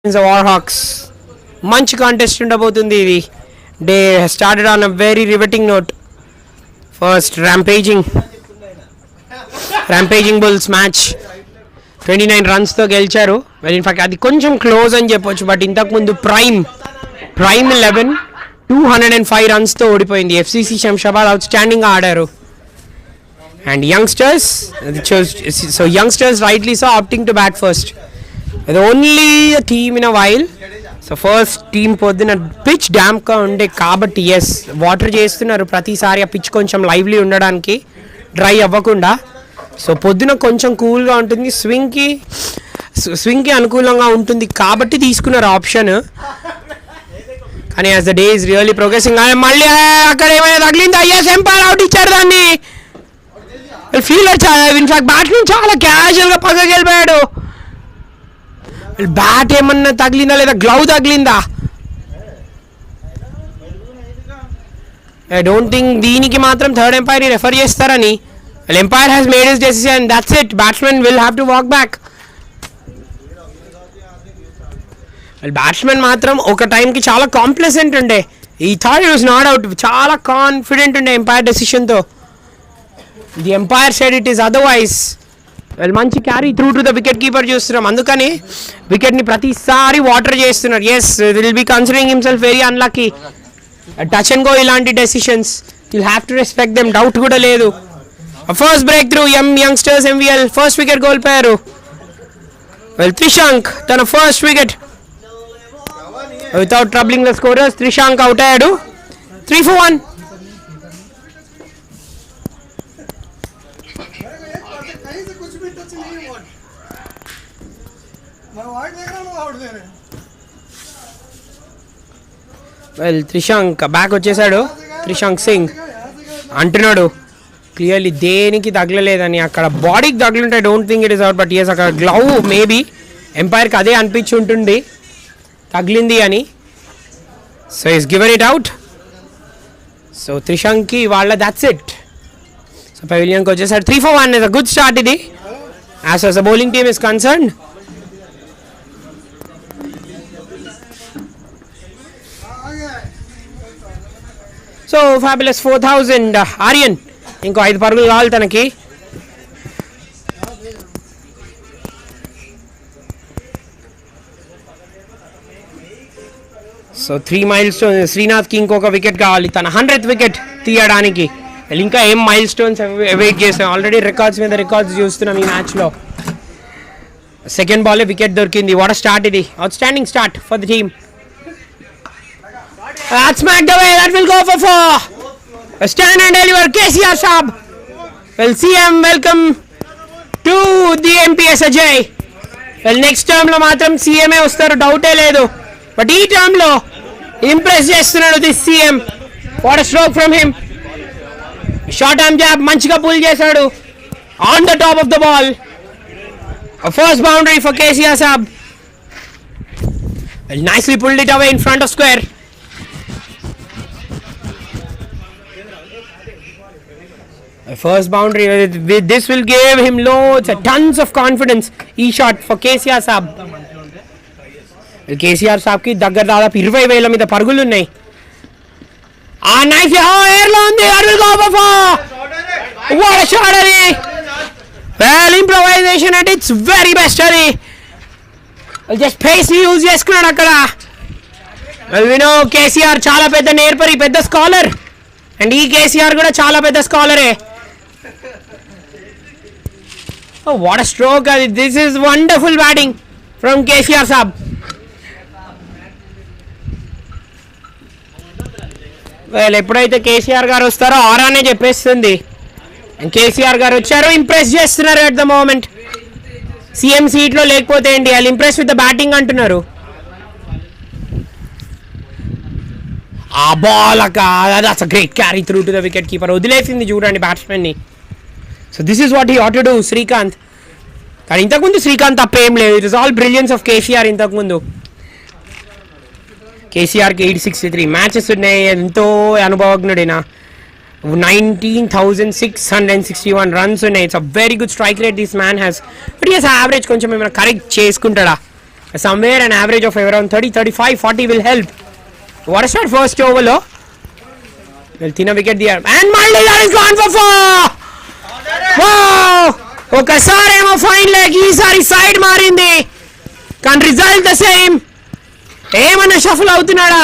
The Warhawks. Munch contest undabothundi. They started on a very riveting note. First rampaging Bulls match. 29 runs to gelicharu. Well, in fact, adi koncham close ani cheppochu, but intaku mundu prime 11 205 runs to odipoyindi. 𝗬𝗃𝗃𝗲𝗃 𝗵𝗵𝗃𝗲 outstanding ఆడారు. And youngsters rightly so opting to bat first. The only team in a while. So first team పొద్దున pitch damp గా ఉండే కాబట్టి yes water చేస్తున్నారు ప్రతిసారి ఆ pitch కొంచెం lively ఉండడానికి డ్రై అవ్వకుండా. సో పొద్దున కొంచెం కూల్ గా ఉంటుంది, స్వింగ్ కి అనుకూలంగా ఉంటుంది కాబట్టి తీసుకున్నారు ఆప్షన్. కానీ as the day is really progressing మళ్ళీ అక్కడ ఏమైనా తగిలిందా? yes ఎంపైర్ అవుట్ ఇచ్చారు దాన్ని. ఫీల్డర్ ఇన్ఫాక్ట్ బ్యాట్స్మెన్ చాలా క్యాజువల్ గా పక్కకి వెళ్ళిపోయాడు. బ్యాట్ ఏమన్నా తగిలిందా లేదా గ్లౌ తగిలిందా? ఐ డోంట్ థింక్ దీనికి మాత్రం థర్డ్ ఎంపైర్ రెఫర్ చేస్తారని. Umpire has made his decision, that's it. Batsmen will have to walk back. Batsmen మాత్రం ఒక టైంకి చాలా కాంప్లసెంట్ ఉండే. He thought was not out, చాలా కాన్ఫిడెంట్ ఉండే ఎంపైర్ డెసిషన్తో. The umpire said it is otherwise. మంచి carry through to the wicket keeper చూస్తున్నాం, అందుకని వికెట్ని ప్రతిసారి వాటర్ చేస్తున్నారు. He's will be considering himself very unlucky. Touch and go ఇలాంటి decisions will have to respect them, doubt కూడా లేదు. First break through youngsters MVL first wicket కోల్పోయారు. త్రిశాంక్ తన first wicket without troubling the scorers. Trishank out అయ్యాడు. 3 for 1. Trishank back వచ్చేసాడు. త్రిశాంక్ సింగ్ అంటున్నాడు clearly దేనికి తగలలేదని. అక్కడ బాడీకి తగిలింటే I don't think it is out, but his అక్కడ గ్లౌ మేబీ ఎంపైర్కి అదే అనిపించి ఉంటుంది తగిలింది అని. So is given it out. So త్రిశాంక్కి వాళ్ళ దట్స్ ఇట్. సో పెవిలియన్కి వచ్చేసాడు. 3 for 1 is a good start ఇది as far the bowling team is concerned. So fabulous 4000 Aryan ఇంకో 5 పరుగులు కావాలి తనకి. So 3 mile stone. శ్రీనాథ్కి ఇంకొక వికెట్ కావాలి తన 100th వికెట్ తీయడానికి. ఇంకా ఏం మైల్ స్టోన్స్ వెయిట్ చేస్తాం. ఆల్రెడీ రికార్డ్స్ మీద రికార్డ్స్ చూస్తున్నాం ఈ మ్యాచ్లో. సెకండ్ బాల్ వికెట్ దొరికింది. వాట్ స్టార్ట్ ఇది, outstanding start for the team. That's smacked away. That will go for 4. A stand and deliver. KCR Saab. Well, CM welcome to the MPS Ajay. Well, next term lo matram CM vastaru doubt e ledu. But ee term lo impress chestunnadu this CM. What a stroke from him. Short arm jab manchiga pull chesadu on the top of the ball. A first boundary for KCR Saab. Well, nicely pulled it away in front of square. First boundary. This will give him tons of confidence. E shot for KCR Saab. KCR Saab ki దగ్గర దాదాపు 20,000 మీద పరుగులు ఉన్నాయి. ఆ nice air లో ఉంది. that will go for 4. what a shot అది. well improvisation at its very best అది. just pace యూజ్ చేసుకున్నాడు అక్కడ. well we know KCR చాలా పెద్ద నేర్పరి, పెద్ద స్కాలర్. అండ్ ఈ KCR కూడా చాలా పెద్ద స్కాలరే. Oh, what a stroke. This is wonderful batting from KCR Saab. Well, ఎప్పుడైతే KCR గారు వస్తారో ఆరానే చెప్పేస్తుంది. KCR గారు వచ్చారు, ఇంప్రెస్ చేస్తున్నారు అట్ ద మూమెంట్. CM సీట్లో లేకపోతే ఏంటి, వాళ్ళు ఇంప్రెస్ విత్ ద బ్యాటింగ్ అంటున్నారు. ఆ ball that's a great carry through to the wicket keeper. వదిలేసింది చూడండి బ్యాట్స్మెన్ని. So this is what he ought to do Srikanth. కానీ ఇంతకుముందు శ్రీకాంత్ తప్పేం లేదు. It is all brilliance of KCR. ఇంతకుముందు KCRకి 863 మ్యాచెస్ ఉన్నాయి. ఎంతో అనుభవజ్ఞుడైనా. 19,661 runs ఉన్నాయి. It's a very good strike rate this man has. But his average కొంచెం ఏమైనా కరెక్ట్ చేసుకుంటాడా somewhere an average of around 30, 35, 40 will help. What a shot first over lo. Well, thinner wicket there. And Maldi that is gone for 4. Wow! ఒకసారి ఏమో fine leg, ఈసారి side మారింది. కానీ result the same. ఏమన్నా shuffle అవుతున్నాడా?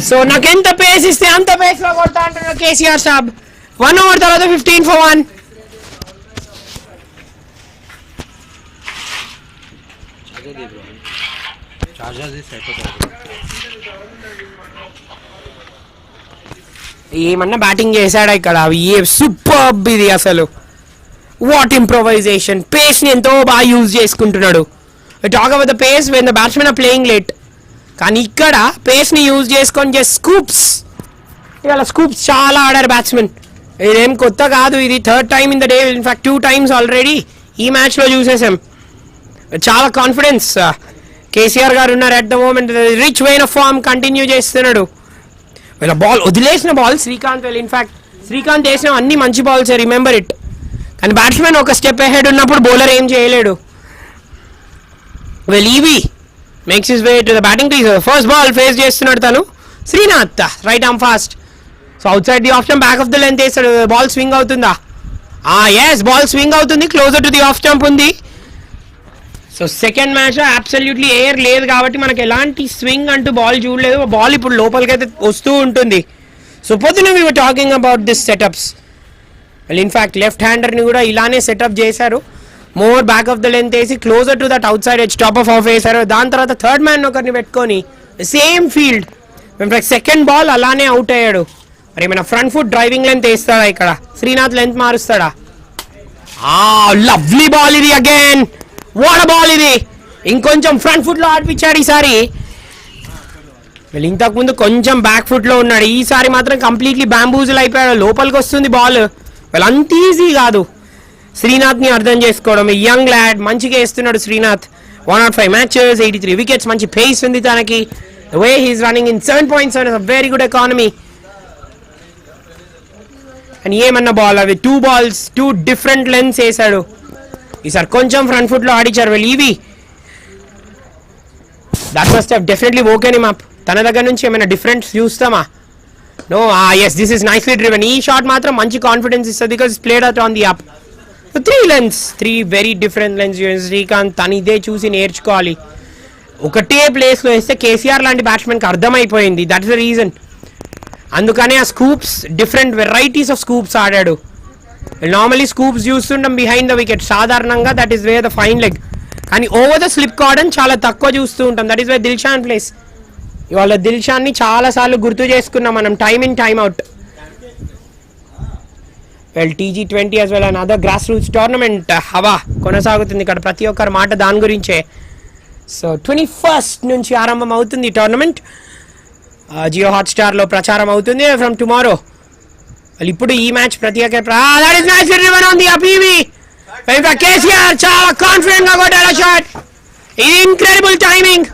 So నాకు ఎంత face ఇస్తే అంత పేస్ లో కొడతా అంటున్నాడు కేసీఆర్ సాబ్. 1 over తర్వాత 15 for 1. ఏమన్నా బ్యాటింగ్ చేశాడా ఇక్కడ? సూపర్బ్ ఇది అసలు. What improvisation. పేస్ ని ఎంతో బాగా యూజ్ చేసుకుంటున్నాడు. Talk about the pace when the batsmen are playing late. కానీ ఇక్కడ పేస్ ని యూజ్ చేసుకొని జస్ట్ స్కూప్స్. ఇవాళ స్కూప్స్ చాలా ఆడారు బ్యాట్స్మెన్. ఇదేం కొత్త కాదు, ఇది 3rd time in the day. In fact 2 times already ఈ మ్యాచ్ లో చూసేసాం. చాలా కాన్ఫిడెన్స్ కేసీఆర్ గారు ఉన్నారు at the moment. Rich vein of form continue చేస్తున్నాడు. వీళ్ళ బాల్ వదిలేసిన బాల్ శ్రీకాంత్. ఇన్ఫాక్ట్ శ్రీకాంత్ వేసిన అన్ని మంచి బాల్స్, రిమెంబర్ ఇట్. కానీ బ్యాట్స్మెన్ ఒక స్టెప్ అహెడ్ ఉన్నప్పుడు బౌలర్ ఏం చేయలేడు. Well EV makes his way to the batting crease. First ball face చేస్తున్నాడు తను. Srinath right arm fast. So outside the off stump, back of the length వేస్తాడు. Ball swing అవుతుందా? Yes, ball swing అవుతుంది. Closer to the off stump ఉంది. So second match absolutely air లేదు కాబట్టి మనకి ఎలాంటి స్వింగ్ అంటూ బాల్ చూడలేదు. బాల్ ఇప్పుడు లోపలికి అయితే వస్తూ ఉంటుంది. సో పొద్దున we were talking about this setups. Well in fact left హ్యాండర్ని కూడా ఇలానే సెటప్ చేశారు. More back of the length వేసి closer to that outside edge, top off వేశారు. దాని తర్వాత థర్డ్ మ్యాన్ ఒకరిని పెట్టుకొని same field. In fact second ball అలానే అవుట్ అయ్యాడు. మరి ఏమైనా ఫ్రంట్ ఫుట్ డ్రైవింగ్ లెంత్ వేస్తాడా ఇక్కడ? శ్రీనాథ్ లెంత్ మారుస్తాడా? లవ్లీ బాల్ ఇది అగైన్. వాట్ బాల్ ఇది. ఇంకొంచెం ఫ్రంట్ ఫుట్ లో ఆడిపించాడు ఈసారి. వీళ్ళు ఇంతకు ముందు కొంచెం బ్యాక్ ఫుట్ లో ఉన్నాడు. ఈసారి మాత్రం కంప్లీట్లీ బ్యాంబూజుల్ అయిపోయాడు. లోపలికి వస్తుంది బాల్. వీళ్ళు అంత ఈజీ కాదు శ్రీనాథ్ ని అర్థం చేసుకోవడం. యంగ్ ల్యాడ్, మంచిగా వేస్తున్నాడు శ్రీనాథ్. 105 matches, 83 wickets. మంచి పేస్ ఉంది తనకి. The way he's running in 7.7 very good economy. And ఏమన్నా బాల్ అవి 2 balls 2 different లెన్స్ వేసాడు. ఈసారి కొంచెం ఫ్రంట్ ఫుట్ లో ఆడిచారు. వీళ్ళు EV that must have definitely woken him up. తన దగ్గర నుంచి ఏమైనా డిఫరెన్స్ చూస్తామా? No. Yes, this is nicely driven. ఈ షాట్ మాత్రం మంచి కాన్ఫిడెన్స్ ఇస్తుంది because played out on the up. 3 lens, 3 very different lens. Srikanth తను ఇదే చూసి నేర్చుకోవాలి. ఒకటే ప్లేస్ లో వేస్తే కేసీఆర్ లాంటి బ్యాట్స్మెన్ కి అర్థమైపోయింది. That is the reason. అందుకనే ఆ scoops, different varieties of scoops ఆడాడు. నార్మలీ స్కూప్స్ చూస్తుంటాం బిహైండ్ ద వికెట్ సాధారణంగా. That is way the fine leg. కానీ ఓవర్ ద స్లిప్ కార్డన్ చాలా తక్కువ చూస్తూ ఉంటాం. That is way Dilshan place. ఇవాళ దిల్షాన్ని చాలా సార్లు గుర్తు చేసుకున్నాం మనం, time in time out. Well TG20 as well another grass roots tournament హవా కొనసాగుతుంది ఇక్కడ. ప్రతి ఒక్కరి మాట దాని గురించే. సో 21st నుంచి ఆరంభం అవుతుంది ఈ టోర్నమెంట్. జియో హాట్స్టార్ లో ప్రచారం అవుతుంది ఫ్రమ్ టుమారో. ఇప్పుడు ఈ మ్యాచ్ ప్రతి కేసీఆర్ చాలా కాన్ఫిడెంట్ గా కొట్టాడు షాట్. ఇది ఇన్క్రెడిబుల్ టైమింగ్.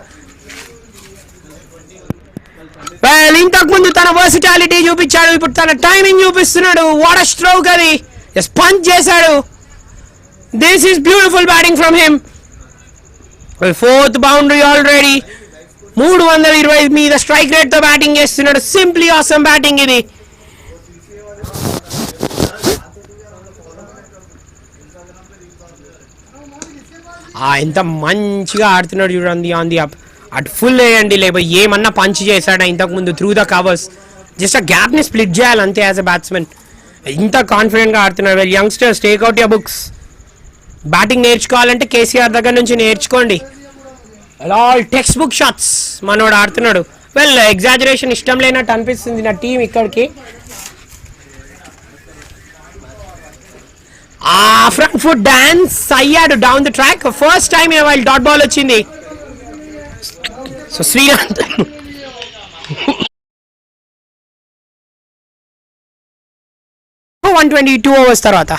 ఇంతకు ముందు తన వర్సిటాలిటీ చూపించాడు, ఇప్పుడు తన టైమింగ్ చూపిస్తున్నాడు. వాట్ ఎ స్ట్రోక్ అది. జస్ట్ పంచ్ చేశాడు. This is beautiful batting from him. 4th boundary already. 320 మీద స్ట్రైక్ రేట్ తో బ్యాటింగ్ చేస్తున్నాడు. సింప్లీ ఆసమ్ బ్యాటింగ్ ఇది. ఎంత మంచిగా ఆడుతున్నాడు చూడండి ఆన్ ది అప్. అటు ఫుల్ వేయండి, లేకపోతే ఏమన్నా పంచ్ చేశాడా ఇంతకుముందు త్రూ ద కవర్స్. జస్ట్ ఆ గ్యాప్ని స్ప్లిట్ చేయాలి అంతే యాజ్ అ బ్యాట్స్మెన్. ఇంత కాన్ఫిడెంట్గా ఆడుతున్నారు. Well youngsters, take out your books. Batting నేర్చుకోవాలంటే కేసీఆర్ దగ్గర నుంచి నేర్చుకోండి. ఆల్ టెక్స్ట్ బుక్ షాట్స్ మనోడు ఆడుతున్నాడు. వెల్ ఎగ్జాజరేషన్ ఇష్టం లేనట్టు అనిపిస్తుంది నా టీం ఇక్కడికి. ఫ్రంట్ ఫుట్ డాన్స్ అయ్యాడు down the track. First time వాళ్ళు డాట్ బాల్ వచ్చింది. సో శ్రీనాథ్ 122 overs తర్వాత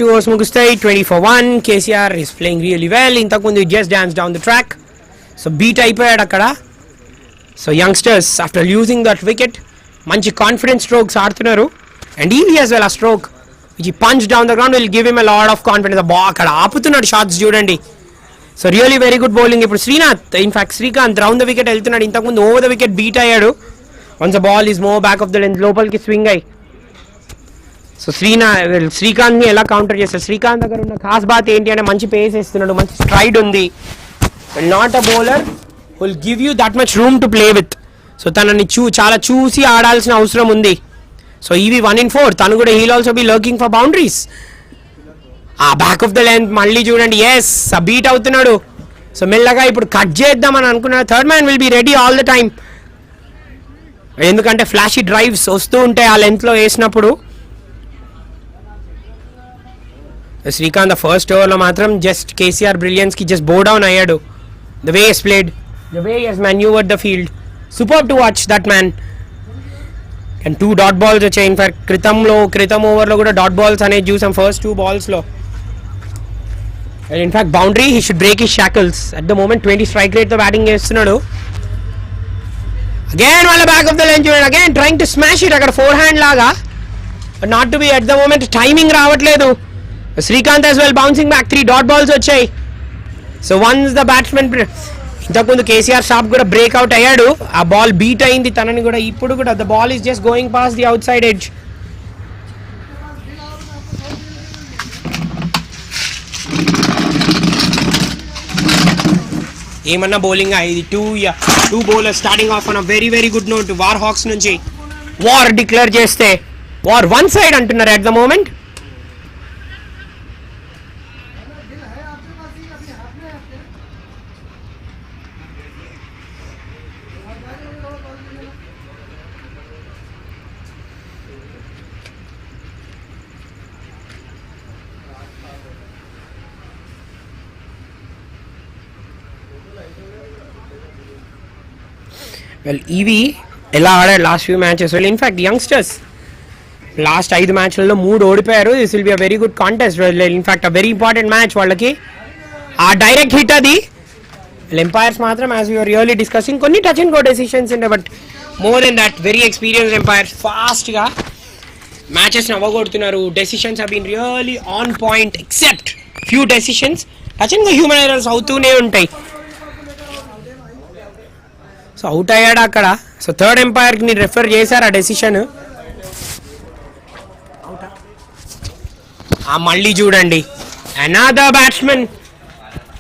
2 overs ముగుస్తాయి 20-1. KCR is playing really well. ఇంతకుముందు just danced down the track. So beat అయిపోయాడు అక్కడ. So youngsters after losing that wicket మంచి confidence strokes ఆడుతున్నారు. And he as well a stroke which he punched down the ground will give him a lot of confidence. The ball అక్కడ ఆపుతున్నాడు shots చూడండి. So really very good bowling. ఇప్పుడు Srinath in fact Srikanth round the wicket వెళ్తున్నాడు. ఇంతకుముందు over the wicket beat అయ్యాడు. Once the ball is more back of the length లోపలికి swing అయ్యి. So శ్రీకాంత్ని ఎలా కౌంటర్ చేస్తారు? శ్రీకాంత్ దగ్గర ఉన్న ఖాస్ బాత్ ఏంటి అంటే మంచి పేస్ వేస్తున్నాడు, మంచి స్ట్రైడ్ ఉంది. Not a bowler will give you that much room to play with. So తనని చాలా చూసి ఆడాల్సిన అవసరం ఉంది. సో ఈవి 1 in 4 తను కూడా he'll also be lurking for boundaries. ఆ బ్యాక్ ఆఫ్ ద లెంత్ మళ్ళీ చూడండి. ఎస్ బీట్ అవుతున్నాడు. సో మెల్లగా ఇప్పుడు కట్ చేద్దామని అనుకున్నాడు. Third man will be ready all the time. ఎందుకంటే ఫ్లాషీ డ్రైవ్స్ వస్తూ ఉంటాయి ఆ లెంత్లో వేసినప్పుడు. శ్రీకాంత్ ఫస్ట్ ఓవర్లో మాత్రం జస్ట్ కేసీఆర్ బ్రిలియన్స్కి జస్ట్ బో డౌన్ అయ్యాడు. The way he's played, the way he's manoeuvred the field, super to watch that man. And 2 dot balls వచ్చాయి. ఇన్ఫాక్ట్ క్రితం ఓవర్లో కూడా డాట్ బాల్స్ అనేది చూసాం ఫస్ట్ 2 balls-లో. And in fact boundary he should break his shackles. At the moment 20 strike రేట్తో batting చేస్తున్నాడు. Again వాళ్ళ బ్యాక్ ఆఫ్ ద లైన్ చూడండి. Again trying to smash it. అక్కడ 4-hand లాగా but not to be at the moment. Timing రావట్లేదు. Srikanth as well bouncing back. 3 dot balls వచ్చాయి. So once the batsmen ఇంతకుముందు KCR shop కూడా breakout అయ్యాడు. ఆ ball beat అయింది తనని కూడా. ఇప్పుడు కూడా the ball is just going past the outside edge. ఏమన్నా బౌలింగ్ ఇది 2 bowlers starting off on a very very good note. War Hawks నుంచి వార్ డిక్లేర్ చేస్తే వార్ 1 side అంటున్నారు అట్ ద మూమెంట్. వెల్ ఇవి ఎలా ఆడారు last few matches. Well in fact youngsters last 5 మ్యాచ్లలో 3 ఓడిపోయారు. This will be a very good contest. In fact a very important match వాళ్ళకి. ఆ డైరెక్ట్ హిట్ అది. ఎంపైర్స్ మాత్రం యాజ్ యూఆర్ రియల్లీ డిస్కసింగ్ కొన్ని టచ్ అండ్ గో డెసిషన్స్ ఉండే. But more than that very experience umpires ఫాస్ట్గా మ్యాచెస్ని అవ్వగొడుతున్నారు. Decisions have been really on point except few decisions. Touch and go human errors అవుతూనే ఉంటాయి. So out అయ్యాడు అక్కడ. So third ఎంపైర్కి మీరు రెఫర్ చేశారు ఆ డెసిషన్. మళ్ళీ చూడండి అనదర్ బ్యాట్స్మెన్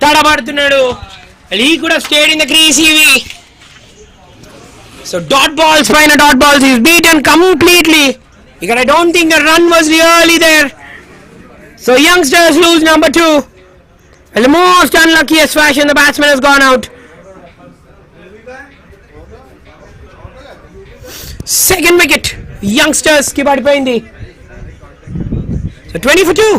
తడబడుతున్నాడు. He could have stayed in the crease. ఇవి సో డాట్ బాల్స్ పైన dot balls is beaten completely. ఇక్కడ I don't think the run was really there. So youngsters lose number 2. In the most unluckiest fashion the batsman has gone out. Second wicket youngsters కి పడిపోయింది. So 20-2.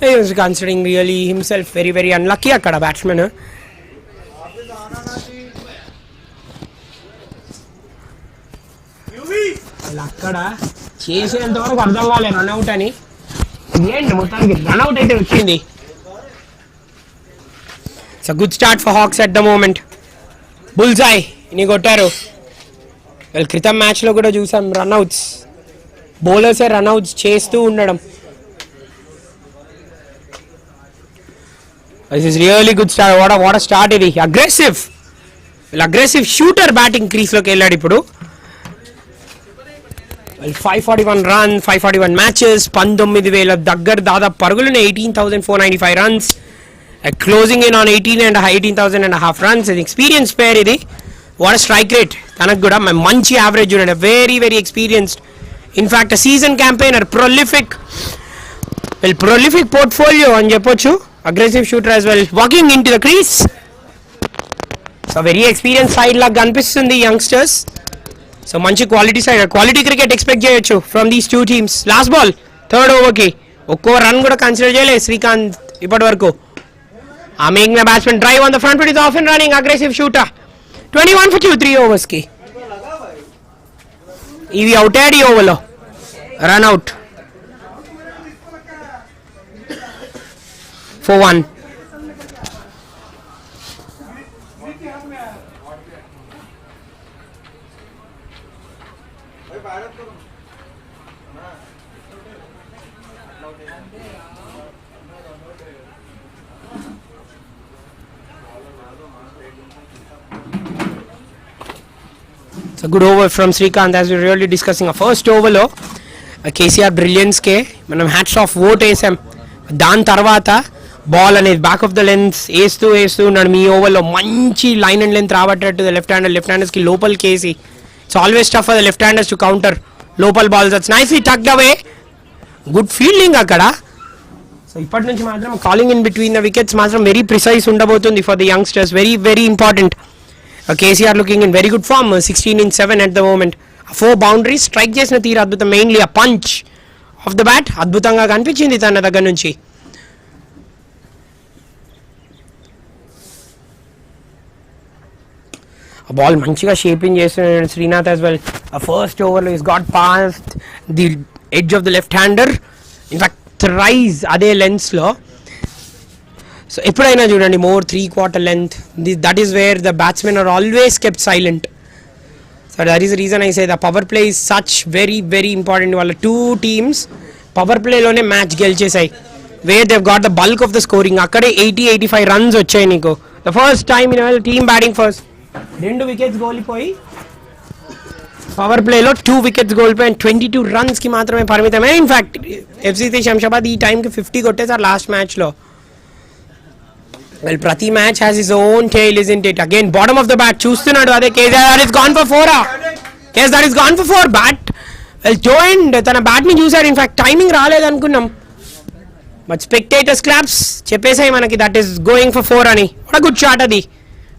He was considering really himself very very unlucky akkada batsman. అక్కడ చేసేంత వరకు అర్థం కాలేదు run out అని. ఏంటి మొత్తానికి రన్అట్ అయితే వచ్చింది. It's a good start for Hawks at the moment. Bullseye ఇని కొట్టారు. క్రితం మ్యాచ్లో కూడా చూసాం రన్అట్స్, బౌలర్సే రన్అట్స్ చేస్తూ ఉండడం. This is really good start. What a start ఇది. అగ్రెసివ్ షూటర్ బ్యాటింగ్ క్రీస్లోకి వెళ్ళాడు ఇప్పుడు. 541 runs, 541 matches, 19,000 దగ్గర దాదాపు పరుగులునే 18,495 runs, closing in on 18,500 runs. An experienced pair ఇది. What a strike rate. తనకు కూడా మంచి యావరేజ్ చూడండి. Very very experienced. In fact season campaigner, prolific portfolio అని చెప్పొచ్చు. Aggressive shooter as well. Walking in to the crease. So very experience side లాగా కనిపిస్తుంది youngsters. So మంచి quality side, quality cricket expect చేయొచ్చు from these 2 teams. Last ball third ఓవర్కి ఒక్కో run కూడా consider చేయలేదు శ్రీకాంత్ ఇప్పటి వరకు. making the batsman drive on the front foot is off and running, aggressive shooter. 21 for 2, 3 overs ki. ఇవి out అయ్యాడు ఈ ఓవర్లో, run out for 1. It's a good over from Srikanth as we're really discussing. A first over lo KCR brilliance ke manam hats off vote వేసాం. దాని తర్వాత ball అనేది back of the lens వేస్తూ ఉన్నాడు. మీ ఓవర్లో మంచి లైన్ అండ్ లెంత్ రాబట్టేట్టు లెఫ్ట్ హ్యాండర్స్కి లోపలికి వేసి it's always tough for the left handers to counter లోపల్ balls. That's nicely tucked away, good fielding అక్కడ. సో ఇప్పటి నుంచి మాత్రం calling in between the wickets మాత్రం వెరీ ప్రిసైజ్ ఉండబోతుంది for the youngsters, very very important. KCR looking in very good form, 16 in 7 at the moment. 4 boundaries, strike చేసిన తీరు అద్భుతం, mainly a punch of the bat అద్భుతంగా కనిపించింది తన దగ్గర నుంచి. ఆ బాల్ మంచిగా షేపింగ్ చేస్తున్నాడు Srinath as well. A first over is got past the edge of the left hander, in fact thrice అదే లెన్స్ లో. సో ఎప్పుడైనా చూడండి more 3/4 length, that is where the batsmen are always kept silent. So that is the reason I say the power play is such very very important. వాళ్ళ 2 teams power ప్లేలోనే match గెలిచేసాయి, where they've got the bulk of the scoring. అక్కడే 80-85 runs వచ్చాయి నీకు. The first time in a team batting first, 2 wickets కోల్పోయి power ప్లేలో 2 wickets కోల్పోయి 22 రన్స్కి మాత్రమే పరిమితమే. ఇన్ఫ్యాక్ట్ 𝗬్సీ శంషాబాద్ ఈ టైంకి 50 కొట్టేసారు లాస్ట్ మ్యాచ్లో. Well, Prati match has his own tail, isn't it? Again, bottom of the bat, చూస్తున్నాడు అదే KG, that is gone for 4. Yes, that is gone for 4. Bat, well, toe end తన bat ని చూసాడు. In fact timing రాలేదు అనుకున్నాం, but spectators claps చెప్పేసాయి మనకి that is going for 4 అని. What a good shot అది.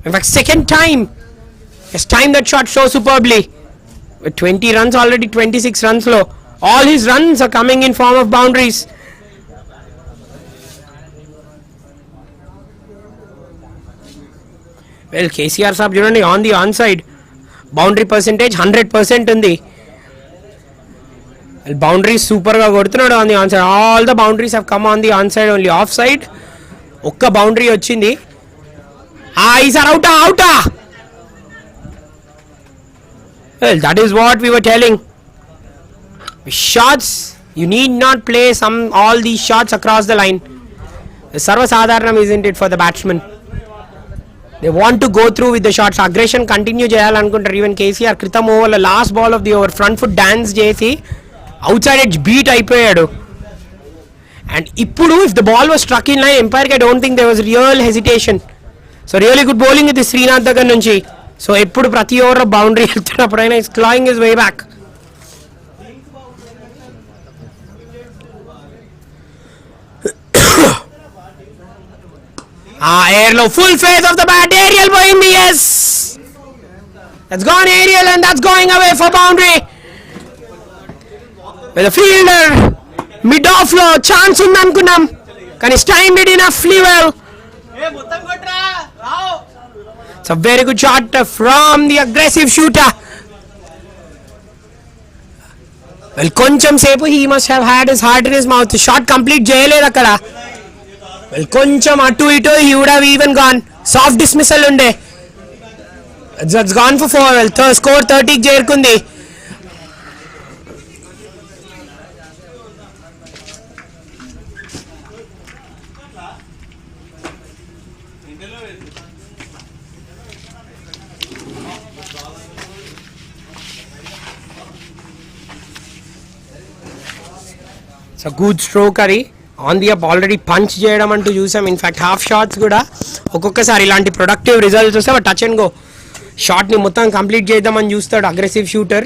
In fact second time has timed that shot so superbly. With 20 runs already, 26 runs లో all his runs are coming in form of boundaries. Well, KCR సాబ్ చూడండి on the on side boundary percentage 100% ఉంది. Boundaries సూపర్గా కొడుతున్నాడు on the on side. All the boundaries have come on the on side, only of side ఒక్క boundary వచ్చింది. ఈసారి అవుటా. Well, that is what we were telling. Shots, you need not play all these shots across the line. Sarvasadaranam, isn't it, for the batsman? They want to go through with the shots. Aggression continue చేయాలనుకుంటారు. Even KCR క్రితం ఓవర్లో last ball of the over front foot dance చేసి outside edge beat అయిపోయాడు. And ఇప్పుడు if the ball was struck in line ఎంపైర్కి I don't think they was real hesitation. So really good bowling ఇది శ్రీనాథ్ దగ్గర నుంచి. So ఎప్పుడు ప్రతి ఓవర్లో బౌండరీ వెళ్తున్నప్పుడైనా is clawing is way back. Airlo, full faith of the bat, aerial పోయింది, yes, that's gone aerial and that's going away for boundary. With the fielder mid off లో chance ఉంది అనుకున్నాం, కానీ timed it enoughly well. It's a very good shot from the aggressive shooter. Well, కొంచెం సేపు he must have had his heart in his mouth. Shot complete చేయలేదు అక్కడ. Well, కొంచెం అటు ఇటు he would have even gone. Soft dismissal ఉండే. That's gone for 4. Well, score 30కి చేరుకుంది. It's a good stroke అది. On the up already punch చేయడం అంటూ చూసాం. ఇన్ఫ్యాక్ట్ హాఫ్ షాట్స్ కూడా ఒక్కొక్కసారి ఇలాంటి ప్రొడక్టివ్ రిజల్ట్స్ వస్తే టచ్ అండ్ గో షాట్ని మొత్తం కంప్లీట్ చేద్దామని చూస్తాడు aggressive shooter.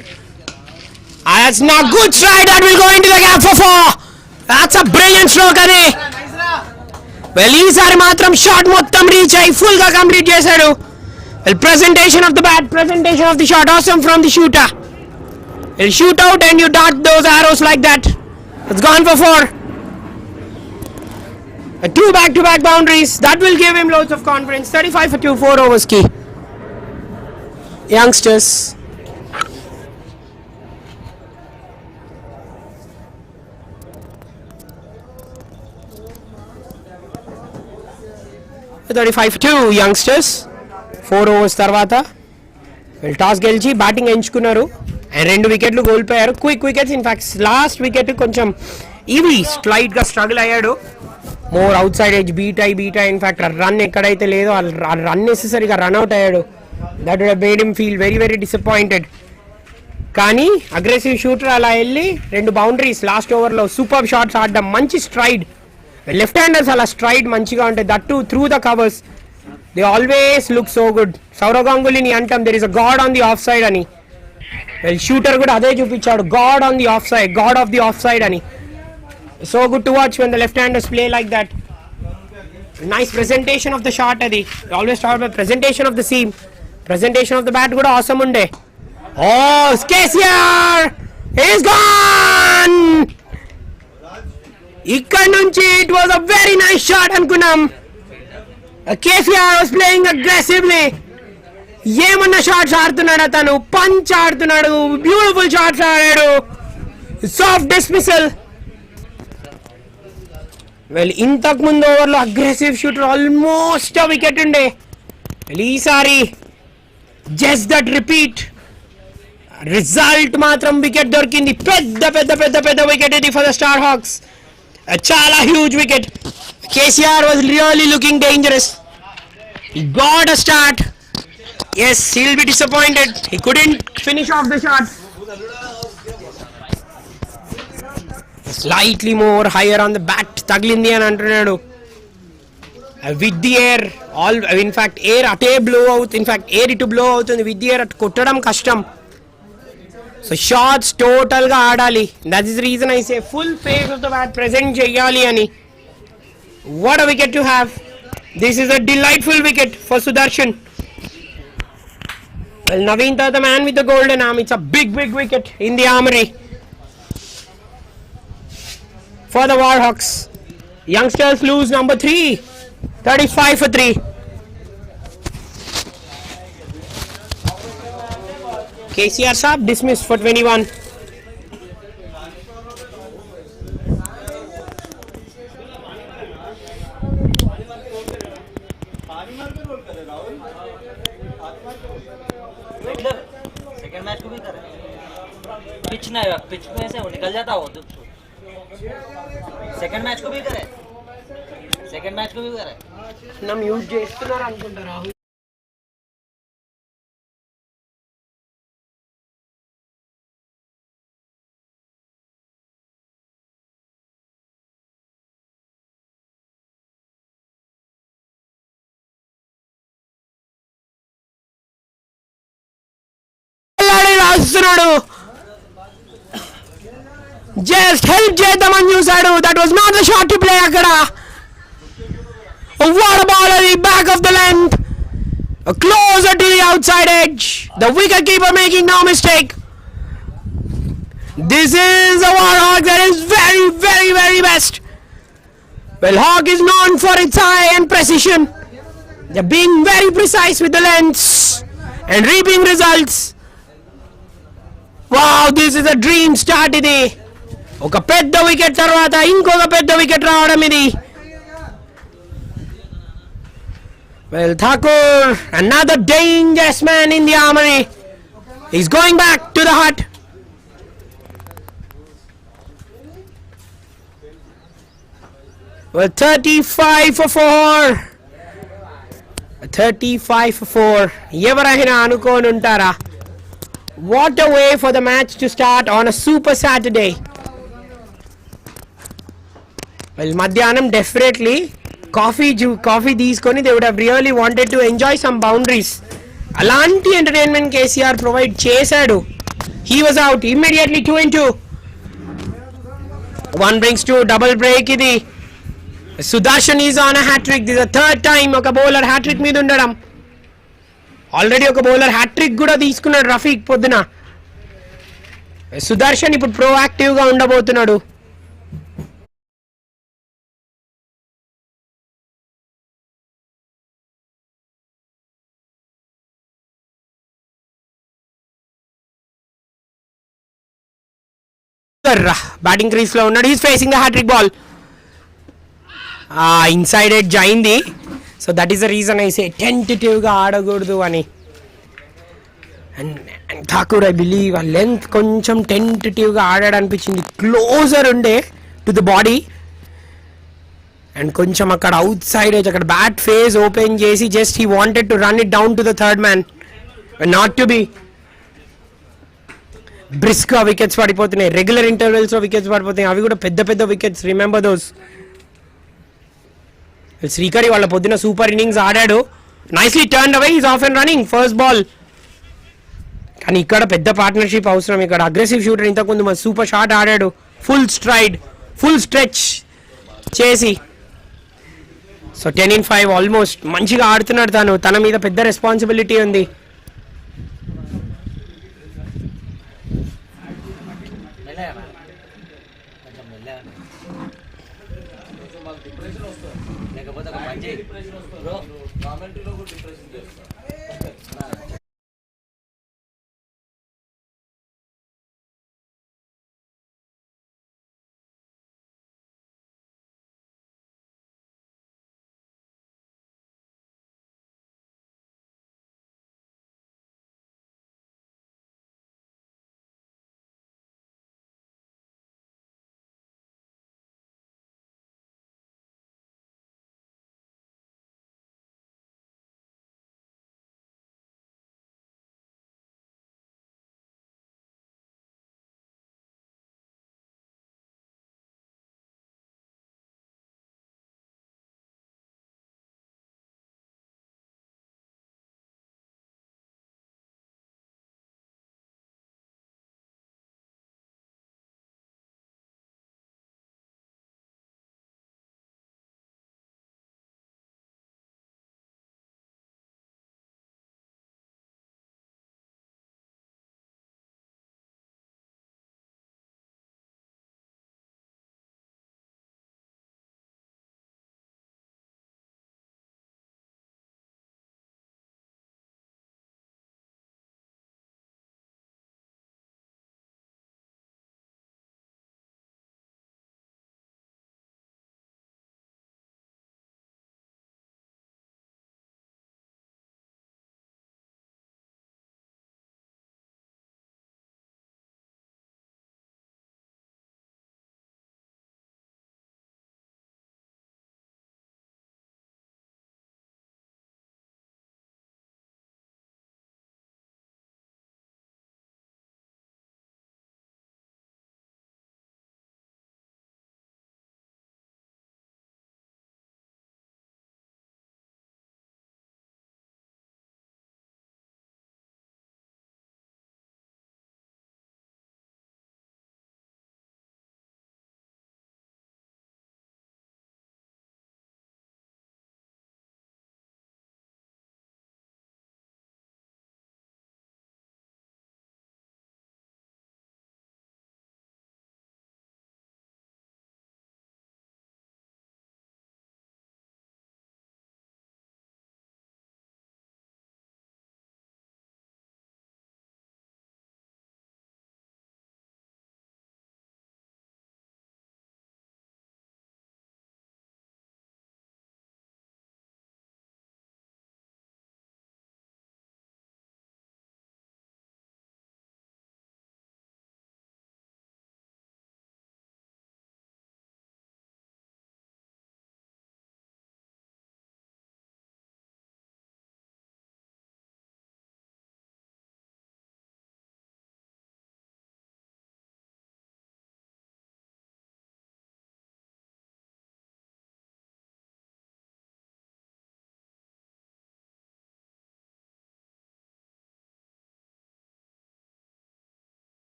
That's not good strike, that will go into the gap for 4. That's a brilliant stroke అది. Well, ఈసారి మాత్రం షాట్ మొత్తం రీచ్ అయ్యి ఫుల్గా కంప్లీట్ చేశాడు. Well, presentation of the bat, presentation of the shot, awesome from the shooter. He'll shoot out and you dart those arrows like that. It's gone for 4. 2 back-to-back boundaries. That will give him loads of confidence. 35 for 2, 4 overs key. Youngsters. $35 for 2 youngsters. 4 overs tarvata. Well, toss గెలిచి batting ఎంచుకున్నారు and 2 వికెట్లు కోల్పోయారు. Quick wickets. In fact last wicket కొంచెం ఇవి slight గా struggle అయ్యాడు. More outside edge బీటా in fact run ఎక్కడైతే లేదో ఆ రన్ నెసెసరీగా రన్అట్ అయ్యాడు. That would have made him feel very very disappointed. కానీ అగ్రెసివ్ షూటర్ అలా వెళ్ళి 2 బౌండరీస్ లాస్ట్ ఓవర్లో సూపర్ షాట్స్ ఆడడం, మంచి స్ట్రైడ్. లెఫ్ట్ హ్యాండర్స్ అలా స్ట్రైడ్ మంచిగా ఉంటాయి. That too through the covers they always look so good. Sourav గంగూలీని అంటాం there is a god on the off side అని. వెల్ షూటర్ కూడా అదే చూపించాడు, god on the off side, god off the off side అని. So good to watch when the left-handers play like that. Nice presentation of the shot adi. Always talk about presentation of the seam. Presentation of the bat kuda awesome unde. Oh, KCR is gone. Ikkad nunchi it was a very nice shot anukunnam. KCR was playing aggressively. Yemanna shots ఆడుతున్నాడు అతను, punch ఆడుతున్నాడు, beautiful shots ఆడాడు. Soft dismissal. Well ఇంతకు ముందు ఓవర్లో aggressive shooter almost wicket ఉండే. ఈసారి just that repeat result మాత్రం వికెట్ దొరికింది. పెద్ద పెద్ద పెద్ద పెద్ద వికెట్ ఇది ఫర్ ద స్టార్ హాక్స్. చాలా huge wicket. KCR was really looking dangerous. He got a start. Yes, he'll be disappointed. He couldn't finish off the shot. Slightly more higher on the bat. Taglindi అని అంటున్నాడు. With the air, all in fact air అటే blow అవుతుంది. In fact air ఇటు blow అవుతుంది. With the air అటు కొట్టడం కష్టం. So shots total గా ఆడాలి. That is the reason I say full phase of the bat present చేయాలి అని. What a wicket to have. This is a delightful wicket for Sudarshan. Well, Naveen the man with the golden arm. It's a big wicket in the armory for the Warhawks. Youngsters lose number 3. 35 for 3. KCR Saab dismissed for 21. Second match को भी करे, pitch ना pitch में से वो निकल जाता हो. सेकंड मैच को भी करे, सेकंड मैच को भी करे. ना म्यूट చేస్తున్నారు అనుకుంటా రాహుల్. రాస్తున్నాడు. జస్ట్ హెల్ప్ చేద్దామని చూశాడు. That was not the shot to play అక్కడ. What a ball at the back of the length, closer to the outside edge. The wicketkeeper making no mistake. This is a Warhawk that is very very very best. Well, Hawk is known for its eye and precision. They're being very precise with the lengths and reaping results. Wow, this is a dream start ఇది. ఒక పెద్ద wicket తర్వాత ఇంకొక పెద్ద wicket రావడం ఇది. Well, Thakur, another dangerous man in the armory. He's going back to the hut. Well, 35 for 4. 35 for 4. ఎవరైనా అనుకోని ఉంటారా? What a way for the match to start on a super Saturday. Well, madhyanam definitely coffee తీసుకొని they would have really wanted to enjoy some boundaries. అలాంటి entertainment KCR provide చేశాడు. He was out immediately. 2 and 2. 1 brings 2. Double break ఇది. Sudarshan is on a hat trick. This is the third time ఒక bowler hat trick మీద ఉండడం. Already ఒక bowler hat trick కూడా తీసుకున్నాడు రఫీక్ పొద్దున. సుదర్శన్ ఇప్పుడు ప్రోయాక్టివ్గా ఉండబోతున్నాడు. బౌలర్ బ్యాటింగ్ క్రీస్ లో ఉన్నాడు. He's facing the hattrick ball. Inside edge అయింది. So that is the reason I say టెంటేటివ్గా ఆడకూడదు అని. అండ్ ఠాకూర్ ఐ బిలీవ్ ఆ లెంత్ కొంచెం టెంటేటివ్గా ఆడాడు అనిపించింది. క్లోజర్ ఉండే టు ద బాడీ అండ్ కొంచెం అక్కడ అవుట్ సైడ్ ఎడ్జ్ అక్కడ బ్యాట్ ఫేస్ ఓపెన్ చేసి just he wanted to run it down to the third man, not to be. బ్రిస్క్గా వికెట్స్ పడిపోతున్నాయి, రెగ్యులర్ ఇంటర్వెల్స్లో వికెట్స్ పడిపోతున్నాయి, అవి కూడా పెద్ద పెద్ద వికెట్స్. Remember those. శ్రీకరి వాళ్ళ పొద్దున సూపర్ ఇన్నింగ్స్ ఆడాడు. Nicely turn away, is of and running first ball. కానీ ఇక్కడ పెద్ద పార్ట్నర్షిప్ అవసరం. ఇక్కడ అగ్రెసివ్ షూటర్ ఇంతకుముందు మన సూపర్ షాట్ ఆడాడు, ఫుల్ స్ట్రైడ్ ఫుల్ స్ట్రెచ్ చేసి. So 10 in 5 almost. మంచిగా ఆడుతున్నాడు తన మీద పెద్ద రెస్పాన్సిబిలిటీ ఉంది. లేకపోతే ఒక పని చేయి బ్రో, కామెంటరీలో కూడా డిప్రెషన్ చేస్తా.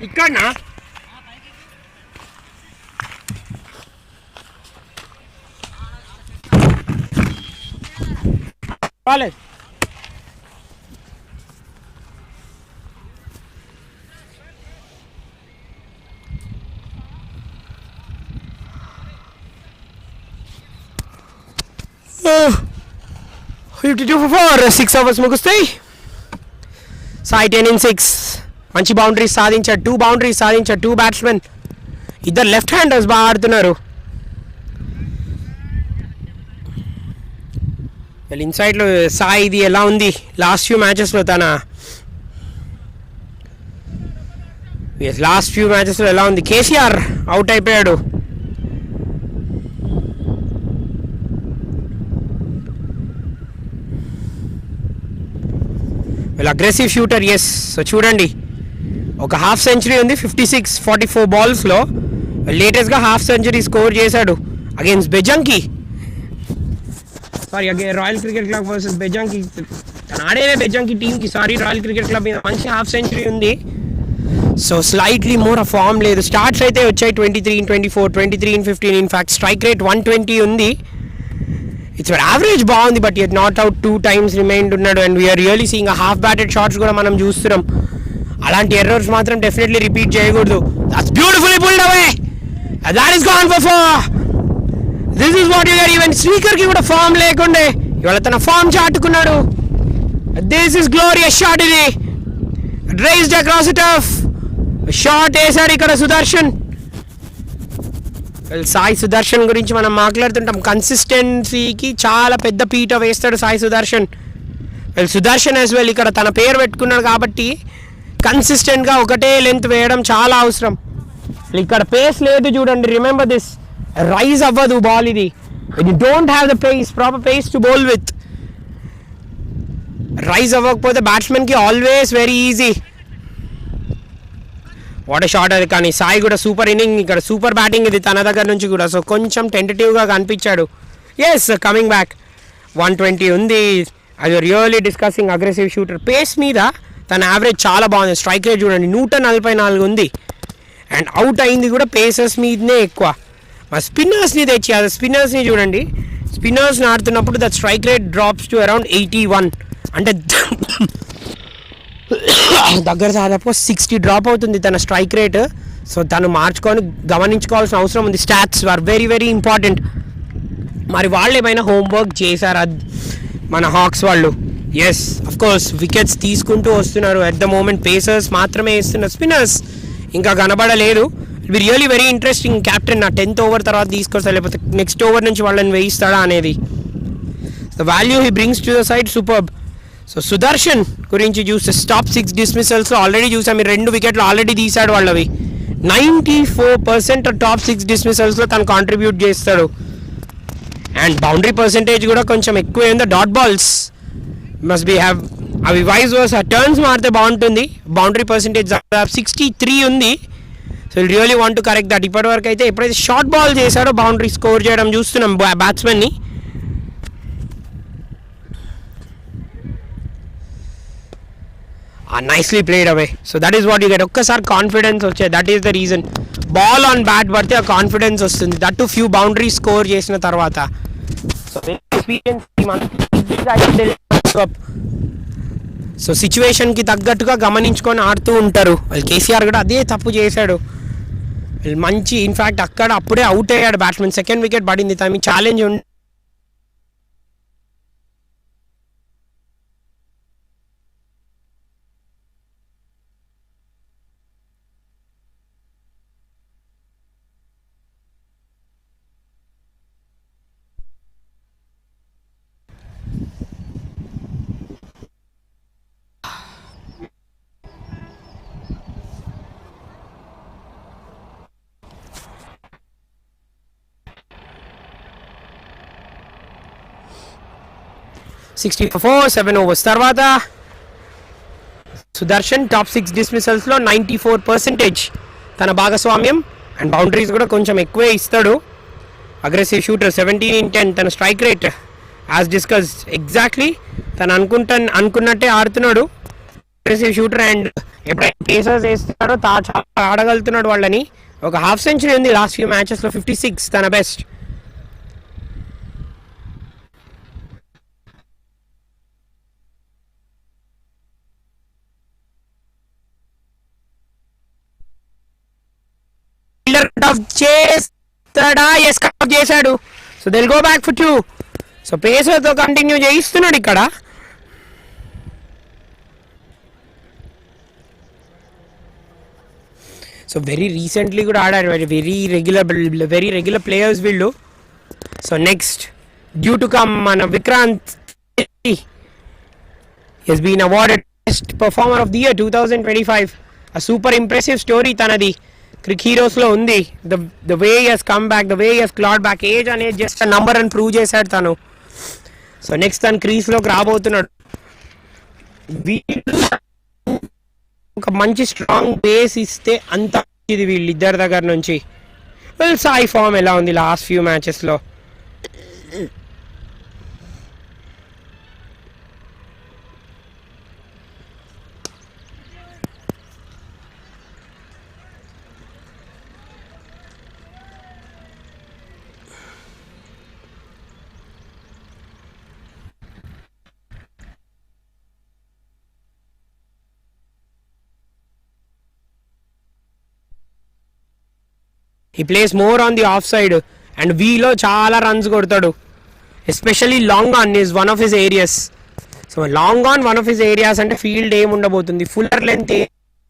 ఇక్కడనా కాలేజ్ 52 for 4 6 overs ముగుస్తాయి. సాయి 10 in 6 మంచి బౌండరీస్ సాధించారు. 2 బౌండరీస్ సాధించారు. 2 బ్యాట్స్మెన్, ఇద్దరు లెఫ్ట్ హ్యాండర్స్ బాగా ఆడుతున్నారు. ఇన్సైడ్లో సాయి ఇది ఎలా ఉంది లాస్ట్ ఫ్యూ మ్యాచెస్లో ఎలా ఉంది. కేసీఆర్ అవుట్ అయిపోయాడు. Aggressive shooter. ఎస్, సో చూడండి ఒక హాఫ్ సెంచరీ ఉంది 56-44 బాల్స్లో. లేటెస్ట్గా హాఫ్ సెంచరీ స్కోర్ చేశాడు against Bejanki. Sorry, Royal Cricket Club versus Bejanki. తను ఆడేదే బెజంకి టీంకి. సారీ, రాయల్ క్రికెట్ క్లబ్ మీద మంచి హాఫ్ సెంచరీ ఉంది. సో స్లైట్లీ మోర్ ఆ ఫామ్ లేదు. స్టార్ట్స్ అయితే వచ్చాయి 23 in 24, 23 in 15. In fact strike rate 120 ఉంది. ఇట్స్ యావరేజ్ బాగుంది, but yet not out 2 times remind ఉన్నాడు. అండ్ వీఆర్ రియల్లీ సీయింగ్ ఆ హాఫ్ బ్యాటెడ్ షాట్స్ కూడా మనం చూస్తున్నాం. అలాంటి ఎర్రర్స్ మాత్రం డెఫినెట్లీ రిపీట్ చేయకూడదు. That's beautifully pulled away. That is gone for 4. This is what you get. Even స్పీకర్కి కూడా ఫామ్ లేకుండే ఇవాళ తన ఫామ్ చాటుకున్నాడు. This is glorious shot. ఇది raised across the turf. Shot వేశాడు ఇక్కడ సుదర్శన్. సాయి సుదర్శన్ గురించి మనం మాట్లాడుతుంటాం. కన్సిస్టెన్సీకి చాలా పెద్ద పీట వేస్తాడు సాయి సుదర్శన్. సుదర్శన్ యాజ్ వెల్ ఇక్కడ తన పేరు పెట్టుకున్నాడు కాబట్టి కన్సిస్టెంట్గా ఒకటే లెంత్ వేయడం చాలా అవసరం. ఇక్కడ పేస్ లేదు చూడండి. రిమెంబర్ దిస్, రైజ్ అవ్వదు బాల్. ఇది you don't have the pace, proper pace to bowl with. Rise అవ్వకపోతే బ్యాట్స్మెన్కి always very easy. What a shot అది. కానీ సాయి కూడా సూపర్ ఇన్నింగ్, ఇక్కడ సూపర్ బ్యాటింగ్ ఇది తన దగ్గర నుంచి కూడా. సో కొంచెం టెంటేటివ్గా కనిపించాడు. Yes, coming back. 120 ఉంది. అది really discussing aggressive shooter. Pace మీద తన యావరేజ్ చాలా బాగుంది. స్ట్రైక్ రేట్ చూడండి 144 ఉంది. అండ్ అవుట్ అయింది కూడా పేసర్స్ మీదనే ఎక్కువ. మరి స్పిన్నర్స్ని తెచ్చి అది స్పిన్నర్స్ని చూడండి. స్పిన్నర్స్ని ఆడుతున్నప్పుడు the strike rate drops to around 81. అంటే దగ్గర దాదాపు 60 డ్రాప్ అవుతుంది తన స్ట్రైక్ రేట్. సో తను గమనించుకోవాల్సిన అవసరం ఉంది. Stats are very very important. మరి వాళ్ళు ఏమైనా హోంవర్క్ చేశారా మన హాక్స్ వాళ్ళు? ఎస్, అఫ్ కోర్స్ వికెట్స్ తీసుకుంటూ వస్తున్నారు. అట్ ద మూమెంట్ పేసర్స్ మాత్రమే వేస్తున్నారు. స్పిన్నర్స్ ఇంకా కనబడలేదు. It be really very interesting. Captain నా 10th ఓవర్ తర్వాత తీసుకొస్తా లేకపోతే నెక్స్ట్ ఓవర్ నుంచి వాళ్ళని వేయిస్తాడా అనేది. The value he brings to the side superb. So Sudarshan గురించి చూస్తే టాప్ 6 డిస్మిసల్స్లో ఆల్రెడీ చూసాం. మీరు 2 వికెట్లు ఆల్రెడీ తీశాడు వాళ్ళవి. 94% టాప్ 6 డిస్మిసల్స్లో తను కాంట్రిబ్యూట్ చేస్తాడు. అండ్ బౌండరీ పర్సెంటేజ్ కూడా కొంచెం ఎక్కువ ఉంది. Dot balls must be have అవి వైజ్ వర్స్ టర్న్స్ మారితే బాగుంటుంది. బౌండరీ పర్సెంటేజ్ 63 ఉంది. So really want to correct that. ఇప్పటివరకు అయితే ఎప్పుడైతే షార్ట్ బాల్ చేశాడో బౌండరీ స్కోర్ చేయడం చూస్తున్నాం బ్యాట్స్మెన్ని. Nicely played away. So that is what you get. ఒక్కసారి కాన్ఫిడెన్స్ వచ్చే, that is the reason. Ball on bat పడితే ఆ కాన్ఫిడెన్స్ వస్తుంది. That to few boundary score చేసిన తర్వాత. సో సిచ్యువేషన్కి తగ్గట్టుగా గమనించుకొని ఆడుతూ ఉంటారు వాళ్ళు. కేసీఆర్ కూడా అదే తప్పు చేశాడు. మంచి ఇన్ఫ్యాక్ట్ అప్పుడే అవుట్ అయ్యాడు బ్యాట్స్మెన్. 2nd వికెట్ పడింది. తన ఛాలెంజ్ ఉంది. 𝗃 7 overs తర్వాత సుదర్శన్ టాప్ 6 డిస్మిసల్స్లో 94% తన భాగస్వామ్యం. అండ్ బౌండరీస్ కూడా కొంచెం ఎక్కువే ఇస్తాడు. Aggressive shooter 17 in 10. తన strike rate as discuss exactly తను అనుకున్నట్టే ఆడుతున్నాడు. Aggressive shooter. అండ్ ఎప్పుడైతే పేసర్స్ వేస్తున్నారో చాలా ఆడగలుగుతున్నాడు వాళ్ళని. ఒక హాఫ్ సెంచరీ ఉంది లాస్ట్ ఫ్యూ మ్యాచెస్లో, 56 తన బెస్ట్. చేస్తాడా? ఎస్, కట్ చేశాడు. So they'll go back for 2. So పేసర్తో కంటిన్యూ చేయిస్తున్నాడు ఇక్కడ. సో వెరీ రీసెంట్లీ కూడా ఆడారు. వెరీ రెగ్యులర్ ప్లేయర్స్ వీళ్ళు. So next due to come మన Vikrant has been awarded best performer of the year 2025. a super impressive story tanadi cricket heroes lo undi. The way he has come back, the way he has clawed back. Age and age just a number and prove chesadu tanu. So next tan crease lo rabothunadu. ఒక మంచి strong base ఇస్తే అంత ఇది వీళ్ళిద్దరి దగ్గర నుంచి. Well, Sai form ఎలా ఉంది లాస్ట్ ఫ్యూ మ్యాచెస్లో? He plays more on the offside and Vలో చాలా రన్స్ కొడతాడు. Especially long on is one of his areas. So long on one of his areas అంటే ఫీల్డ్ ఏముండబోతుంది, fuller length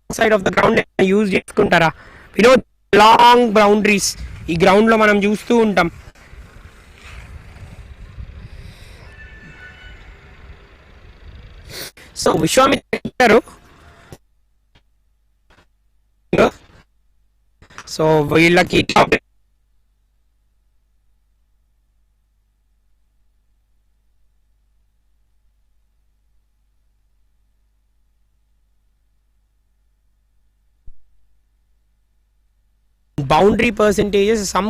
side of the ground use చేసుకుంటారా? Long boundaries ఈ గ్రౌండ్లో మనం చూస్తూ ఉంటాం. సో విశ్వామిత్ర సో వీళ్ళకి boundary percentages some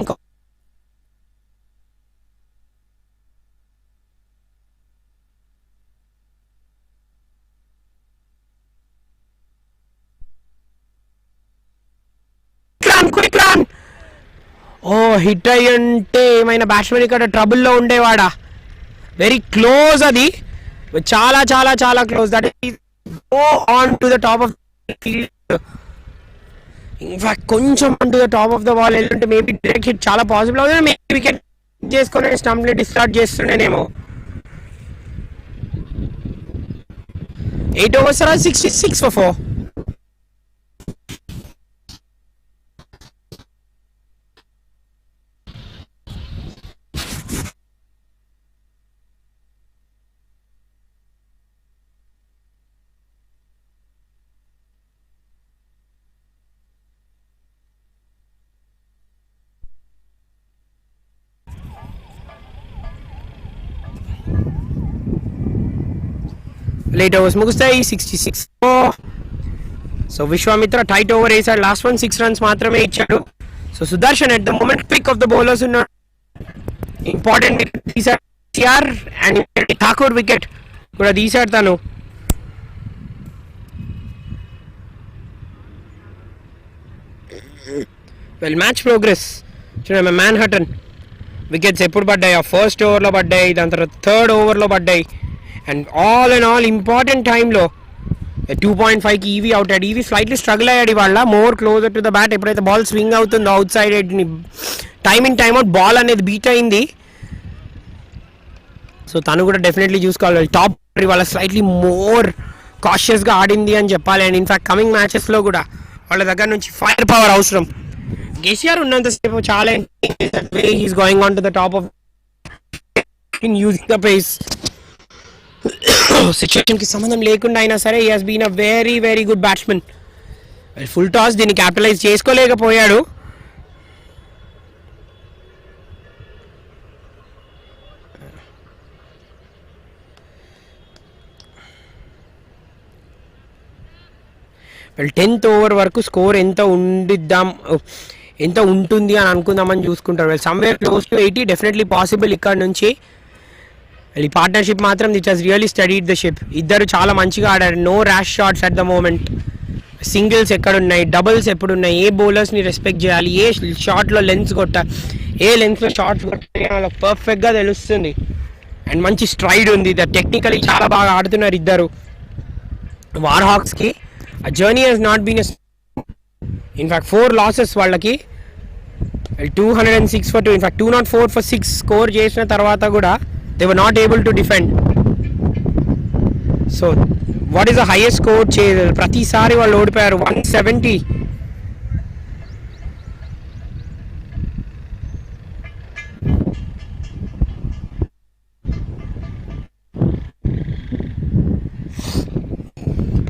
quick run. Hit అయ్యి అంటే ఏమైనా బ్యాట్స్మెన్ ఇక్కడ ట్రబుల్లో ఉండేవాడా? వెరీ క్లోజ్, అది చాలా చాలా చాలా close. That is go on to the top of field. In fact కొంచెం on to the top of the ball వెళ్ళుంటే మేబీ డైరెక్ట్ హిట్ చాలా పాసిబుల్ అవుతుంది. మేబీ వికెట్ చేసుకొని స్టంప్ని డిస్కార్డ్ చేస్తుండేనేమో. 8 overs 66 for 4. లేట్ ఓవర్స్ ముగుస్తాయి. 66. సో విశ్వామిత్ర టైట్ ఓవర్ వేసాడు. Last 6 runs మాత్రమే ఇచ్చాడు. So Sudarshan at the moment pick of the bowlers ఉన్నాడు. ఇంపార్టెంట్ తీసాడు సిఆర్ అండ్ ఠాకూర్ వికెట్ కూడా తీసాడు తను. వెల్, మ్యాచ్ ప్రోగ్రెస్ చూడండి. మ్యాన్హటన్ వికెట్స్ ఎప్పుడు పడ్డాయి? ఫస్ట్ ఓవర్లో పడ్డాయి, దాని తర్వాత థర్డ్ ఓవర్లో పడ్డాయి. And all and all important టైంలో 2.5కి ఈవీ అవుట్ అయ్యాడు. ఈవీ స్లైట్లీ స్ట్రగుల్ అయ్యాడు ఇవాళ, more closer to the bat. ఎప్పుడైతే బాల్ స్వింగ్ అవుతుందో అవుట్ సైడ్ హెడ్ని time in time out ball అనేది బీట్ అయింది. సో తను కూడా డెఫినెట్లీ చూసుకోవాలి. టాప్ ఇవాళ స్లైట్లీ మోర్ కాషియస్గా ఆడింది అని చెప్పాలి. అండ్ ఇన్ఫాక్ట్ కమింగ్ మ్యాచెస్లో కూడా వాళ్ళ దగ్గర నుంచి ఫైర్ పవర్ అవసరం. కేసీఆర్ ఉన్నంతసేపు చాలా he's going on to the top of in using the pace. సిచ్యువేషన్కి సంబంధం లేకుండా అయినా సరే he has been a very very good batsmen. Full toss దీన్ని క్యాపిటలైజ్ చేసుకోలేకపోయాడు. వెల్, 10th ఓవర్ వరకు స్కోర్ ఎంత ఉంటుంది అని అనుకుందామని చూసుకుంటారు. Well, somewhere close to 80 definitely possible ఇక్కడ నుంచి. ఈ పార్ట్నర్షిప్ మాత్రం it has really studied the ship. ఇద్దరు చాలా మంచిగా ఆడారు. No rash shots at the moment. Singles ఎక్కడున్నాయి, డబుల్స్ ఎప్పుడున్నాయి, ఏ బౌలర్స్ని రెస్పెక్ట్ చేయాలి, ఏ షాట్లో లెన్స్ కొట్టాలి, ఏ లెన్స్లో షార్ట్స్ కొట్టాలి వాళ్ళకి పర్ఫెక్ట్గా తెలుస్తుంది. అండ్ మంచి స్ట్రైడ్ ఉంది, టెక్నికలీ చాలా బాగా ఆడుతున్నారు ఇద్దరు. వార్ హాక్స్కి ఆ journey he's not been in fact 4 losses వాళ్ళకి. 206 for 2, ఇన్ఫ్యాక్ట్ 204 for 6 స్కోర్ చేసిన తర్వాత కూడా they were not able to defend. So what is the highest score చేయలేదు, ప్రతిసారి వాళ్ళు ఓడిపోయారు. 170.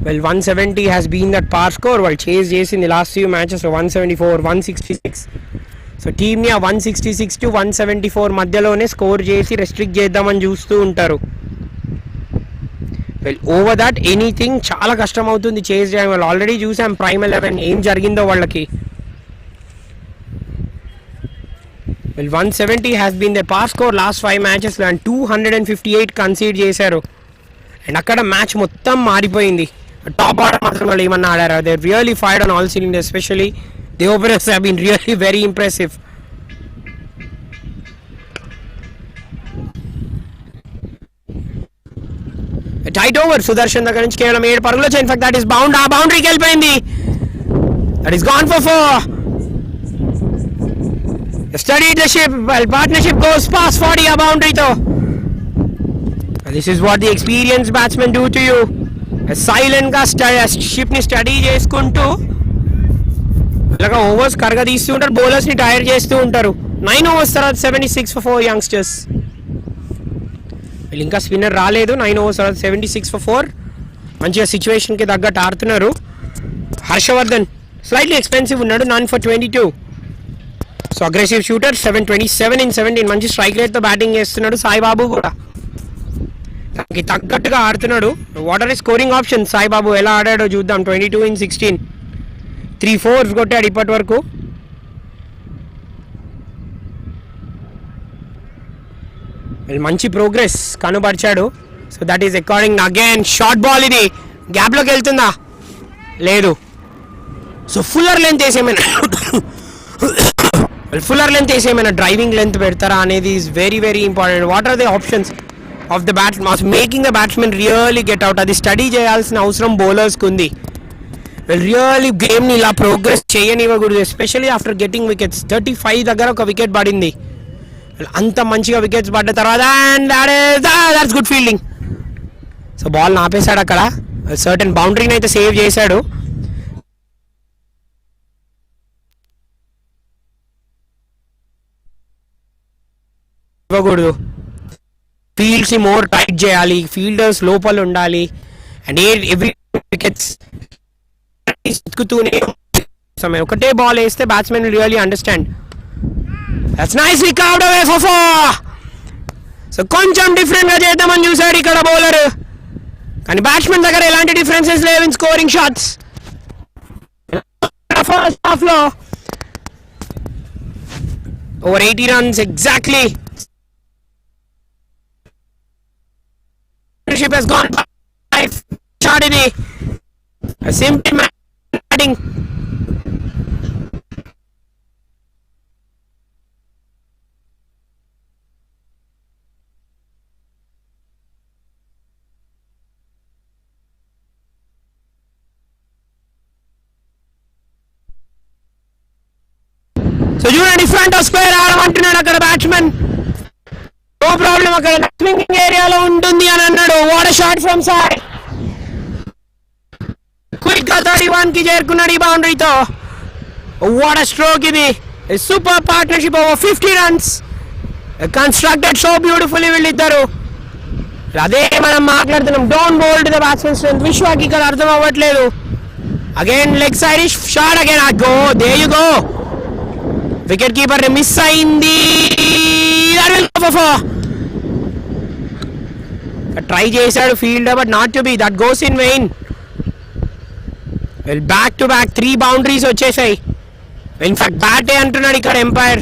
Well, 170 has been that par score. Well, chase in the last few matches, so 174, 166. So team ని 166 to 174 మధ్యలోనే score చేసి రెస్ట్రిక్ట్ చేద్దామని చూస్తూ ఉంటారు. వెల్ ఓవర్ దట్ ఎనీథింగ్ చాలా కష్టం అవుతుంది చేజ్ చేయడం. వాళ్ళు ఆల్రెడీ చూసాం ప్రైమ్ 11 ఏం జరిగిందో వాళ్ళకి. Well 170 has been the par score last 5 matches and 258 concede చేశారు. అండ్ అక్కడ మ్యాచ్ మొత్తం మారిపోయింది. టాప్ ఆర్డర్ మాత్రం వాళ్ళు ఏమన్నా ఆడారు. They really fired on all cylinders, especially the openers have been really very impressive. Tight over Sudarshan దగ్గర నుంచి కేవలం 7 పరుగులు వచ్చాయి. ఇన్ఫాక్ట్ దట్ ఈస్ బౌండ్, ఆ బౌండరీకి వెళ్ళిపోయింది. That is gone for 4. Studied the ship, well partnership goes past 40 ఆ బౌండరీతో. This is what the experienced batsmen do to you. Silent గా ship ని స్టడీ చేసుకుంటూ ఇలాగా ఓవర్స్ కరగా తీస్తూ ఉంటారు, బౌలర్స్ ని టైర్ చేస్తూ ఉంటారు. 9 overs తర్వాత 76 for 4 యంగ్స్టర్స్. వీళ్ళు ఇంకా స్పిన్నర్ రాలేదు. 9 overs తర్వాత 76 for 4. మంచిగా సిచ్యువేషన్ కి తగ్గట్టు ఆడుతున్నారు. హర్షవర్ధన్ స్లైట్లీ ఎక్స్పెన్సివ్ ఉన్నాడు, 9 for 22. So aggressive shooter, 727 in 17. మంచి స్ట్రైక్ రేట్ తో బ్యాటింగ్ చేస్తున్నాడు. సాయిబాబు కూడా దానికి తగ్గట్టుగా ఆడుతున్నాడు. What are scoring option? Saibabu ఎలా ఆడాడో చూద్దాం. 22 in 16, 3 4s కొట్టాడు ఇప్పటి వరకు. మంచి ప్రోగ్రెస్ కనబరిచాడు. So that is according again short ball. ఇది గ్యాప్లోకి వెళ్తుందా? లేదు. సో ఫుల్లర్ లెంత్ వేసేమైనా డ్రైవింగ్ లెంత్ పెడతారా అనేది is very very important. What are the options of the batsmen making the batsmen really get out? అది స్టడీ చేయాల్సిన అవసరం బౌలర్స్కి ఉంది. రియల్లీ గేమ్ని ఇలా ప్రోగ్రెస్ చేయనివ్వకూడదు, ఎస్పెషల్లీ ఆఫ్టర్ గెటింగ్ వికెట్స్. 35 దగ్గర ఒక వికెట్ పడింది. అంత మంచిగా వికెట్స్ పడ్డ తర్వాత and that's good fielding. So ball ఆపేశాడు అక్కడ. సర్టన్ బౌండరీని అయితే సేవ్ చేశాడు. ఇవ్వకూడదు. ఫీల్డ్స్ని మోర్ టైట్ చేయాలి, ఫీల్డర్స్ లోపల ఉండాలి. అండ్ ఎవ్రీ వికెట్స్ ఒకటే బాల్ వేస్తే batsmen really understand. That's nicely curved away for 4. So కొంచెం డిఫరెంట్ గా చేద్దామని చూసాడు ఇక్కడ బౌలర్, కానీ బ్యాట్స్మెన్ దగ్గర ఎలాంటి డిఫరెన్సెస్ లేవు in scoring shots. First half లో over 80 runs exactly. Ship has gone by. Shot in a simple batting. So చూడండి ఫ్రంట్ ఆఫ్ స్క్వేర్ ఆడమంటున్నాడు అక్కడ బ్యాట్స్మెన్. నో ప్రాబ్లం, అక్కడ స్వింగింగ్ ఏరియాలో ఉంటుంది అని అన్నాడు. What a shot from side. Quick గా 31 కి చేరుకున్నాడు ఈ బౌండరీతో. వాట్ ఎ స్ట్రోక్ ఇది. Super partnership over 50 runs constructed so beautifully వీళ్ళిద్దరు. అదే మనం మాట్లాడుతున్నాం, don't bowl to the batsmen strength. విశ్వాకి ఇక్కడ అర్థం అవ్వట్లేదు. Again leg side shot, again go, there you go. Wicket keeper miss అయింది. ట్రై చేశాడు fielder but not to be. That goes in vain. Well back to back 3 boundaries వచ్చేసాయి. In fact బ్యాటే అంటున్నాడు ఇక్కడ ఎంపైర్.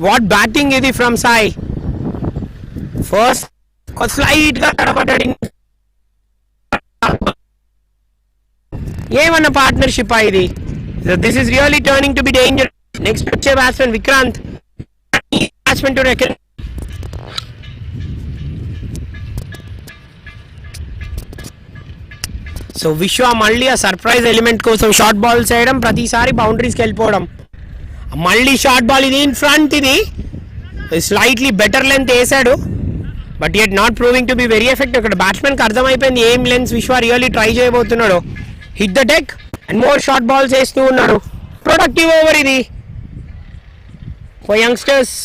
వాట్ బ్యాటింగ్ ఇది from Sai. First slight గా కనబడ్డాడు. ఏమన్న పార్ట్నర్షిప్ ఇది. This is really turning to be danger. Next వచ్చే batsmen Vikrant, batsmen to reckon. So Vishwa మళ్ళీ ఆ సర్ప్రైజ్ ఎలిమెంట్ కోసం షార్ట్ బాల్స్ వేయడం, ప్రతిసారి బౌండరీస్కి వెళ్ళిపోవడం. మళ్ళీ షార్ట్ బాల్, ఇది ఇన్ ఫ్రంట్, ఇది స్లైట్లీ బెటర్ లెంత్ వేసాడు, but yet not proving to be very effective. ఇక్కడ బ్యాట్స్మెన్కి అర్థమైపోయింది ఏం లెన్స్ విశ్వ రియల్లీ ట్రై చేయబోతున్నాడు. Hit the deck and more short balls వేస్తూ ఉన్నాడు. ప్రొడక్టివ్ ఓవర్ ఇది for youngsters.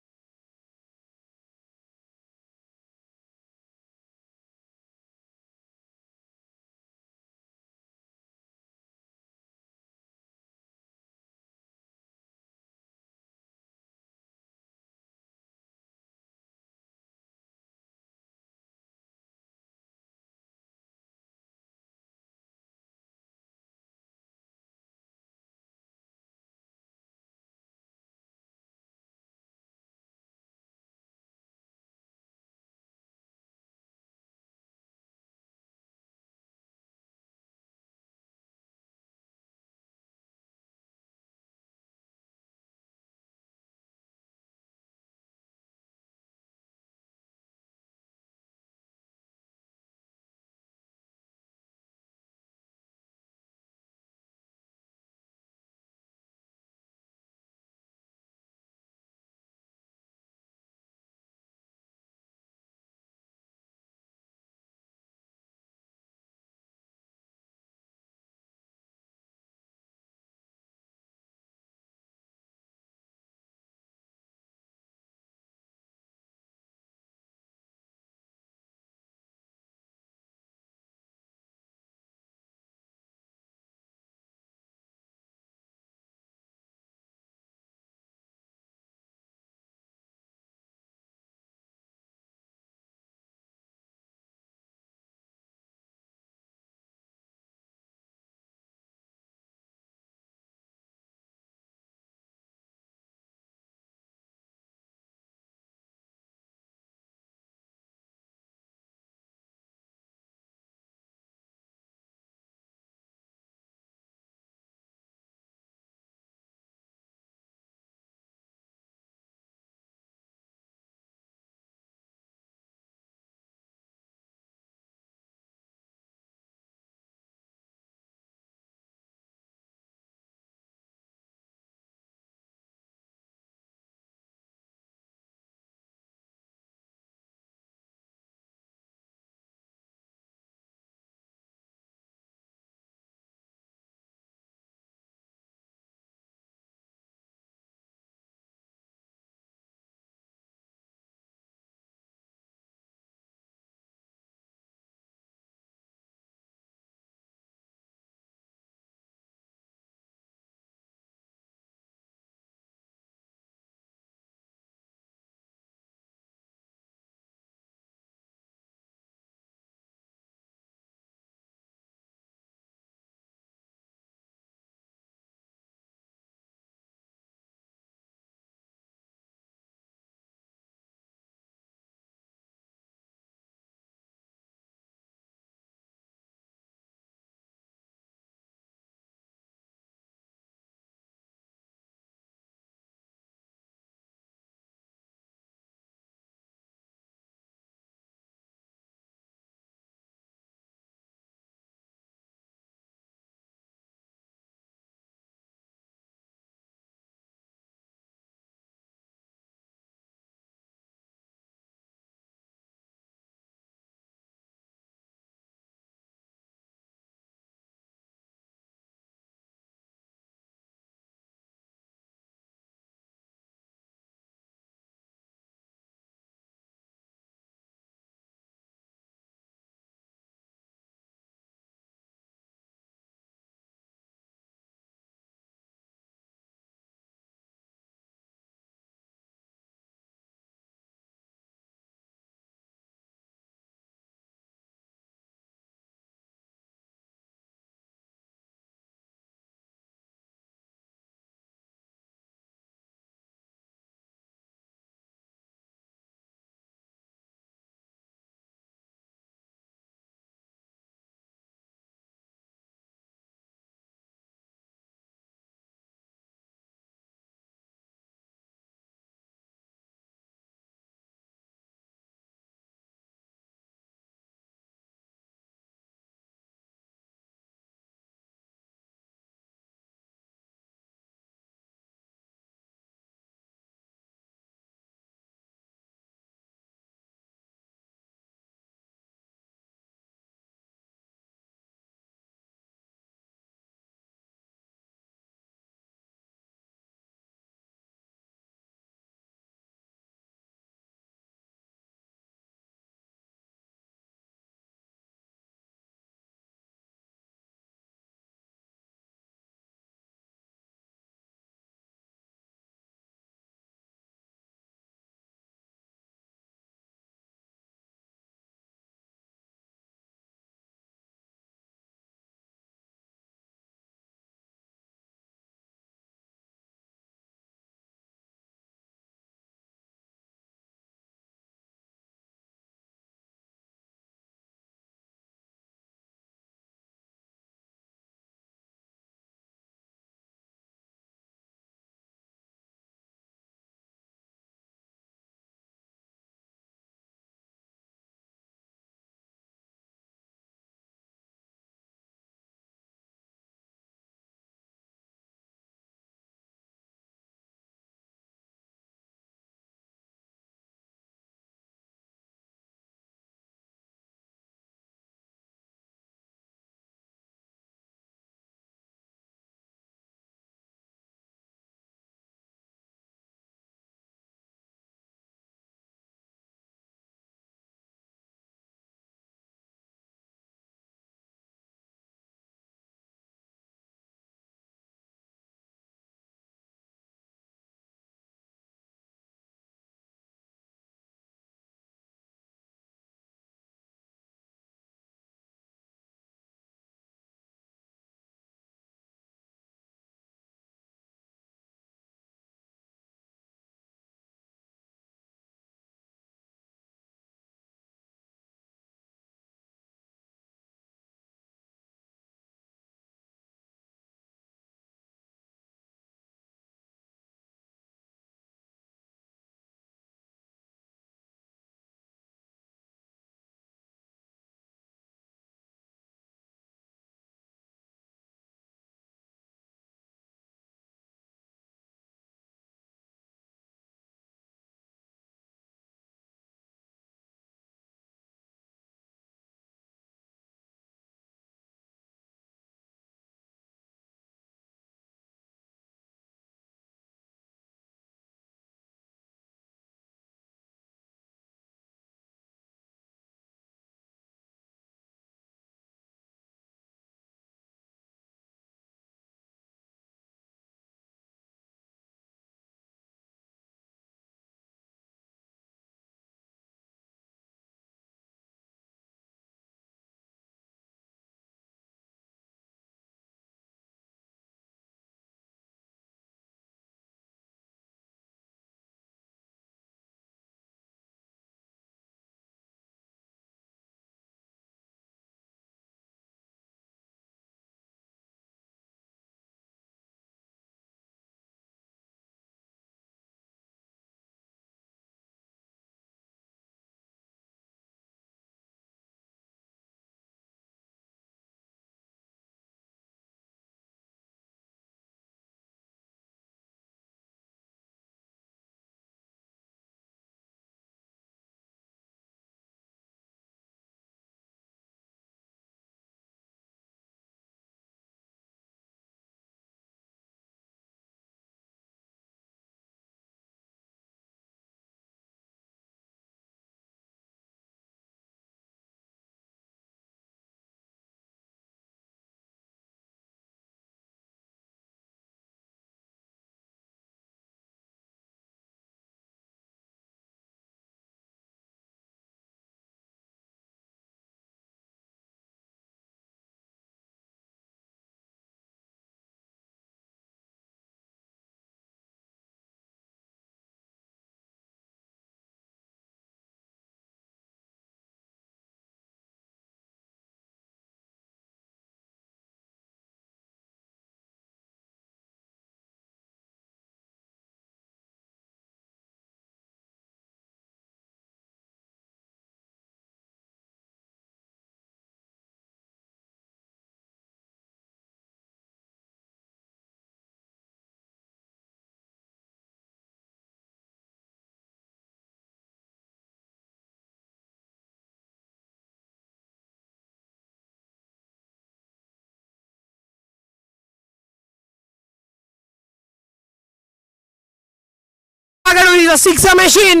Ragadu is a sixer machine.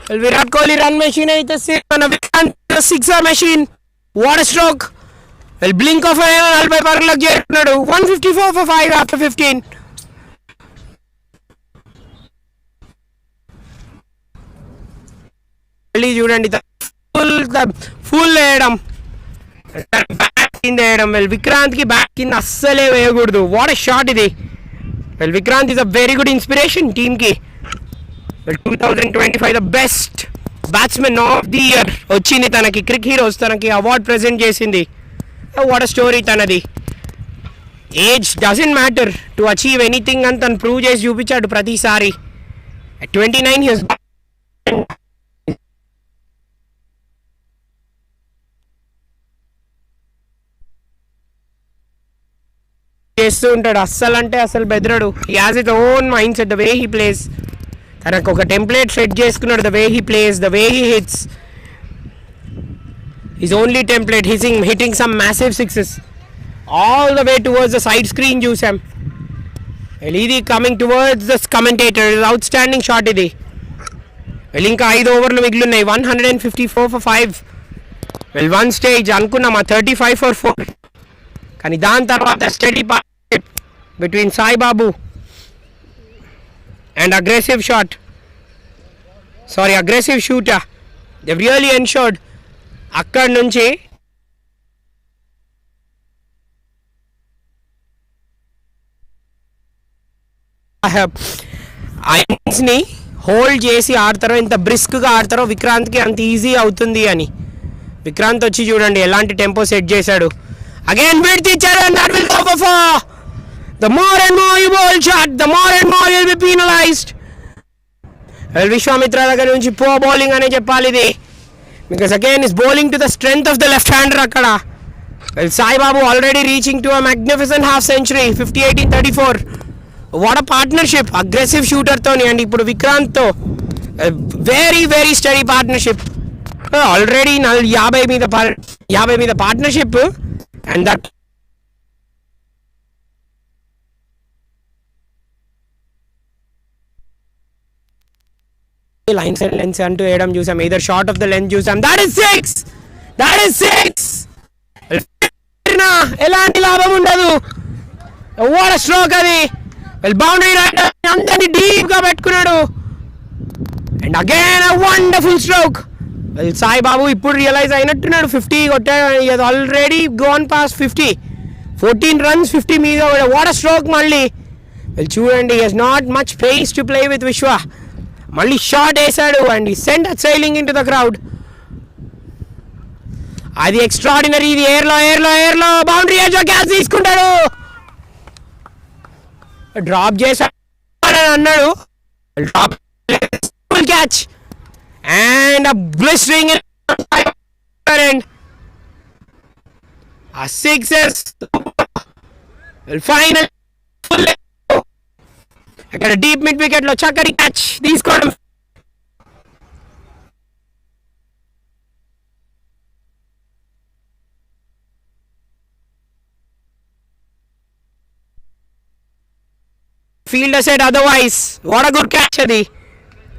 Well, Virat Kohli run machine aithe sixer machine. What a stroke. Well, blink of an eye 40 పరుగులకు చేరుకున్నాడు. 154 for 5 after 15. మళ్ళీ చూడండి full వేయడం, back కింద వేయడం. Well విక్రాంత్కి back కింద అస్సలే వేయకూడదు. వాట్ ఎ షాట్ ఇది. Well Vikrant is a very good inspiration టీమ్కి. Well 2025 the best batsmen of the year వచ్చింది తనకి. క్రిక్ హీరోస్ తనకి అవార్డ్ ప్రజెంట్ చేసింది. వాట్ అ స్టోరీ తనది. Age doesn't matter to achieve anything అని తను ప్రూవ్ చేసి చూపించాడు ప్రతిసారి. 29 years చేస్తూ ఉంటాడు. అస్సలు అంటే అసలు బెదరడు. He has it own mind set. The way he plays, తనకు ఒక టెంప్లెట్ సెట్ చేసుకున్నాడు. The way he plays, the way he hits, his only template. Hitting some massive sixes all the way towards the side screen చూసాం. ఇది coming towards the commentator. Outstanding shot ఇది. ఇంకా 5 ఓవర్లు మిగిలిన్నాయి. 154 for 5. Well one stage అనుకున్నాం 35 for 4, కానీ దాని తర్వాత study partnership between Sai Babu and aggressive shooter. They really ensured. అక్కడి నుంచి ని హోల్డ్ చేసి ఆడతారో, ఇంత బ్రిస్క్గా ఆడతారో విక్రాంత్కి అంత ఈజీ అవుతుంది అని. విక్రాంత్ వచ్చి చూడండి ఎలాంటి టెంపో సెట్ చేశాడు. Again width ఇచ్చారు and that will go for 4. The more and more you bowl shot, the more and more you'll be penalized. Well, Vishwamitra దగ్గర నుంచి poor bowling అనే చెప్పాలి ఇది. Because again is bowling to the strength of the left hander అక్కడ. Well, Sai Babu already reaching to a magnificent half century. 58 in 34. What a partnership. Aggressive shooter తోని and ఇప్పుడు విక్రాంత్ తో very very steady partnership. Already 50 మీద partnership. And that lines and lengths అంటూ వేయడం చూసాం. either short of the length చూసాం. that is 6. ఎలాంటి లాభం ఉండదు. what a stroke అది. well boundary right అందరినీ డీప్ గా పెట్టుకున్నాడు. and again a wonderful stroke. well Sai బాబు ఇప్పుడు రియలైజ్ అయినట్టున్నాడు. 50 కొట్టాడు. Already gonna pass 50. 14 runs 50 మీద. వాట్ అ స్ట్రోక్ మళ్ళీ. well చూడండి, he has not much place to play with Vishwa. మళ్ళీ షాట్ వేసాడు and he sent it sailing in to the crowd. అది extraordinary. ఇది ఎయిర్లో బౌండరీ ఎడ్జ్ క్యాచ్ తీసుకుంటాడు. డ్రాప్ చేశాడు అన్నాడు. Drop catch and a blistering and a sixes. well final అక్కడ deep mid wicket లో చక్కటి క్యాచ్ తీసుకోవడం. fielder said otherwise. what a good catch adi.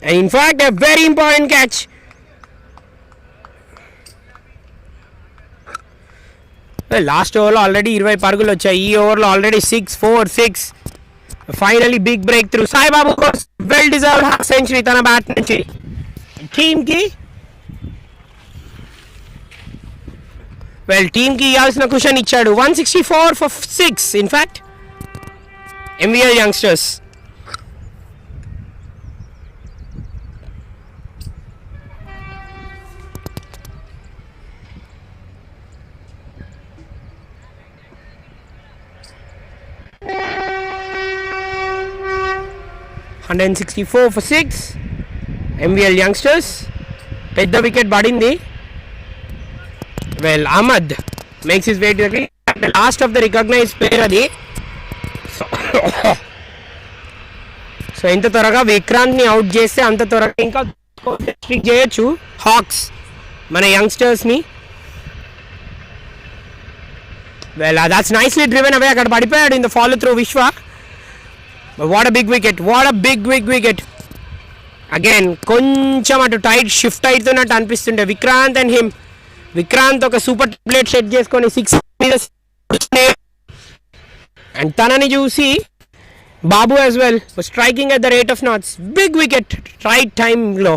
And in fact a very important catch. well last over lo already 20 పరుగులు వచ్చాయి. ఈ over లో already 6 finally big breakthrough. Sai Babu well deserved half century తన bat నుంచి. Team కి ఇవ్వాల్సిన cushion ఇచ్చాడు. 164 for 6 in fact. MVL youngsters. $164 for 6. MVL youngsters. పెద్ద వికెట్ పడింది. well Ahmed makes his way to the last of the recognized player అది. So ఇంత త్వరగా విక్రాంత్ని అవుట్ చేస్తే అంత త్వరగా ఇంకా స్ట్రిక్ చేయొచ్చు హాక్స్ మన యంగ్స్టర్స్ని. well that's nicely driven away. అక్కడ పడిపోయాడు in the follow through విశ్వ. but what a big wicket. Again కొంచెం అటు టైట్ షిఫ్ట్ అవుతున్నట్టు అనిపిస్తుండే విక్రాంత్ అండ్ హిమ్. విక్రాంత్ ఒక సూపర్ ప్లేట్ సెట్ చేసుకొని 6 మీద అండ్ తనని చూసి Babu as well striking at the rate of knots. Big wicket right టైంలో.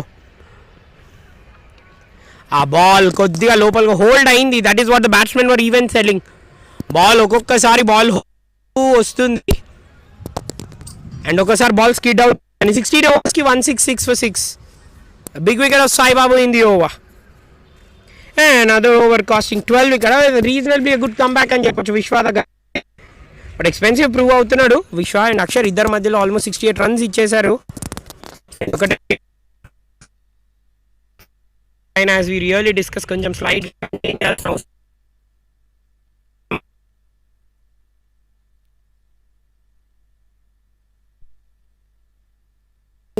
ఆ బాల్ కొద్దిగా లోపలికి హోల్డ్ అయింది. That is what the batsmen were even selling. Ball ఒక్కొక్కసారి బాల్ వస్తుంది అండ్ ఒక్కోసారి ball skid out. And 16 overs ki 166 for 6. A big wicket of Sai Babu in the over. And another over costing 12 wicket. Reasonably a good comeback and చెప్పొచ్చు విశ్వ దగ్గర. But expensive prove అవుతున్నాడు విశ్వ and Axar. ఇద్దరు మధ్యలో almost 68 runs ఇచ్చేశారు. ఒకటే as we really discuss కొంచెం స్లైడ్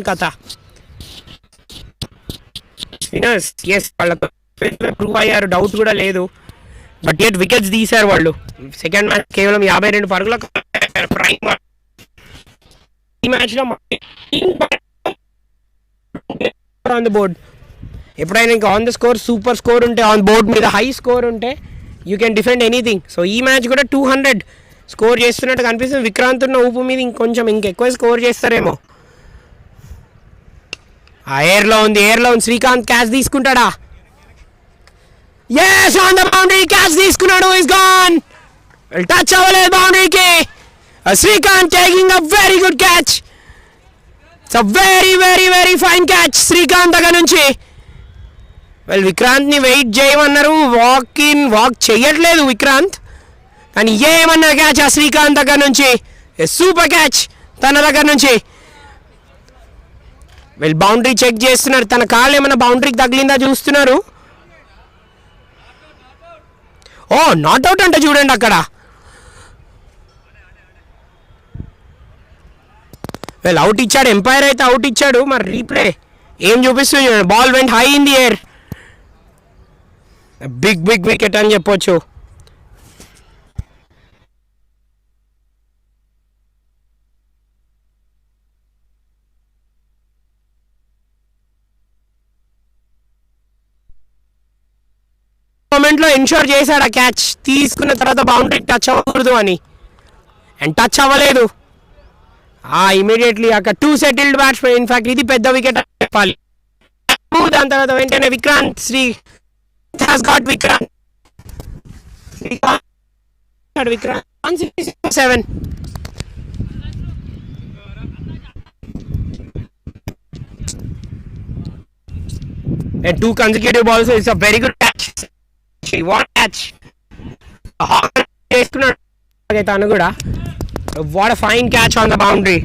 కథ. స్పిన్నర్స్ ఎస్ వాళ్ళకు ప్రూవ్ అయ్యారు, డౌట్ కూడా లేదు. బట్ ఎట్ వికెట్స్ తీశారు వాళ్ళు. సెకండ్ మ్యాచ్ కేవలం 52 పరుగులకు ఈ మ్యాచ్లో ఆన్ ద బోర్డ్. ఎప్పుడైనా ఇంకా on the score super score ఉంటే, ఆన్ బోర్డ్ మీద హై స్కోర్ ఉంటే you can defend anything. So ఈ మ్యాచ్ కూడా 200 స్కోర్ చేస్తున్నట్టు కనిపిస్తుంది. విక్రాంత్ ఉన్న ఊపు మీద ఇంకొంచెం ఇంకెక్కువ స్కోర్ చేస్తారేమో. ఆ ఎయిర్లో ఉంది శ్రీకాంత్ క్యాచ్ తీసుకుంటాడా? yes on the boundary, catch తీసుకున్నాడు. is gone. టచ్ అవ్వలేదు బౌండరీకి. Srikanth taking a very good catch. It's a very very very fine catch Srikanth దగ్గర నుంచి. వెల్ విక్రాంత్ని వెయిట్ చేయమన్నారు. వాక్ చేయట్లేదు విక్రాంత్, కానీ ఏమన్నా క్యాచ్ ఆ శ్రీకాంత్ దగ్గర నుంచి. సూపర్ క్యాచ్ తన దగ్గర నుంచి. వీళ్ళు బౌండరీ చెక్ చేస్తున్నారు. తన కాళ్ళు ఏమైనా బౌండరీకి తగిలిందా చూస్తున్నారు. ఓ నాట్ అవుట్ అంటే చూడండి అక్కడ. వీళ్ళు అవుట్ ఇచ్చాడు. ఎంపైర్ అయితే అవుట్ ఇచ్చాడు. మరి రీప్లే ఏం చూపిస్తుంది చూడండి. Ball went high in the air. Big wicket అని చెప్పొచ్చు. మూమెంట్లో ఎన్షూర్ చేశాడు ఆ క్యాచ్ తీసుకున్న తర్వాత బౌండరీ టచ్ అవ్వకూడదు అని. అండ్ టచ్ అవ్వలేదు. ఇమీడియట్లీ అక్కడ 2 సెటిల్డ్ బ్యాట్స్మెన్. ఇన్ఫాక్ట్ ఇది పెద్ద వికెట్ చెప్పాలి. దాని తర్వాత వెంటనే Vikrant Vikrant 167. And 2 consecutive balls. It's a very good catch. What catch! తను కూడా what fine catch on the boundary.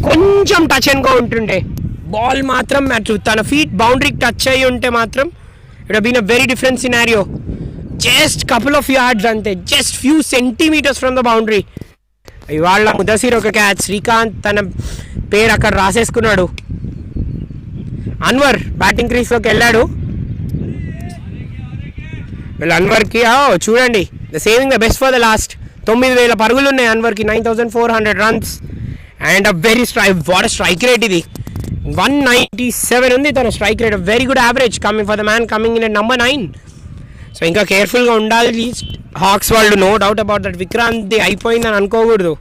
కొంచెం టచ్ అండ్ గో ఉంటుండే బాల్ మాత్రం తన ఫీట్ బౌండరీకి టచ్ అయ్యి ఉంటే మాత్రం it been a very different scenario. Just couple of yards అంతే, just few centimetres from the boundary. ఇవాళ ముదసిర్ ఒక క్యాచ్. శ్రీకాంత్ తన పేరు అక్కడ రాసేసుకున్నాడు. అన్వర్ బ్యాటింగ్ క్రీజ్లోకి వెళ్ళాడు. వీళ్ళు అన్వర్కి చూడండి the saving the best for the last. 9,000 పరుగులు ఉన్నాయి అన్వర్కి. 9,400 runs and a very what strike rate ఇది. 197 ఉంది తన strike rate. Very good average coming for the man coming in at number 9. So ఇంకా కేర్ఫుల్గా ఉండాలి హాక్స్ వాళ్ళు. No doubt about that. Vikrant అయిపోయిందని అనుకోకూడదు.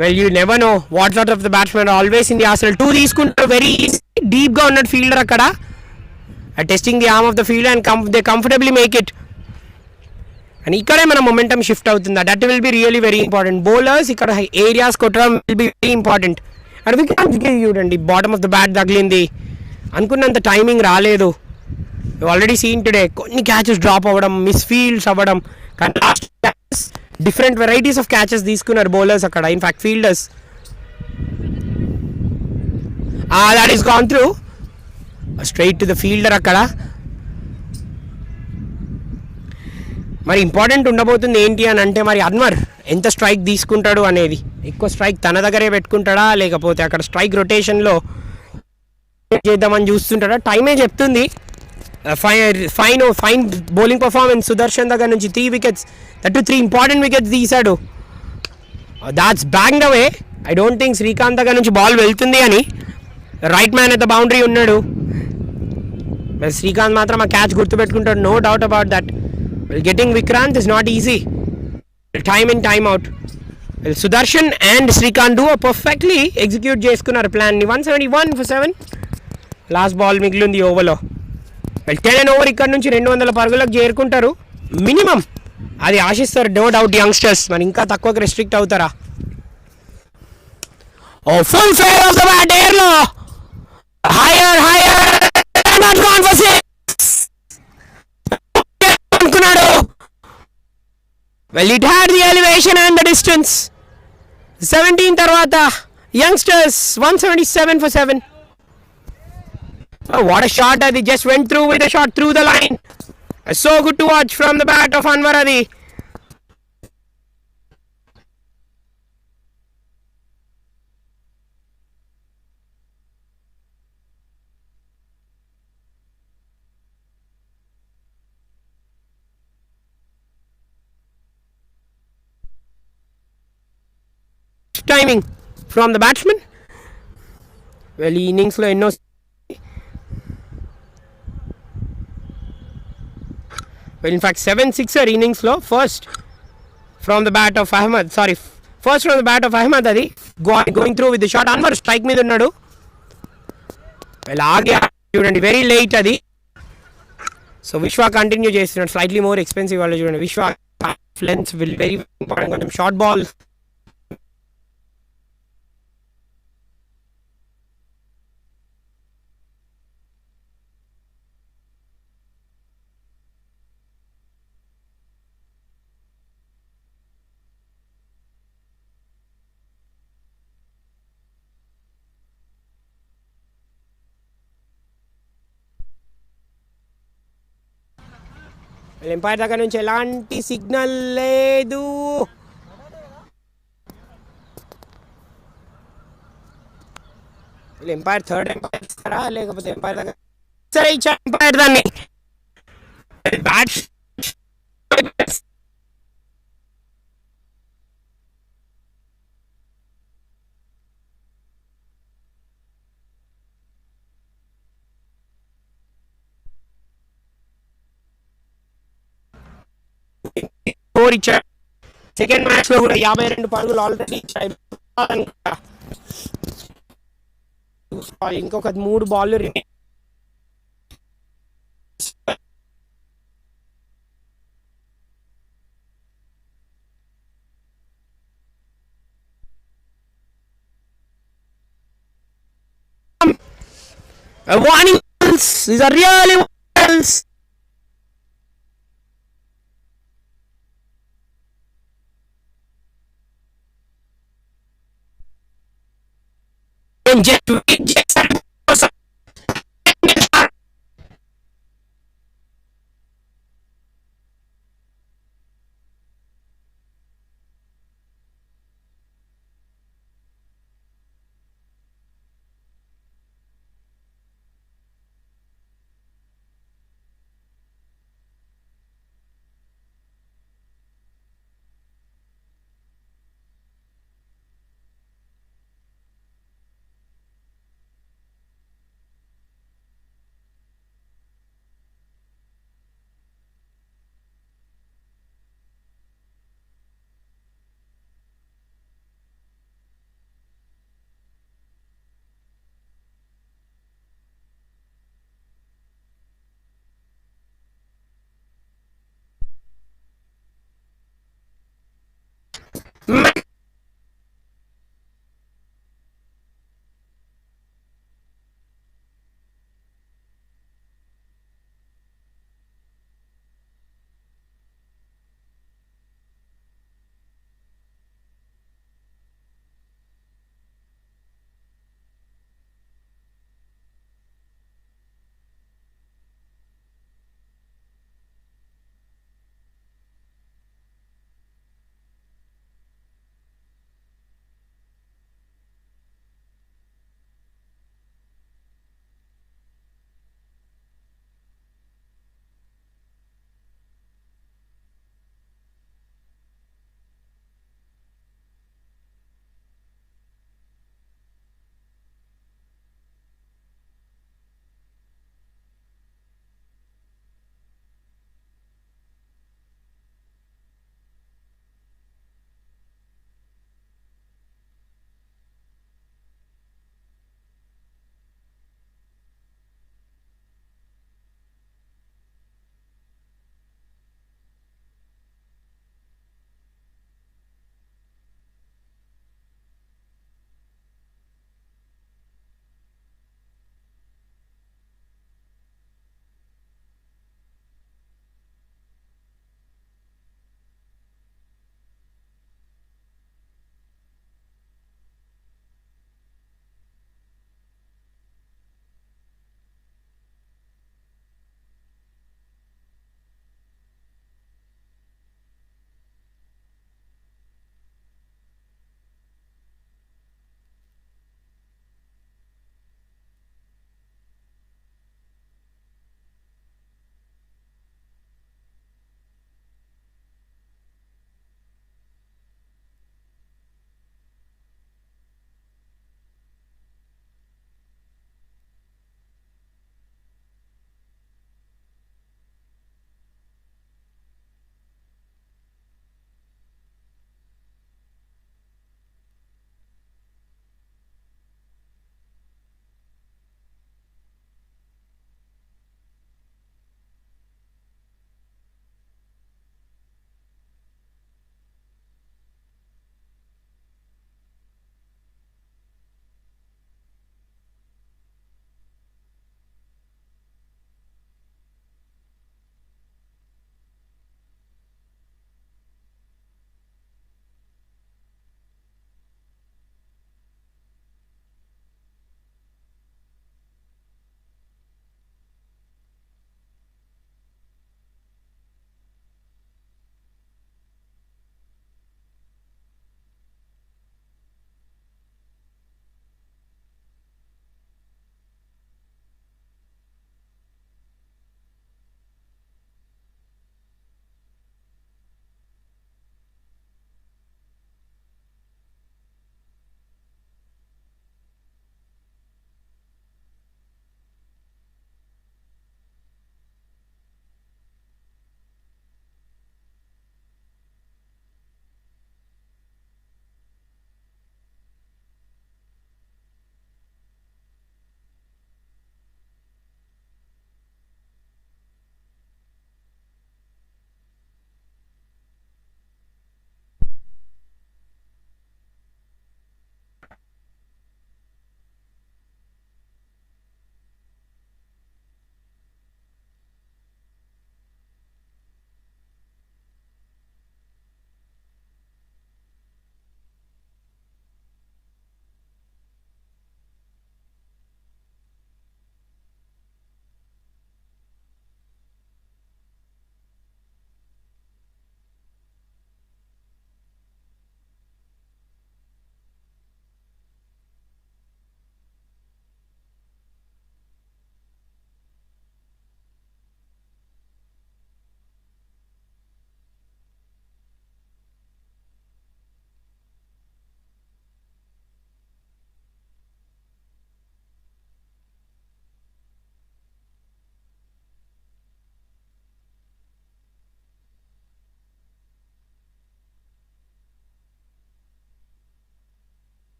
Well you never know what sort of the batsmen always in the arsenal. 2 తీసుకుంటారు. Very easy డీప్గా ఉన్నట్టు fielder అక్కడ. Testing the arm of the field and they comfortably make it. And ఇక్కడే మన momentum shift అవుతుంది. That will be really very important. Bowlers ఇక్కడ areas కొట్టడం will be very important. And wicket చూడండి bottom of the bat తగిలింది. అనుకున్నంత timing రాలేదు. Already scene today కొన్ని క్యాచెస్ డ్రాప్ అవ్వడం, మిస్ ఫీల్డ్స్ అవ్వడం. కానీ last catches different varieties of catches తీసుకున్నారు బౌలర్స్ అక్కడ. In fact fielders that is gone through straight to the fielder అక్కడ. మరి ఇంపార్టెంట్ ఉండబోతుంది ఏంటి అని అంటే మరి అన్వర్ ఎంత స్ట్రైక్ తీసుకుంటాడు అనేది. ఎక్కువ స్ట్రైక్ తన దగ్గరే పెట్టుకుంటాడా లేకపోతే అక్కడ స్ట్రైక్ రొటేషన్లో చేద్దామని చూస్తుంటాడా? టైమే చెప్తుంది. ఫైన్ బౌలింగ్ పర్ఫార్మెన్స్ సుదర్శన్ దగ్గర నుంచి 3 వికెట్స్, దట్ 3 ఇంపార్టెంట్ వికెట్స్ తీశాడు. That's banged away. I don't think Srikanth దగ్గర నుంచి బాల్ వెళ్తుంది అని. రైట్ మ్యాన్ అయితే బౌండరీ ఉన్నాడు. శ్రీకాంత్ మాత్రం ఆ క్యాచ్ గుర్తుపెట్టుకుంటాడు, no doubt about that. Getting Vikrant is not easy, time in time out. Sudarshan and Srikanth perfectly execute చేసుకున్నారు ప్లాన్ని. 171 for 7. లాస్ట్ బాల్ మిగిలింది ఓవర్లో. 10 ఓవర్ ఇక్కడ నుంచి 200 పరుగులకు చేరుకుంటారు మినిమం, అది ఆశిస్తారు నో డౌట్ యంగ్స్టర్స్. మరి ఇంకా తక్కువకి రెస్ట్రిక్ట్ అవుతారా? Oh full fair of the bat ఎయిర్లో, higher higher, not gone for 6 అనుకున్నాడు. Well it had the elevation and the distance. 17 తర్వాత youngsters 177 for 7. Oh, what a shot! Adi just went through with a shot through the line. So good to watch from the bat of Anwar-Adi. Timing from the batsman. Well, ఈ innings లో ఎన్నో, well in fact 7 6er innings లో first from the bat of Ahmed Adi going through with the shot. Anwar strike మీద ఉన్నాడు. well ఆగే చూడండి very late అది. So విశ్వ కంటిన్యూ చేస్తున్నాడు, స్లైట్లీ మోర్ ఎక్స్పెన్సివ్ వాళ్ళు చూడండి. విశ్వ లెన్స్ విల్ వెరీ ఇంపార్టెంట్, కొంచెం షార్ట్ బాల్. ఎంపైర్ దగ్గర నుంచి ఎలాంటి సిగ్నల్ లేదు. ఎంపైర్ థర్డ్ ఎంపైర్ ఇస్తారా లేకపోతే ఎంపైర్ దగ్గర సరే ఇచ్చారు ఎంపైర్ దాన్ని. బ్యాట్ స్కోర్ ఇచ్చాడు. సెకండ్ మ్యాచ్ లో కూడా 52 పరుగులు ఆల్రెడీ ఇచ్చాయి. ఇంకొక 3 ball warning. These are really warnings.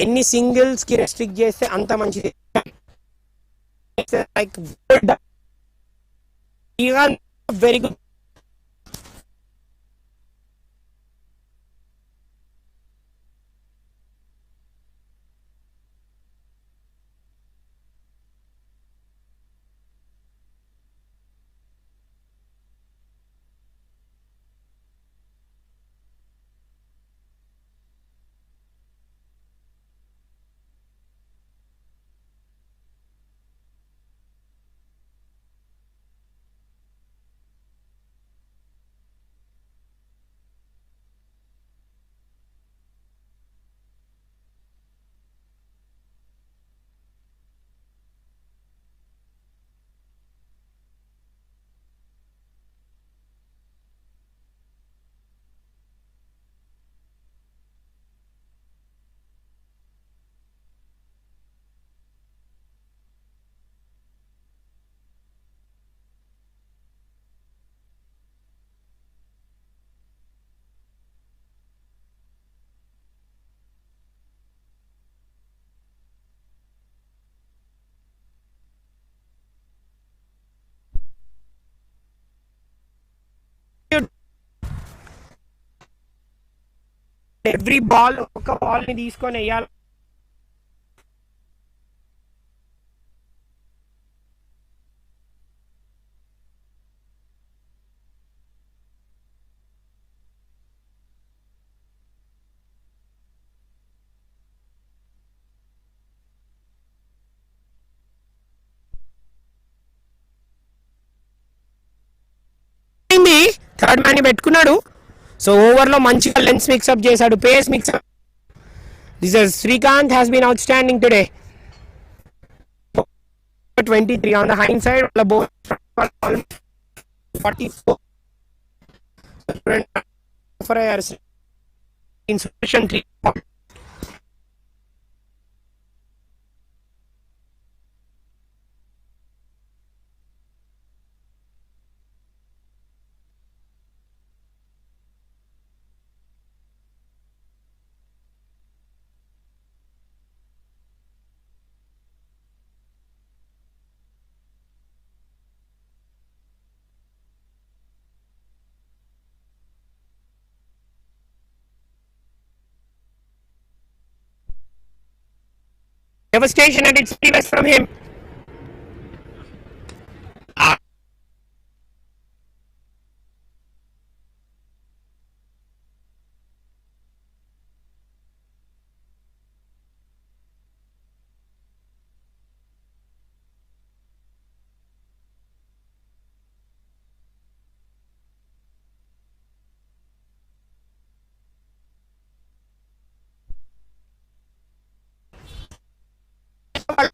ఎన్ని సింగిల్స్ కి రెస్ట్రిక్ట్ చేస్తే అంత మంచిది. Like good, very good. Every ball ఒక బాల్ ని తీసుకొని వేయాలి. థర్డ్ మ్యాన్ ని పెట్టుకున్నాడు. సో ఓవర్ లో మంచిగా లెన్స్ మిక్స్అప్ చేశాడు, pace mix up. This is Srikanth has been outstanding today. 23 on the hind side, both 44 for a insufficient 3. Devastation at its finest from him.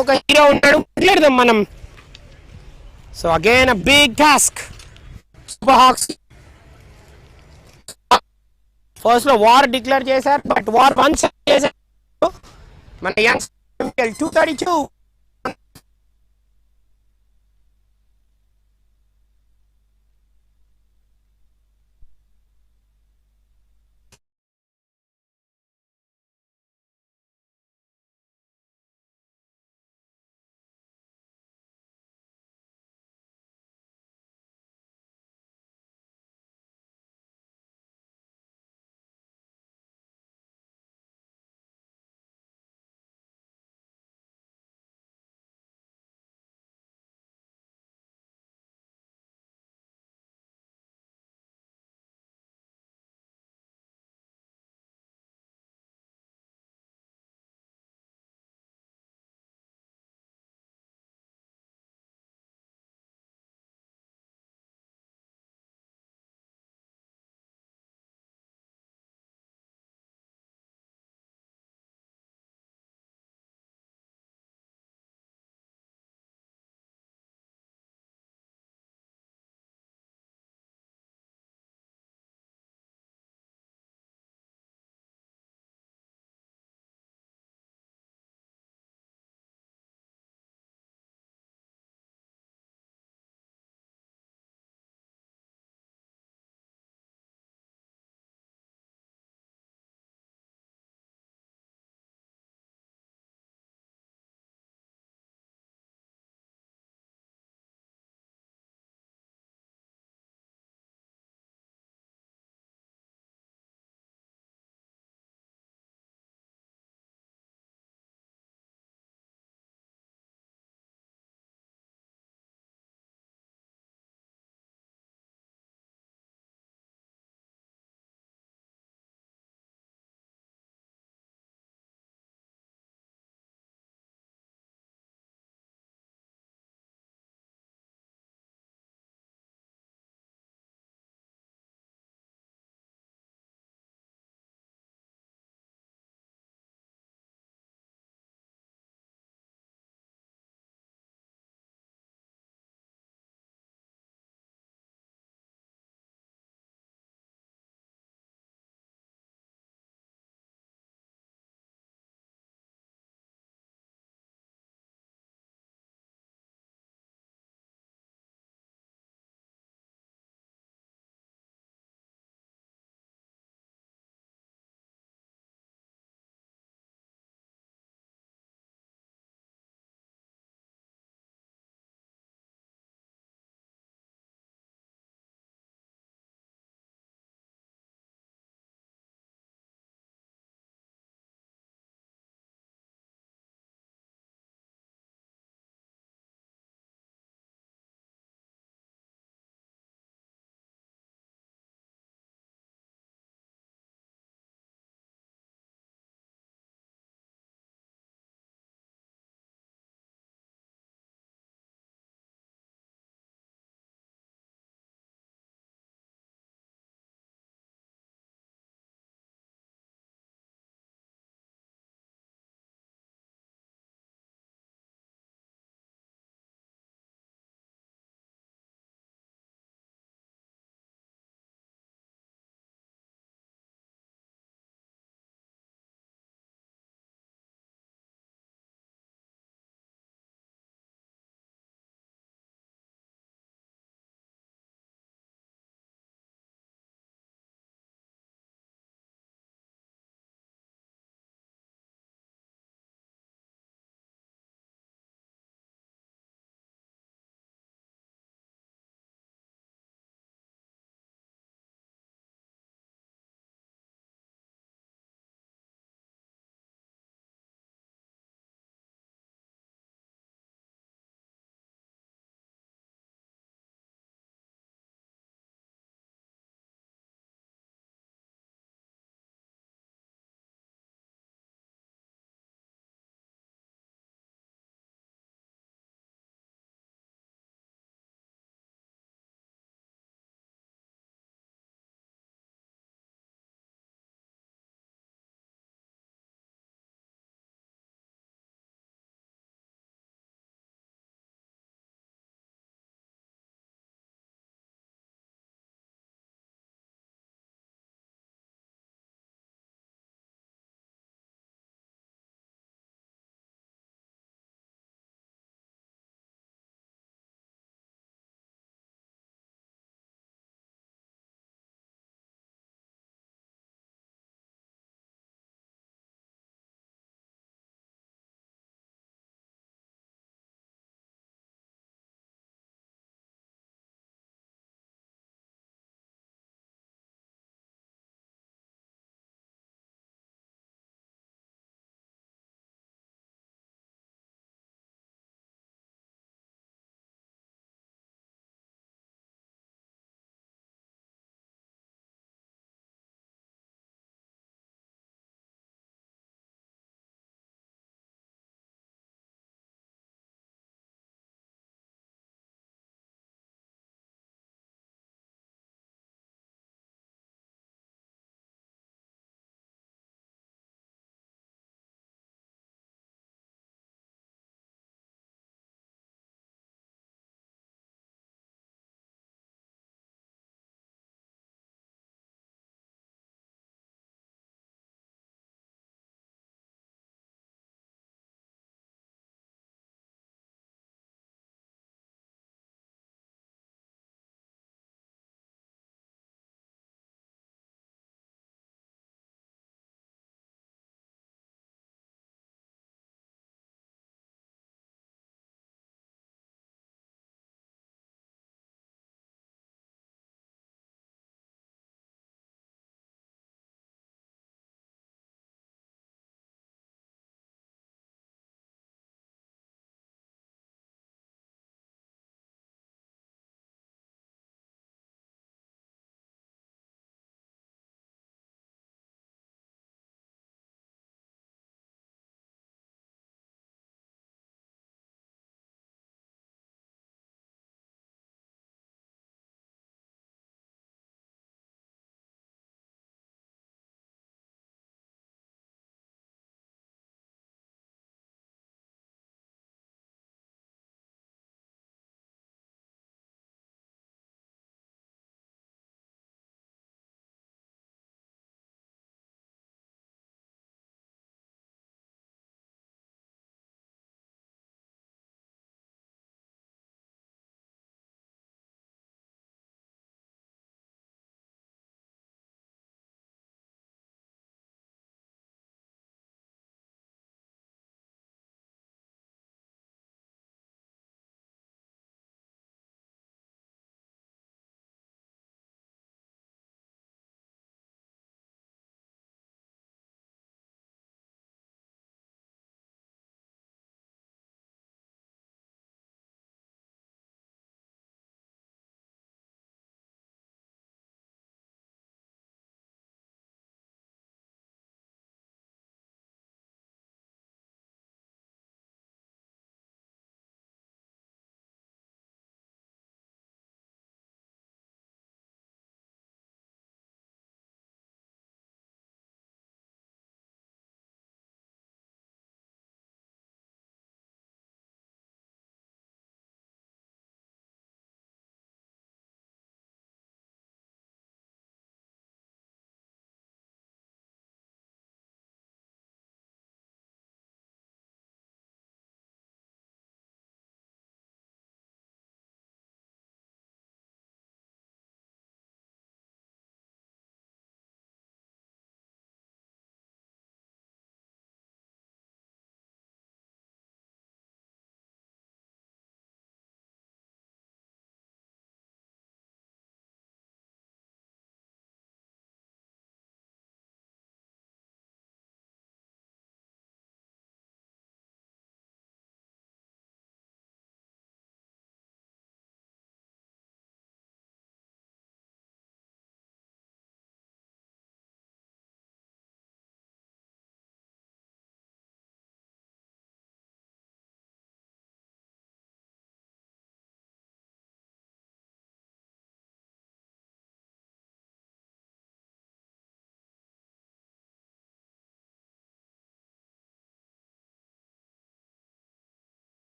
ఒక హీరో ఉంటాడు, మాట్లాడదాం మనం. So again a big task. Super Hawks first లో war declare చేశారు, but war once చేశారు మన young 232.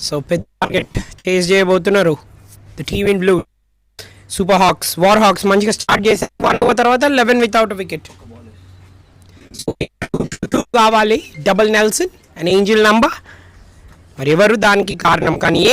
So పెద్ద target chase చేయబోతున్నారు the team in blue. Super Hawks, War Hawks మంచిగా స్టార్ట్ చేశారు. 1 over తర్వాత 11 వితౌట్ వికెట్. కావాలి double Nelson and angel number. మరి ఎవరు దానికి కారణం? కానీ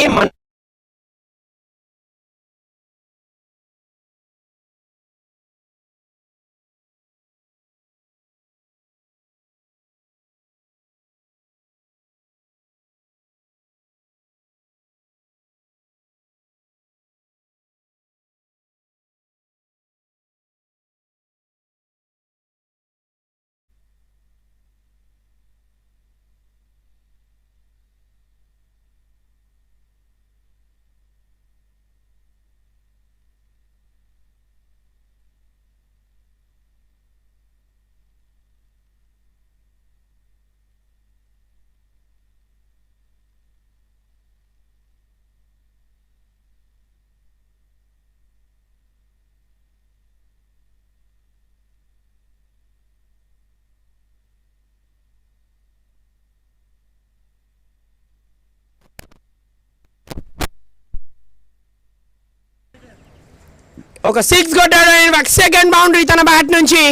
ఒక 6 కొట్టాడు. సెకండ్ బౌండరీ తన బ్యాట్ నుంచి.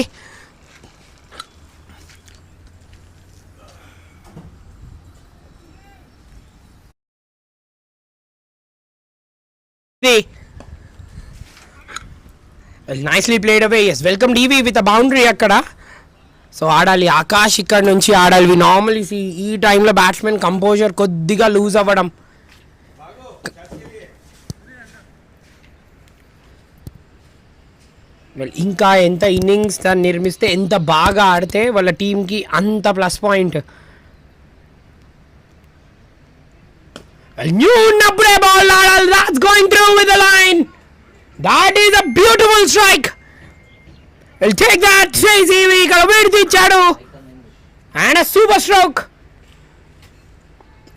Nicely played away. Yes, welcome DV with a boundary అక్కడ. సో ఆడాలి ఆకాష్, ఇక్కడ నుంచి ఆడాలి. నార్మల్లీ ఈ టైంలో బ్యాట్స్మెన్ కంపోజర్ కొద్దిగా లూజ్ అవ్వడం. ఇంకా ఎంత ఇన్నింగ్స్ తను నిర్మిస్తే, ఎంత బాగా ఆడితే వాళ్ళ టీంకి అంత ప్లస్ పాయింట్. న్యూ ఉన్నప్పుడే బాల్ ఆడాలి. That's going through with the line. That is a beautiful strike. Will take that. Srijeevi ఇక్కడ విడిదిచ్చాడు and a super stroke.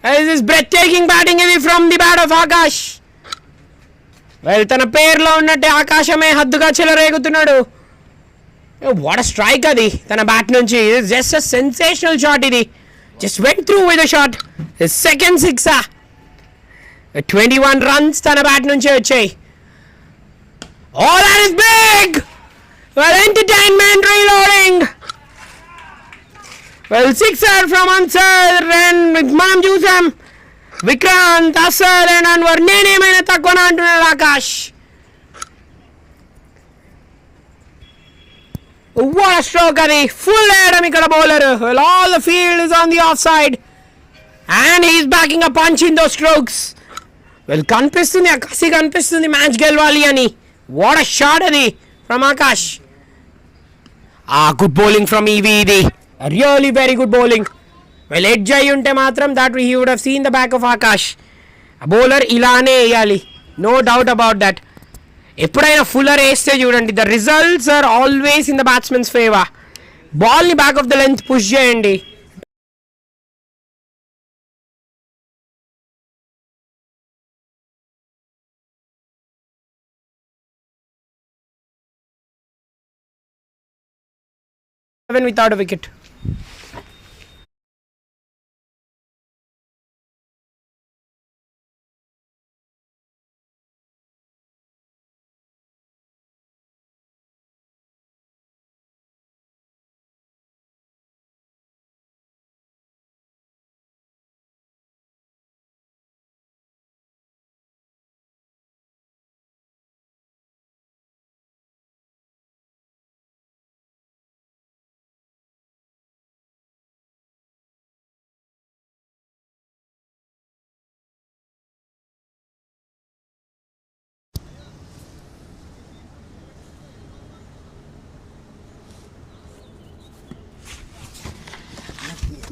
This is breathtaking batting ఇది from the bat of Akash. తన పేరులో ఉన్నట్టే ఆకాశమే హద్దుగా చెలరేగుతున్నాడు. What strike అది తన బ్యాట్ నుంచి. జస్ట్ అ సెన్సేషనల్ షాట్ ఇది. Just went through with shot. Second 6. 21 runs తన బ్యాట్ నుంచే వచ్చాయి. Oh, that is big! Well, entertainment reloading. Well, sixer from Ansar and మనం చూసాం. విక్రాంత్, అసర్ అండ్ అన్వర్ నేనేమైనా తక్కువనా అంటున్నాడు ఆకాష్. What a stroke అది. ఫుల్ వేయడం ఇక్కడ bowler. Well, all the field is on the offside and he is backing a punch in those strokes. Well, కనిపిస్తుంది, కసి కనిపిస్తుంది మ్యాచ్ గెలవాలి అని. What a shot అది from Akash. Good bowling from EV ఇది. Really very good bowling. Well, edge అయి ఉంటే మాత్రం that he would have seen the back of Akash. ఆ బౌలర్ ఇలానే వేయాలి, నో డౌట్ అబౌట్ దట్. ఎప్పుడైనా ఫుల్లర్ వేస్తే చూడండి, the results are always in the batsmen's favour. బాల్ని back of the length push చేయండి. Without a wicket.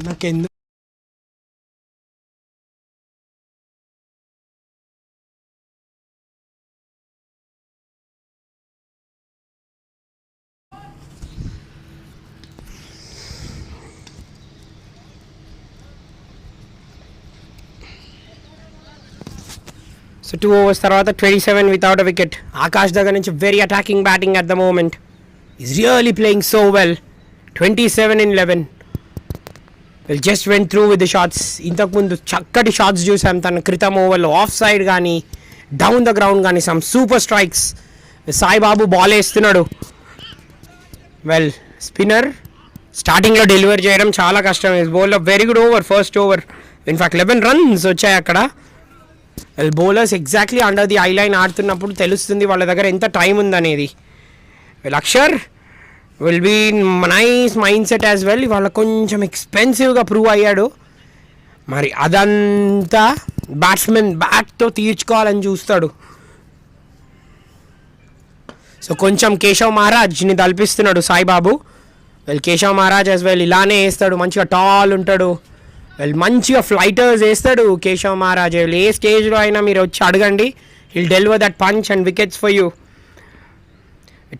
నాకెందుకు సో 2 overs తర్వాత 27 without a wicket. ఆకాష్ దగ్గర నుంచి very attacking batting at the moment. Is really playing so well. 27 in 11. Well, just went through with the shots. ఇంతకు ముందు చక్కటి shots చూసాం తన క్రితం ఓవర్లో, ఆఫ్ సైడ్ కానీ డౌన్ ద గ్రౌండ్ కానీ some super strikes. Saibabu ball వేస్తున్నాడు. వెల్, స్పిన్నర్ స్టార్టింగ్లో డెలివర్ చేయడం చాలా కష్టం. Is bowler very good over, first over. In fact 11 runs వచ్చాయి అక్కడ. Well, bowlers exactly under the eye line ఆడుతున్నప్పుడు తెలుస్తుంది వాళ్ళ దగ్గర ఎంత టైం ఉందనేది. Well, Akshar will be nice mind set as well. ఇవాళ కొంచెం ఎక్స్పెన్సివ్గా ప్రూవ్ అయ్యాడు. మరి అదంతా బ్యాట్స్మెన్ బ్యాట్తో తీర్చుకోవాలని చూస్తాడు. సో కొంచెం కేశవ్ మహారాజ్ని తలపిస్తున్నాడు Saibabu. Well, Keshav Maharaj as well ఇలానే వేస్తాడు, మంచిగా టాల్ ఉంటాడు. వెల్, మంచిగా ఫ్లైటర్స్ వేస్తాడు కేశవ్ మహారాజ్. వెల్, ఏ స్టేజ్లో అయినా మీరు వచ్చి అడగండి, he'll deliver that punch and wickets for you.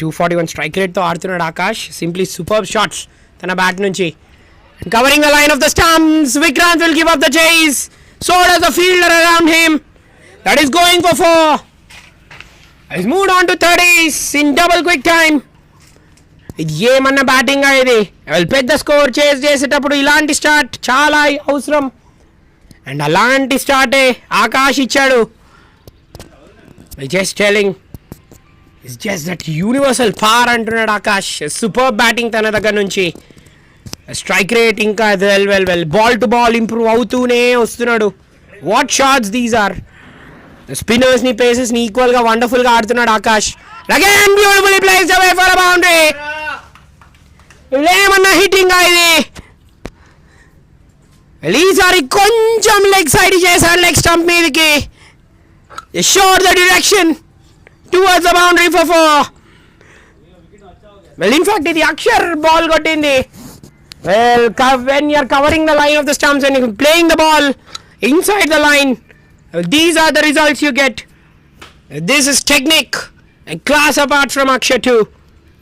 241 strike రేట్తో ఆడుతున్నాడు ఆకాష్. సింప్లీ సూపర్ షాట్స్ తన బ్యాట్ నుంచి. Covering the line of the stumps, Vikrant will give up the chase. So does the fielder around him. That is going for 4. He's moved on to 30s in double quick time. ఇది ఏమన్నా batting ఇది. పెద్ద score చేస్ చేసేటప్పుడు ఇలాంటి start చాలా అవసరం. And అలాంటి స్టార్టే ఆకాష్ ఇచ్చాడు. Just telling, it's just that universal power అంటున్నాడు ఆకాష్. సూపర్ బ్యాటింగ్ తన దగ్గర నుంచి. స్ట్రైక్ రేట్ ఇంకా well ball to ball improve అవుతూనే వస్తున్నాడు. What shots these are. స్పిన్నర్స్ని పేసెస్ని ఈక్వల్గా వండర్ఫుల్గా ఆడుతున్నాడు Akash. Again beautifully placed away for a boundary. ఏమన్నా హిట్టింగ్ ఇది. ఈసారి కొంచెం లెగ్ సైడ్ చేశాడు, లెగ్ స్టంప్ మీదకి. Sure the direction towards the boundary for 4. Well, in fact ఇది అక్షర్ బాల్ కొట్టింది. Well, when you are covering the line of the stumps and you're playing the ball inside the line, these are the results you get. This is technique and class apart from Akshar too.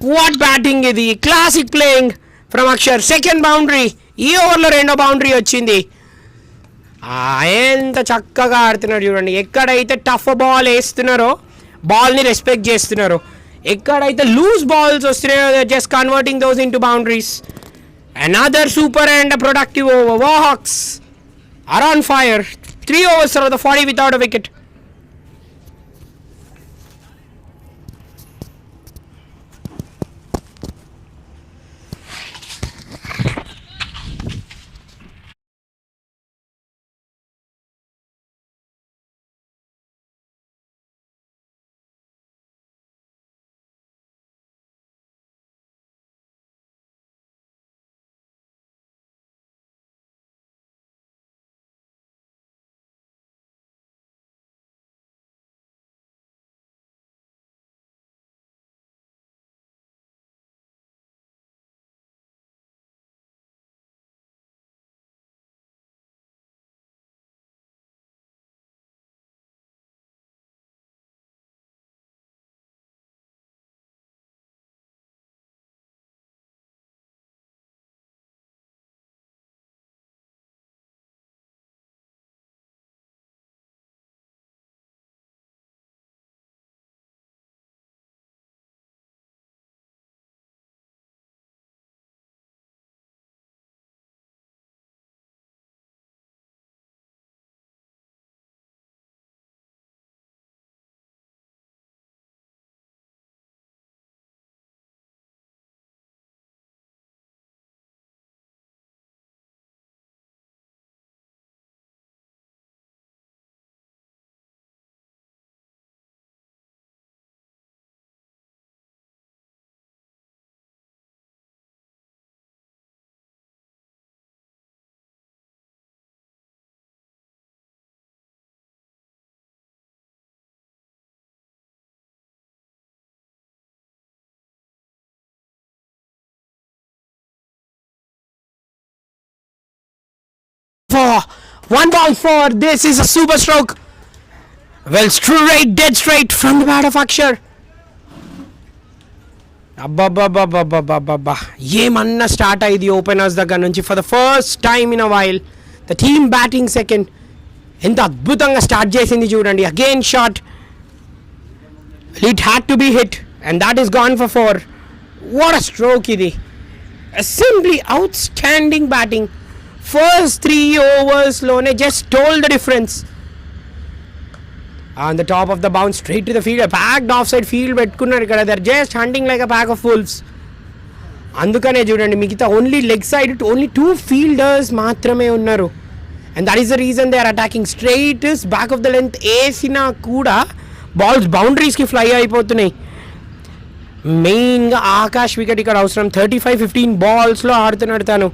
What batting is this? Classic playing from Akshar. Second boundary. ఈ ఓవర్లో రెండో boundary వచ్చింది. ఎంత చక్కగా ఆడుతున్నాడు చూడండి. ఎక్కడైతే tough ball వేస్తున్నారో బాల్ని రెస్పెక్ట్ చేస్తున్నారో, ఎక్కడైతే లూజ్ బాల్స్ వస్తున్నాయో just converting those into boundaries. Another super and a productive over. Hawks are on fire. 3 overs for the 40 without a wicket. For 1 ball 4. This is a super stroke. Well, straight, dead straight from the bat of Akshar. అబ్బా ఏమన్నా start అయ్యింది openers దగ్గర నుంచి. For the first time in a while the team batting second. ఎంత అద్భుతంగా start చేసింది చూడండి. Again shot. It had to be hit and that is gone for 4. What a stroke ఇది. Simply outstanding batting first 3 ఓవర్స్లోనే just told the difference. On the top of the bounce straight to the field, packed off side field పెట్టుకున్నారు ఇక్కడ. They're just hunting like a pack of fulls. అందుకనే చూడండి మిగతా only leg side only 2 fielders మాత్రమే ఉన్నారు. And that is the reason they are attacking. Straight back of the length వేసినా కూడా balls బౌండరీస్కి fly అయిపోతున్నాయి. మెయిన్గా ఆకాష్ వికెట్ ఇక్కడ అవసరం. 35-15 బాల్స్లో ఆడుతున్నాడు తను.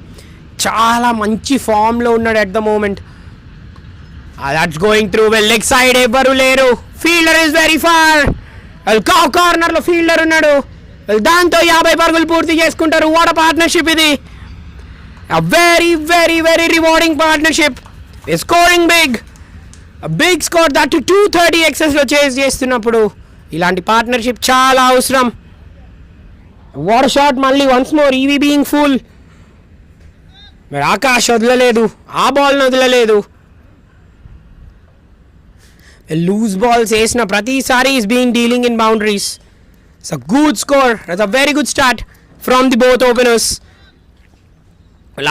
చాలా మంచి ఫామ్లో ఉన్నాడు at the moment. That's going through well. Leg side ఎవ్వరు లేరు. Fielder is very far. కార్నర్లో ఫీల్డర్ ఉన్నాడు. దాంతో 50 పరుగులు పూర్తి చేసుకుంటారు. వాట్ అ పార్ట్నర్షిప్ ఇది. Very very very rewarding partnership. Scoring big score, that 230 ఎక్సెస్లో చేజ్ చేస్తున్నప్పుడు ఇలాంటి పార్ట్నర్షిప్ చాలా అవసరం. వాట్ షాట్ మళ్ళీ వన్స్ మోర్. ఈవీ బీయింగ్ ఫుల్. మరి ఆకాష్ వదలలేదు, ఆ బాల్ని వదలలేదు. లూజ్ బాల్స్ వేసిన ప్రతిసారి is being dealing in boundaries. It's a good score. It's a very good start from the both openers.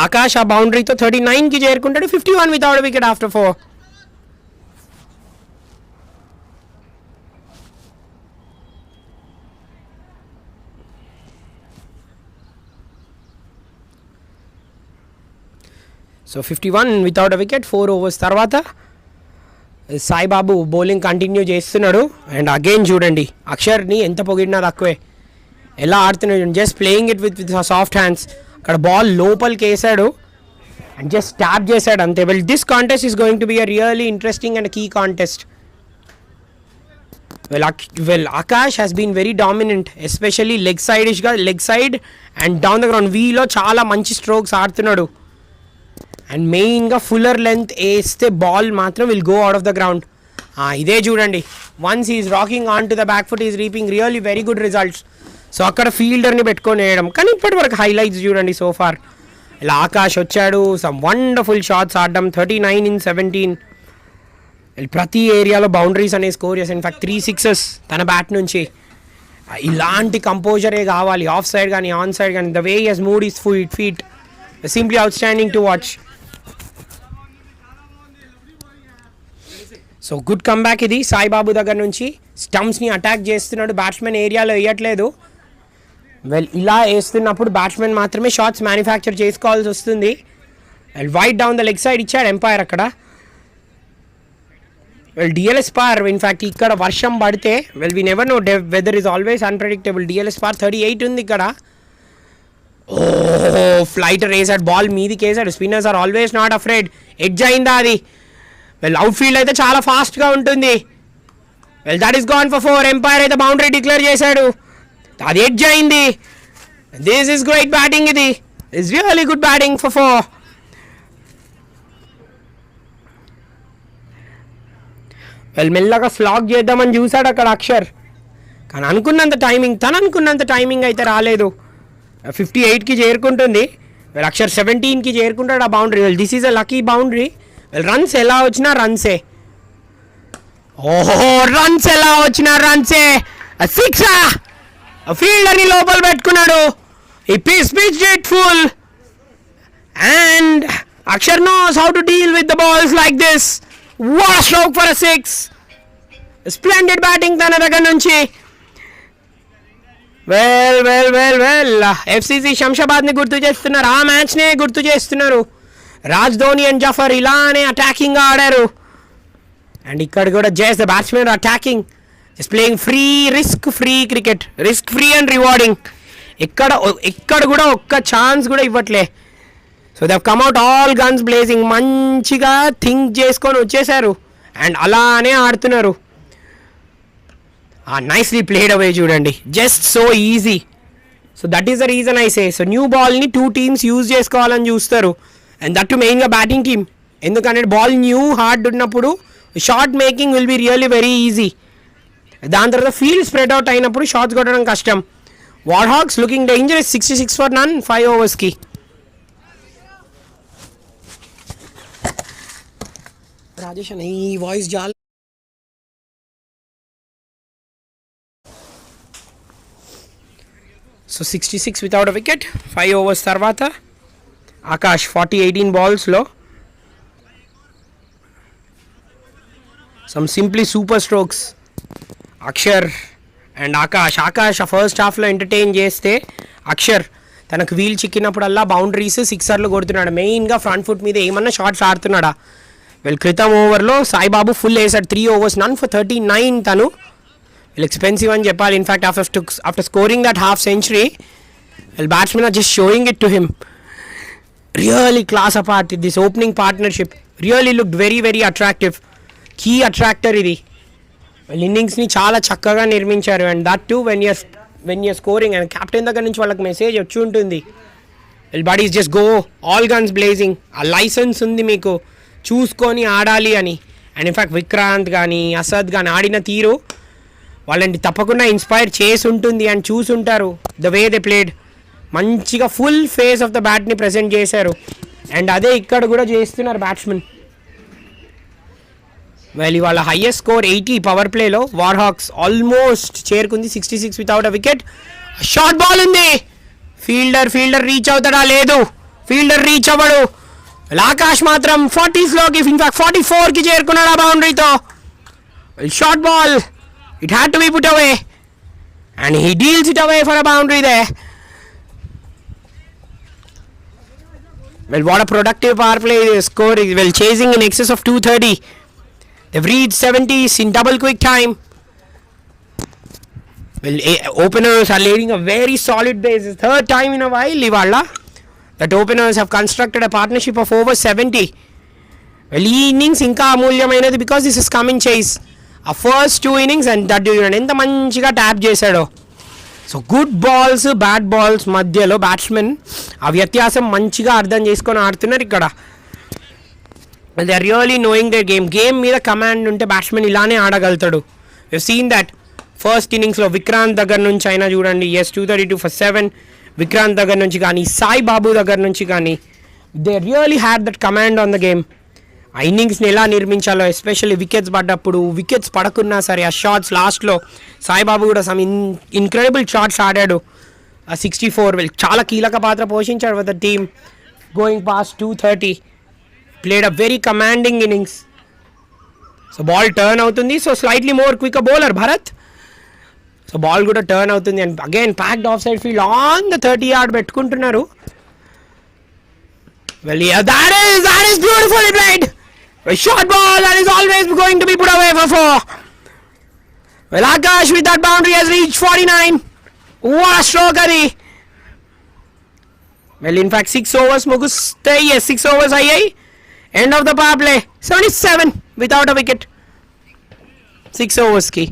Akash ఆ బౌండరీతో 39కి చేరుకుంటాడు. 51 without wicket after 4. So 51 without a wicket 4 overs తర్వాత సాయిబాబు బౌలింగ్ కంటిన్యూ చేస్తున్నాడు. అండ్ అగైన్ చూడండి అక్షర్ని ఎంత పొగిడినా తక్కువే. ఎలా ఆడుతున్నాడు, just playing it with soft hands. అక్కడ బాల్ లోపలికి వేసాడు అండ్ జస్ట్ ట్యాప్ చేశాడు అంతే. Well this contest is going to be a really interesting and key contest. Well Akash has been very dominant, especially leg side and down the ground. వీలో చాలా మంచి strokes ఆడుతున్నాడు. And మెయిన్గా fuller length వేస్తే ball మాత్రం will go out of the ground. ఇదే చూడండి, once is rocking on to the back foot is reaping really very good results. So అక్కడ ఫీల్డర్ని పెట్టుకొని వేయడం. కానీ ఇప్పటి వరకు హైలైట్స్ చూడండి సోఫార్. ఇలా ఆకాష్ వచ్చాడు, సమ్ వండర్ఫుల్ షాట్స్ ఆడడం. 39 in 17. ప్రతి ఏరియాలో బౌండరీస్ అనేవి స్కోర్ చేశాడు. ఇన్ఫాక్ట్ 3 sixes తన బ్యాట్ నుంచి. ఇలాంటి కంపోజరే కావాలి ఆఫ్ సైడ్ కానీ ఆన్ సైడ్ కానీ. The way he's moved his feet simply outstanding to watch. So good comeback ఇది సాయిబాబు దగ్గర నుంచి. స్టంప్స్ని అటాక్ చేస్తున్నాడు, బ్యాట్స్మెన్ ఏరియాలో వేయట్లేదు. వెల్ ఇలా వేస్తున్నప్పుడు బ్యాట్స్మెన్ మాత్రమే షాట్స్ మ్యానుఫ్యాక్చర్ చేసుకోవాల్సి వస్తుంది. Well wide down the leg side ఇచ్చాడు ఎంపైర్ అక్కడ. Well DLS par. ఇన్ఫ్యాక్ట్ ఇక్కడ వర్షం పడితే well we never know, weather is always unpredictable. DLS par 38 ఉంది ఇక్కడ. ఫ్లైటర్ వేసాడు, బాల్ మీదికి వేసాడు. Spinners are always not afraid. Edge అయిందా అది. వెల్ అవుట్ ఫీల్డ్ అయితే చాలా ఫాస్ట్గా ఉంటుంది. Well that is gone for 4. Umpire అయితే బౌండరీ డిక్లేర్ చేశాడు, అది ఎడ్జ్ అయింది. This is great batting. ఇది is really good batting for 4. Well మెల్లగా స్లాగ్ చేద్దామని చూశాడు అక్కడ అక్షర్. కానీ తను అనుకున్నంత టైమింగ్ అయితే రాలేదు. 58కి చేరుకుంటుంది. వెల్ అక్షర్ 17కి చేరుకుంటాడు ఆ boundary. Well this is a lucky boundary. Well runs ఎలా వచ్చినా రన్సే. రన్స్ ఎలా వచ్చినా రన్సే. 6. ఫీల్డర్ని లోపల పెట్టుకున్నాడు. ఈ pitch it full and Akshar knows how to deal with the balls like this. What a stroke for a 6. Splendid batting తన దగ్గర నుంచి. వెల్ ఎఫ్సిసి శంషాబాద్ని గుర్తు చేస్తున్నారు, ఆ మ్యాచ్నే గుర్తు చేస్తున్నారు. రాజ్ ధోని అండ్ జఫర్ ఇలానే అటాకింగ్గా ఆడారు. అండ్ ఇక్కడ కూడా just the batsmen attacking, just playing risk free cricket, risk free and rewarding. ఎక్కడ కూడా ఒక్క ఛాన్స్ కూడా ఇవ్వట్లే. So they come out all guns blazing. మంచిగా థింక్ చేసుకొని వచ్చేసారు అండ్ అలానే ఆడుతున్నారు. నైస్లీ ప్లేడ్ అవే చూడండి, just so easy. So that is the reason I say. So new బాల్ని 2 teams యూజ్ చేసుకోవాలని చూస్తారు. అండ్ దట్ టు మెయిన్గా బ్యాటింగ్ టీమ్. ఎందుకంటే బాల్ న్యూ హార్డ్ ఉన్నప్పుడు short making will be really very easy. దాని తర్వాత field spread out అయినప్పుడు shots కొట్టడం కష్టం. War Hawks looking dangerous. 66 for none 5 ఓవర్స్కి. రాజేష్ అన్న ఈ వాయిస్ జాల్. So 66 without a wicket 5 overs తర్వాత ఆకాష్ 18 balls-లో some simply super strokes. Akshar and Akash first హాఫ్లో ఎంటర్టైన్ చేస్తే అక్షర్ తనకు వీల్ చిక్కినప్పుడల్లా బౌండరీస్ సిక్సర్లు కొడుతున్నాడు. మెయిన్గా ఫ్రంట్ ఫుట్ మీద ఏమన్నా షాట్స్ ఆడుతున్నాడా. క్రితం ఓవర్లో సాయిబాబు ఫుల్ వేసాడు. 3 overs నన్ ఫర్ 39. తను ఎక్స్పెన్సివ్ అని చెప్పాలి. In fact after scoring that half century batsmen are just showing it to him. Really class apart this opening partnership. Really look very very attractive. Key attractor ఇది. ఇన్నింగ్స్ని చాలా చక్కగా నిర్మించారు. And that too when you're scoring and captain దగ్గర నుంచి వాళ్ళకి message వచ్చి ఉంటుంది, buddies just go all guns blazing. ఆ లైసెన్స్ ఉంది మీకు, చూసుకొని ఆడాలి అని. అండ్ ఇన్ఫ్యాక్ట్ విక్రాంత్ కానీ అసద్ కానీ ఆడిన తీరు వాళ్ళని తప్పకుండా ఇన్స్పైర్ చేసి ఉంటుంది అండ్ చూసుంటారు. ద వే దే ప్లేడ్ మంచిగా ఫుల్ ఫేస్ ఆఫ్ ద బ్యాట్ని ప్రజెంట్ చేశారు. అండ్ అదే ఇక్కడ కూడా చేస్తున్నారు బ్యాట్స్మెన్. ఇవాళ హైయెస్ట్ స్కోర్ 80 పవర్ ప్లేలో వార్-హాక్స్ ఆల్మోస్ట్ చేరుకుంది 66 without a wicket. Short ball ఉంది. ఫీల్డర్ రీచ్ అవుతాడా? లేదు, ఫీల్డర్ రీచ్ అవ్వడు. ఆకాష్ మాత్రం 40s-లోకి ఇన్ఫాక్ట్ 44కి చేరుకున్నాడు ఆ బౌండరీతో. Short ball, it had to be put away and he deals it away for a boundary దే. What a productive power play score. Chasing in excess of 230. They've reached 70s in double quick time. Openers are laying a very solid base. Third time in a while Ivala that openers have constructed a partnership of over 70. Ee innings inka amulyamainadi because this is come in chase. A first 2 innings and that enta manchiga tap chesado. So good balls bad balls మధ్యలో batsmen ఆ వ్యత్యాసం మంచిగా అర్థం చేసుకొని ఆడుతున్నారు ఇక్కడ. They are really knowing their game మీద command ఉంటే బ్యాట్స్మెన్ ఇలానే ఆడగలుగుతాడు. యూ సీన్ దట్ ఫస్ట్ ఇన్నింగ్స్లో విక్రాంత్ దగ్గర నుంచి అయినా చూడండి, 232 for 7 విక్రాంత్ దగ్గర నుంచి కానీ సాయిబాబు దగ్గర నుంచి కానీ they really had that command on the game. ఆ ఇన్నింగ్స్ని ఎలా నిర్మించాలో, ఎస్పెషల్లీ వికెట్స్ పడ్డప్పుడు, వికెట్స్ పడకున్నా సరే ఆ షాట్స్ లాస్ట్లో సాయిబాబు కూడా సమ్ ఇన్క్రెడిబుల్ షాట్స్ ఆడాడు. ఆ 64 చాలా కీలక పాత్ర పోషించాడు with the team going past 230. Played a very commanding innings. So ball turn అవుతుంది. So slightly more quick bowler Bharat. So ball కూడా టర్న్ అవుతుంది and again packed off side field on the 30 yard పెట్టుకుంటున్నారు. That is beautifully played. A short ball that is always going to be put away for 4. Akash with that boundary has reached 49. What a stroke, Adi. In fact 6 overs muguste. Yes, 6 overs ayyayi. End of the power play. 77 without a wicket. 6 overs ki.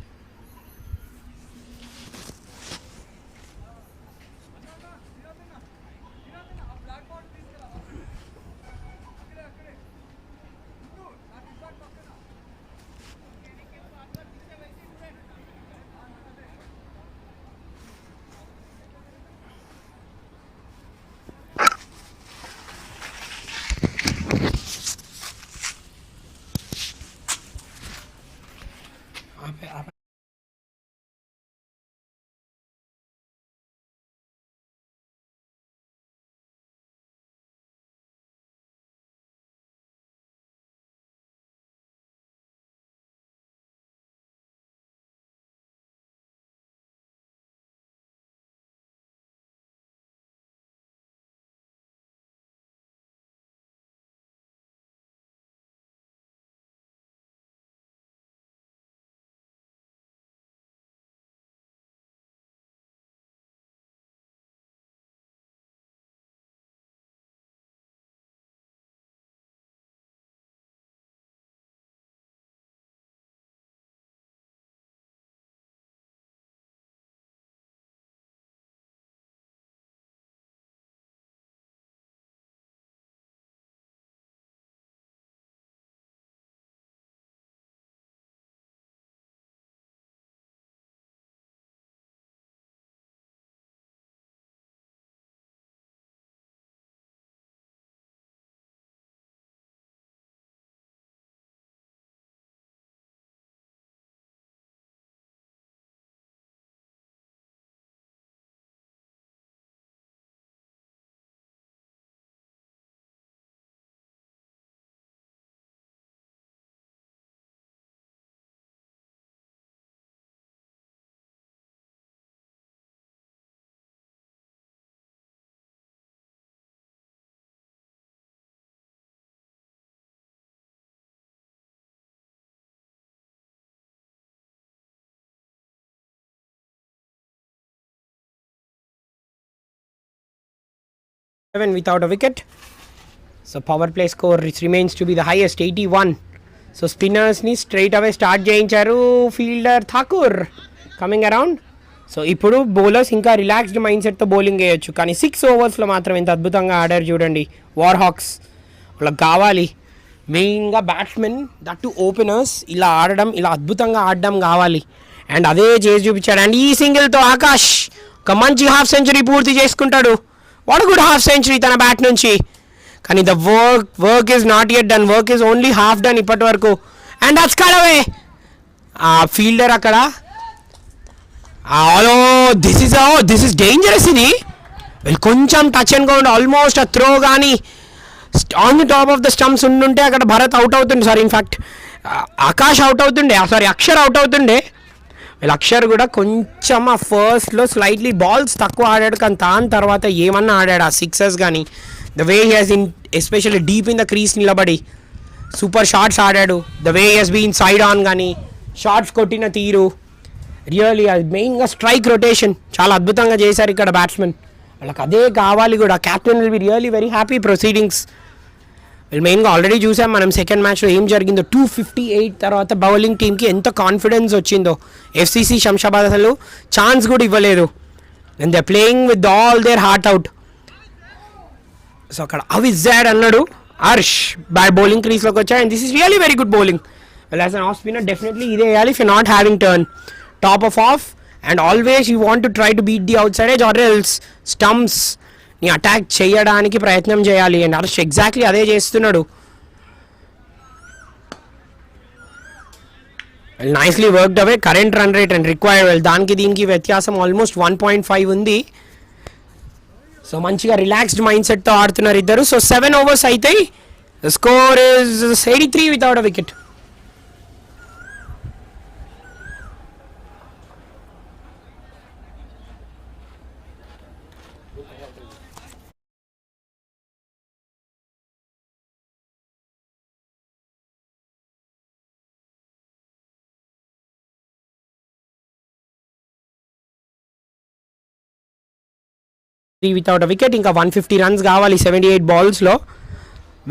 7 without a wicket. So power play score remains to be the highest, 81. So spinners ni straight away start చేయించారు. Fielder Thakur coming around. So ఇప్పుడు bowlers ఇంకా relaxed mind సెట్తో bowling వేయొచ్చు. కానీ 6 ఓవర్స్లో మాత్రం ఎంత అద్భుతంగా ఆడారు చూడండి వార్ హాక్స్. వాళ్ళకి కావాలి మెయిన్గా బ్యాట్స్మెన్ దట్ టు ఓపెనర్స్ ఇలా ఆడడం, ఇలా అద్భుతంగా ఆడడం కావాలి. అండ్ అదే చేసి చూపించాడు. అండ్ ఈ సింగిల్తో ఆకాష్ ఒక మంచి హాఫ్ సెంచరీ పూర్తి చేసుకుంటాడు. వాట్ గుడ్ హాఫ్ సెంచరీ తన బ్యాట్ నుంచి. కానీ the work is not yet done, work is only half done ఇప్పటి వరకు. అండ్ దట్స్ కడవే ఆ ఫీల్డర్ అక్కడ. This is dangerous. ఇది కొంచెం టచ్ అండ్ గౌండ్ ఆల్మోస్ట్ ఆ త్రో కానీ on the top of the stumps ఉండుంటే అక్కడ భరత్ అవుట్ అవుతుండే. సారీ ఇన్ఫ్యాక్ట్ ఆకాష్ అవుట్ అవుతుండే, సారీ అక్షర్ అవుట్ అవుతుండే. వీళ్ళు అక్షర్ కూడా కొంచెం ఆ ఫస్ట్లో స్లైట్లీ బాల్స్ తక్కువ ఆడాడు, కానీ దాని తర్వాత ఏమన్నా ఆడాడు ఆ సిక్సెస్ కానీ. The way he has in especially deep in the crease నిలబడి సూపర్ షాట్స్ ఆడాడు. The way he has been side on కానీ షాట్స్ కొట్టిన తీరు రియల్లీ మెయిన్గా స్ట్రైక్ రొటేషన్ చాలా అద్భుతంగా చేశారు ఇక్కడ బ్యాట్స్మెన్. వాళ్ళకి అదే కావాలి కూడా. Captain will be really very happy proceedings. వీళ్ళు మెయిన్గా ఆల్రెడీ చూసాం మనం సెకండ్ మ్యాచ్లో ఏం జరిగిందో. 258 తర్వాత బౌలింగ్ టీమ్కి ఎంత కాన్ఫిడెన్స్ వచ్చిందో. ఎఫ్సిసి శంషాబాద్ అసలు ఛాన్స్ కూడా ఇవ్వలేదు. And they playing with all their heart out. So అక్కడ 𝗬𝗏 అన్నాడు హర్ష్ బ్యాట్ బౌలింగ్ క్రీస్లోకి వచ్చాడు. And this is really very good bowling. Well as an off spinner definitely ఇదే వేయాలి if you not having turn top of of. And always you want to try to beat the outside edge or else stumps ని attack చేయడానికి ప్రయత్నం చేయాలి. And Harsh exactly అదే చేస్తున్నాడు. Nicely worked away. Current run rate and required well దానికి దీనికి వ్యత్యాసం almost 1.5 ఉంది. సో మంచిగా రిలాక్స్డ్ మైండ్ సెట్తో ఆడుతున్నారు ఇద్దరు. సో 7 ఓవర్స్ అవుతాయి. Score is 83 without a wicket. Without a wicket. ఇంకా 150 రన్స్ కావాలి 78 బాల్స్లో.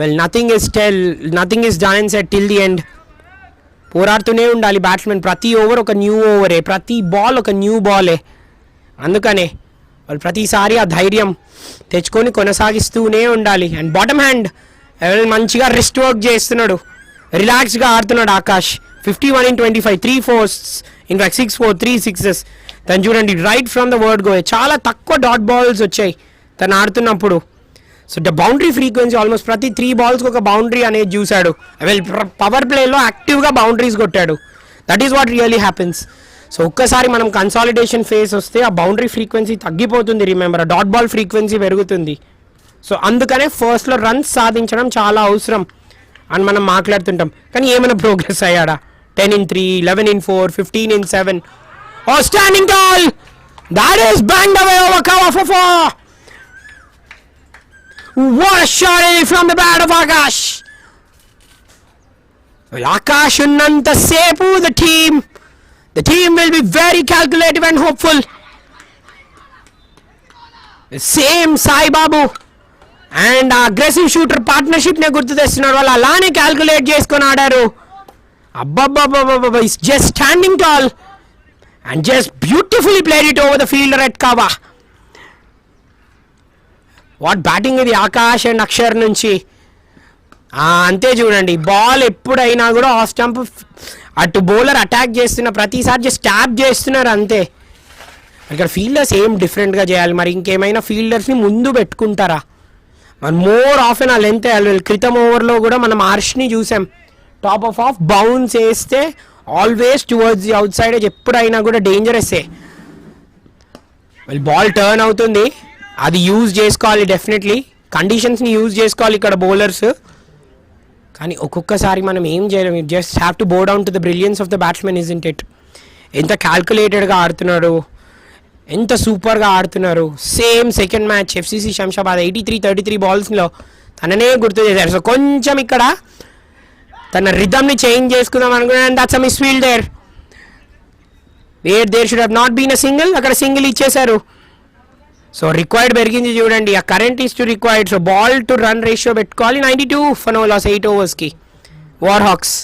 Well nothing is done and set till the end. పోరాడుతూనే ఉండాలి బ్యాట్స్మెన్. ప్రతి ఓవర్ ఒక న్యూ ఓవరే, ప్రతి బాల్ ఒక న్యూ బాలే. అందుకనే వాళ్ళు ప్రతిసారి ఆ ధైర్యం తెచ్చుకొని కొనసాగిస్తూనే ఉండాలి. అండ్ బాటమ్ హ్యాండ్ మంచిగా రిస్ట్ వర్క్ చేస్తున్నాడు, రిలాక్స్గా ఆడుతున్నాడు Akash. 51 in 25, 3 4s, in fact 6 4, 3 6s. తను చూడండి right from the word go చాలా తక్కువ డాట్ బాల్స్ వచ్చాయి తను ఆడుతున్నప్పుడు. So the boundary frequency almost ప్రతి 3 బాల్స్కి ఒక బౌండరీ అనేది చూశాడు. వెల్ పవర్ ప్లేలో యాక్టివ్గా బౌండరీస్ కొట్టాడు. That is what really happens. So ఒక్కసారి మనం కన్సాలిడేషన్ ఫేస్ వస్తే ఆ బౌండరీ ఫ్రీక్వెన్సీ తగ్గిపోతుంది. రిమెంబర్ ఆ డాట్ బాల్ ఫ్రీక్వెన్సీ పెరుగుతుంది. సో అందుకనే ఫస్ట్లో రన్స్ సాధించడం చాలా అవసరం అని మనం మాట్లాడుతుంటాం. కానీ ఏమైనా progress అయ్యాడా? 10 in 3, 11 in 4, 15 in 7. Oh, standing tall! That is banged away over cover for 4. What a shot from the bat of Akash. Well, Akash unnanta sepu the team will be very calculative and hopeful. The same Sai Babu and aggressive shooter partnership ne gurtu testunaru. Vallu alane calculate cheskoni aadaru. Abbababababa is just standing tall and just beautifully played it over the fielder at 𝗃𝗏. What batting ఇది Akash and Axar నుంచి. అంతే చూడండి ball ఎప్పుడైనా కూడా off stump అటు bowler attack చేస్తున్న ప్రతిసారి just tap చేస్తున్నారు అంతే. ఇక్కడ ఫీల్డర్స్ ఏం డిఫరెంట్గా చేయాలి మరి? ఇంకేమైనా ఫీల్డర్స్ని ముందు పెట్టుకుంటారా? మరి మోర్ ఆఫ్ ఎన్ ఆ లెంత్ వేయాలి. క్రితం ఓవర్లో కూడా మనం హర్ష్ని చూసాం టాప్ ఆఫ్ ఆఫ్ బౌన్స్ వేస్తే always towards the out side ఎప్పుడైనా కూడా డేంజరస్సే. బాల్ టర్న్ అవుతుంది, అది యూజ్ చేసుకోవాలి డెఫినెట్లీ. కండిషన్స్ని యూజ్ చేసుకోవాలి ఇక్కడ బౌలర్స్. కానీ ఒక్కొక్కసారి మనం ఏం చేయలేము. జస్ట్ హ్యావ్ టు బో down to the brilliance of the batsmen isn't it. ఎంత క్యాల్కులేటెడ్గా ఆడుతున్నాడు, ఎంత సూపర్గా ఆడుతున్నారు. Same second match FCC Shamshabad 83-33 బాల్స్లో తననే గుర్తు చేశారు. సో కొంచెం ఇక్కడ తన రిథమ్ని చేంజ్ చేసుకుందాం అనుకున్నాను. And that's a misfield there. There should have not been a single. అక్కడ సింగిల్ ఇచ్చేశారు. సో రిక్వైర్డ్ పెరిగింది చూడండి, ఆ current is to required. So ball to run ratio పెట్టుకోవాలి. 92 ఫర్ నో లాస్ 8 ఓవర్స్కి Warhawks.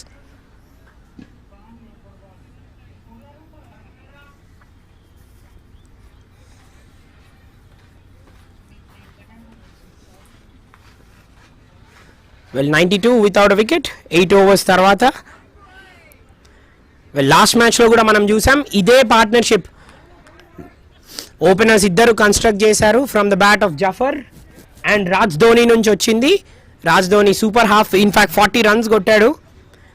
Well 92 without wicket 8 overs తర్వాత. Well last మ్యాచ్లో కూడా మనం చూసాం ఇదే పార్ట్నర్షిప్. ఓపెనర్స్ ఇద్దరు కన్స్ట్రక్ట్ చేశారు from the bat of Zafar and Raj Dhoni నుంచి వచ్చింది. Raj Dhoni super half, in fact 40 runs కొట్టాడు.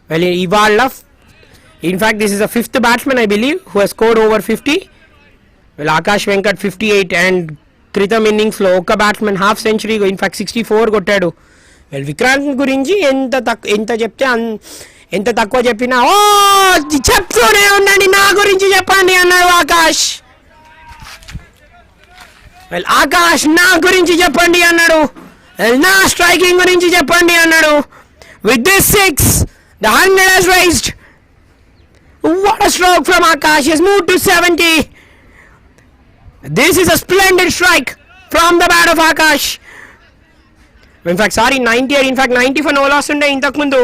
వెల్ ఇవాళ in fact this is the 5th batsmen I believe who he's scored over 50. Well Akash Venkat 58 and క్రితం ఇన్నింగ్స్లో ఒక బ్యాట్స్మెన్ హాఫ్ సెంచరీ, ఇన్ఫ్యాక్ట్ 64 కొట్టాడు. వెల్ విక్రాంత్ గురించి ఎంత చెప్తే ఎంత తక్కువ చెప్పినా ఓ చెప్తూనే ఉండండి, నా గురించి చెప్పండి అన్నాడు ఆకాష్. వెల్ ఆకాష్ నా గురించి చెప్పండి అన్నాడు, నా స్ట్రైకింగ్ గురించి చెప్పండి అన్నాడు. With this 6 the 100 has raised. What a stroke from Akash. He has moved to 70. This is a splendid strike from the bat of Akash. In fact, sorry, 98. In fact, 90 for no loss unde intaku mundu.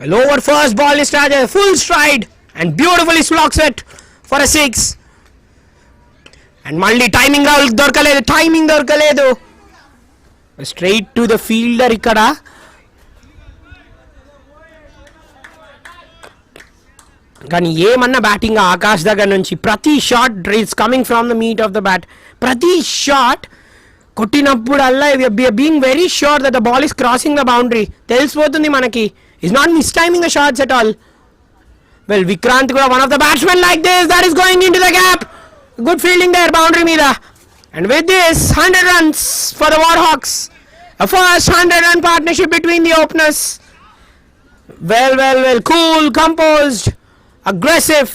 Well, over first ball is started full stride and beautifully slocks it for a 6. And malli timing dorkaledu. Straight to the fielder ikkada. కానీ ఏమన్నా batting Akash దగ్గర నుంచి ప్రతి shot is coming from the meat of the bat. ప్రతి shot కొట్టినప్పుడల్లా being very sure that the ball is crossing the boundary తెలిసిపోతుంది మనకి. Is not mistiming the shots at all. Well Vikrant కూడా one of the batsmen like this that is going in to the gap. Good fielding there boundary మీద. And with this 100 runs for the Warhawks. A first 100-run partnership between the openers. Well, cool, composed, aggressive,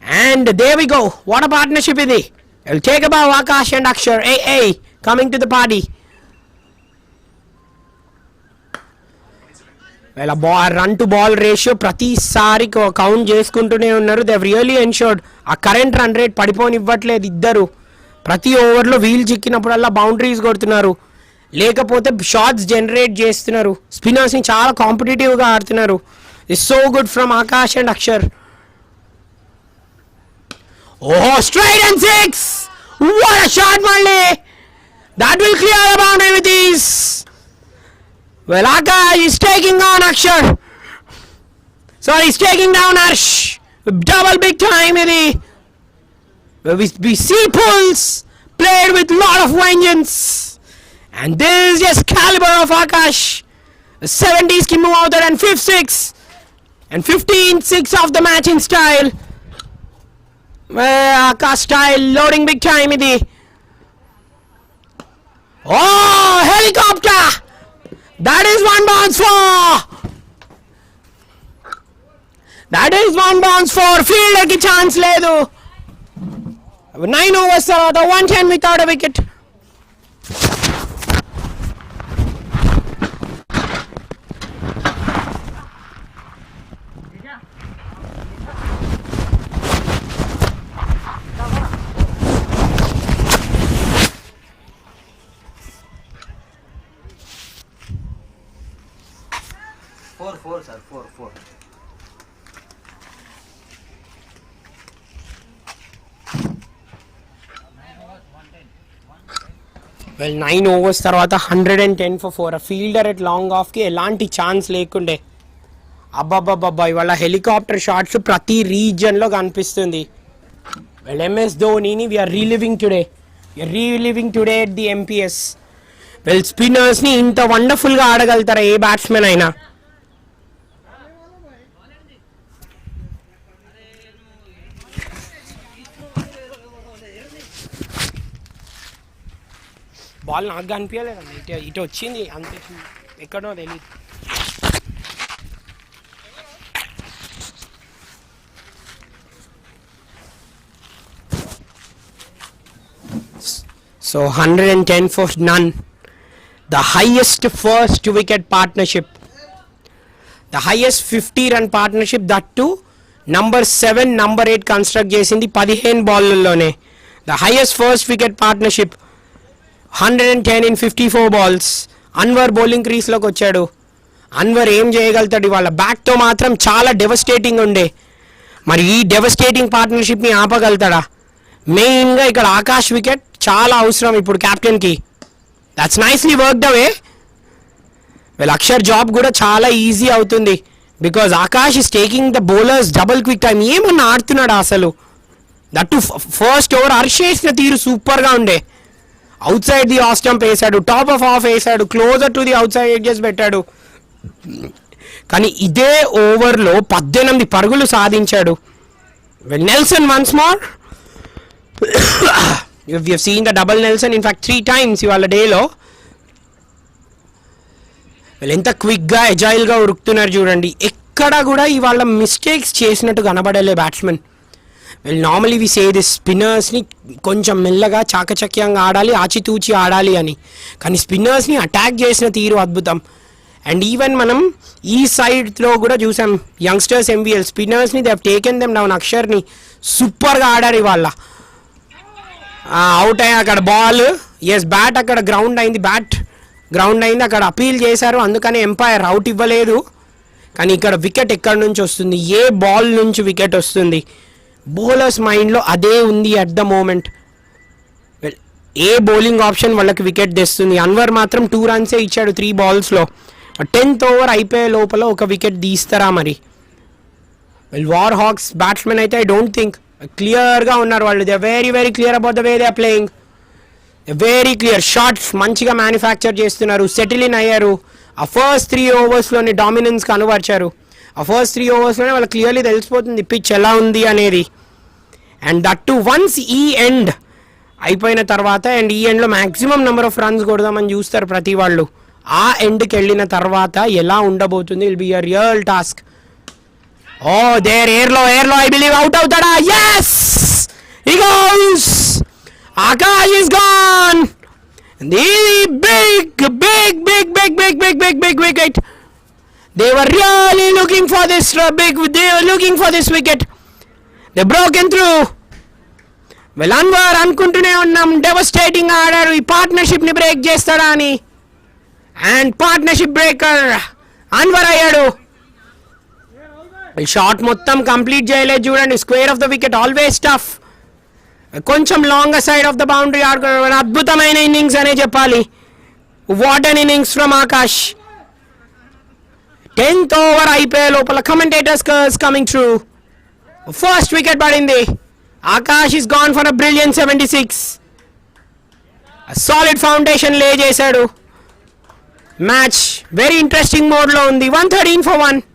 and there we go. What a partnership it is. 𝘃𝗶𝗃𝗏, Akash and Akshar, AA coming to the party. Well, a run to ball ratio ప్రతిసారి count చేసుకుంటూనే ఉన్నారు. They have really ensured ఆ current run rate పడిపోనివ్వట్లేదు ఇద్దరు. ప్రతి ఓవర్లో wheel చిక్కినప్పుడల్లా boundaries కొడుతున్నారు, లేకపోతే shots generate చేస్తున్నారు. స్పిన్నర్స్ని చాలా కాంపిటేటివ్గా ఆడుతున్నారు. It's so good from Akash and Akshar. Oh, straight and 6. What a shot, Malli. That will clear the boundary with ease. Well, Akash is taking on Akshar. Sorry, he's taking down Arsh. Double big time, we see pulls played with lot of vengeance. And this is just caliber of Akash. The 70s can move out there and 5th 6. And 15th 6 of the matching style. Akash style loading big time idi. Oh, helicopter. That is one bounce for. That is one bounce for. Fielder ki chance ledu. 9 overs tarvata 110 without a wicket. Four, sir. Four. Well, 9 overs తర్వాత 110 for 4. A fielder at long off కి ఎలాంటి chance లేకుండే. అబ్బాబ్బాబ్బా ఇవాళ helicopter shots ప్రతి రీజన్లో కనిపిస్తుంది. Well MS ధోనీని we're reliving today at the MPS. Well స్పిన్నర్స్ని ఇంత వండర్ఫుల్గా ఆడగలుగుతారా ఏ బ్యాట్స్మెన్ అయినా. బాల్ నాకు కనిపించలేదండి, ఇటు వచ్చింది అంతే, ఎక్కడో తెలియదు. So 110 for none. The highest first wicket partnership. The highest 50-run partnership, that too number 7, number 8 construct చేసింది 15 బాల్లోనే. The highest first wicket partnership, 110 in 54 balls. Anwar bowling క్రీస్లోకి వచ్చాడు. అన్వర్ ఏం చేయగలుగుతాడు ఇవాళ? బ్యాట్తో మాత్రం చాలా డెవస్టేటింగ్ ఉండే. మరి ఈ డెవస్టేటింగ్ పార్ట్నర్షిప్ని ఆపగలుగుతాడా? మెయిన్గా ఇక్కడ ఆకాష్ వికెట్ చాలా అవసరం ఇప్పుడు క్యాప్టెన్కి. That's nicely work the way. వీళ్ళ అక్షర్ జాబ్ కూడా చాలా ఈజీ అవుతుంది. Because Akash is taking the bowlers double quick time. ఏమన్నా ఆడుతున్నాడా అసలు? దట్టు ఫస్ట్ ఓవర్ అరిచేసిన తీరు సూపర్గా ఉండే. Outside the off stump వేసాడు, టాప్ ఆఫ్ వేసాడు, closer to the outside edges పెట్టాడు. కానీ ఇదే ఓవర్లో 18 పరుగులు సాధించాడు. Nelson once more. We have seen the double Nelson in fact 3 times ఇవాళ డేలో. వీళ్ళు ఎంత క్విక్గా ఎజైల్గా ఉరుకుతున్నారు చూడండి. ఎక్కడ కూడా ఇవాళ మిస్టేక్స్ చేసినట్టు కనబడలే బ్యాట్స్మెన్. వీళ్ళు నార్మలీ వి సే ది స్పిన్నర్స్ని కొంచెం మెల్లగా చాకచక్యంగా ఆడాలి, ఆచితూచి ఆడాలి అని. కానీ స్పిన్నర్స్ని అటాక్ చేసిన తీరు అద్భుతం. అండ్ ఈవెన్ మనం ఈ సైడ్లో కూడా చూసాం యంగ్స్టర్స్ MVL స్పిన్నర్స్ని they have taken them down. అక్షర్ని సూపర్గా ఆడారు ఇవాళ. అవుట్ అయ్యి అక్కడ బాల్, ఎస్ బ్యాట్ అక్కడ గ్రౌండ్ అయింది, అక్కడ అపీల్ చేశారు, అందుకని ఎంపైర్ అవుట్ ఇవ్వలేదు. కానీ ఇక్కడ వికెట్ ఎక్కడి నుంచి వస్తుంది? ఏ బాల్ నుంచి వికెట్ వస్తుంది? బౌలర్స్ మైండ్లో అదే ఉంది అట్ ద మూమెంట్. ఏ బౌలింగ్ ఆప్షన్ వాళ్ళకి వికెట్ తెస్తుంది? అన్వర్ మాత్రం 2 runs ఇచ్చాడు 3 balls. 10th over అయిపోయే లోపల ఒక వికెట్ తీస్తారా మరి? వార్ హాక్స్ బ్యాట్స్మెన్ అయితే ఐ డోంట్ థింక్ క్లియర్గా ఉన్నారు వాళ్ళు. They are very very clear about the way they are playing. Very clear shots మంచిగా మ్యానుఫ్యాక్చర్ చేస్తున్నారు, సెటిల్ ఇన్ అయ్యారు. ఆ ఫస్ట్ 3 oversలోని డామినెన్స్ కనువర్చారు. ఆ ఫస్ట్ 3 oversలోనే వాళ్ళకి క్లియర్లీ తెలిసిపోతుంది పిచ్ ఎలా ఉంది అనేది. అండ్ దట్ టు వన్స్ ఈ ఎండ్ అయిపోయిన తర్వాత, అండ్ ఈ ఎండ్లో మ్యాక్సిమం నెంబర్ ఆఫ్ రన్స్ కొడదామని చూస్తారు ప్రతి వాళ్ళు. ఆ ఎండ్కి వెళ్ళిన తర్వాత ఎలా ఉండబోతుంది? Will be a real task. Oh there ఎయిర్లో ఐ బిలీవ్ అవుట్ అవుతాడా? Yes he goes. Akash is gone. The big wicket. They were really looking for this wicket. They broken through. Well, Anwar అనుకుంటూనే ఉన్నాం devastating ఆడారు, ఈ పార్ట్నర్షిప్ని break చేస్తాడా అని. And partnership breaker Anwar అయ్యాడు. Shot మొత్తం కంప్లీట్ చేయలేదు చూడండి. Square off the wicket always tough. కొంచెం longer side of the boundary ఆడుకున్నాడు. అద్భుతమైన ఇన్నింగ్స్ అనే చెప్పాలి. What an innings from Akash. 10th over అయిపోయే లోపల commentators curse coming through. First wicket పడింది. Akash is gone for a brilliant 76. Solid foundation lay చేశాడు. Match very interesting మోడ్లో ఉంది. 113 for 1.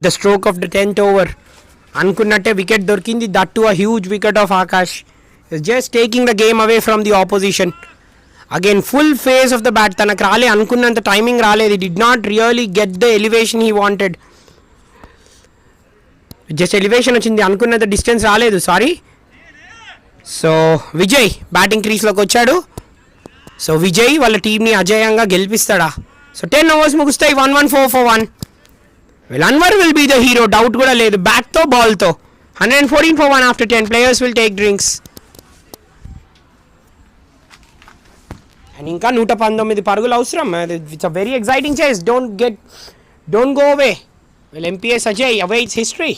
The stroke of the 10th over. అనుకున్నట్టే wicket దొరికింది, that to a huge wicket of Akash. Just taking the game away from the opposition. Again full face of the bat. తనకు అనుకున్నంత timing రాలేదు. Did not really get the elevation he wanted. Just elevation వచ్చింది, అనుకున్నంత distance రాలేదు, sorry. So Vijay batting క్రీస్లోకి వచ్చాడు. So Vijay వాళ్ళ టీంని అజేయంగా గెలిపిస్తాడా? సో 10 overs ముగుస్తాయి, 1-1-4 for 1. Anwar will be the hero, doubt కూడా లేదు. బ్యాట్తో బాల్తో 114 for 1 after 10. Players will take drinks. And ఇంకా 119 పరుగులు అవసరం. It's a very exciting chase. Don't go away. MPS Ajay awaits history.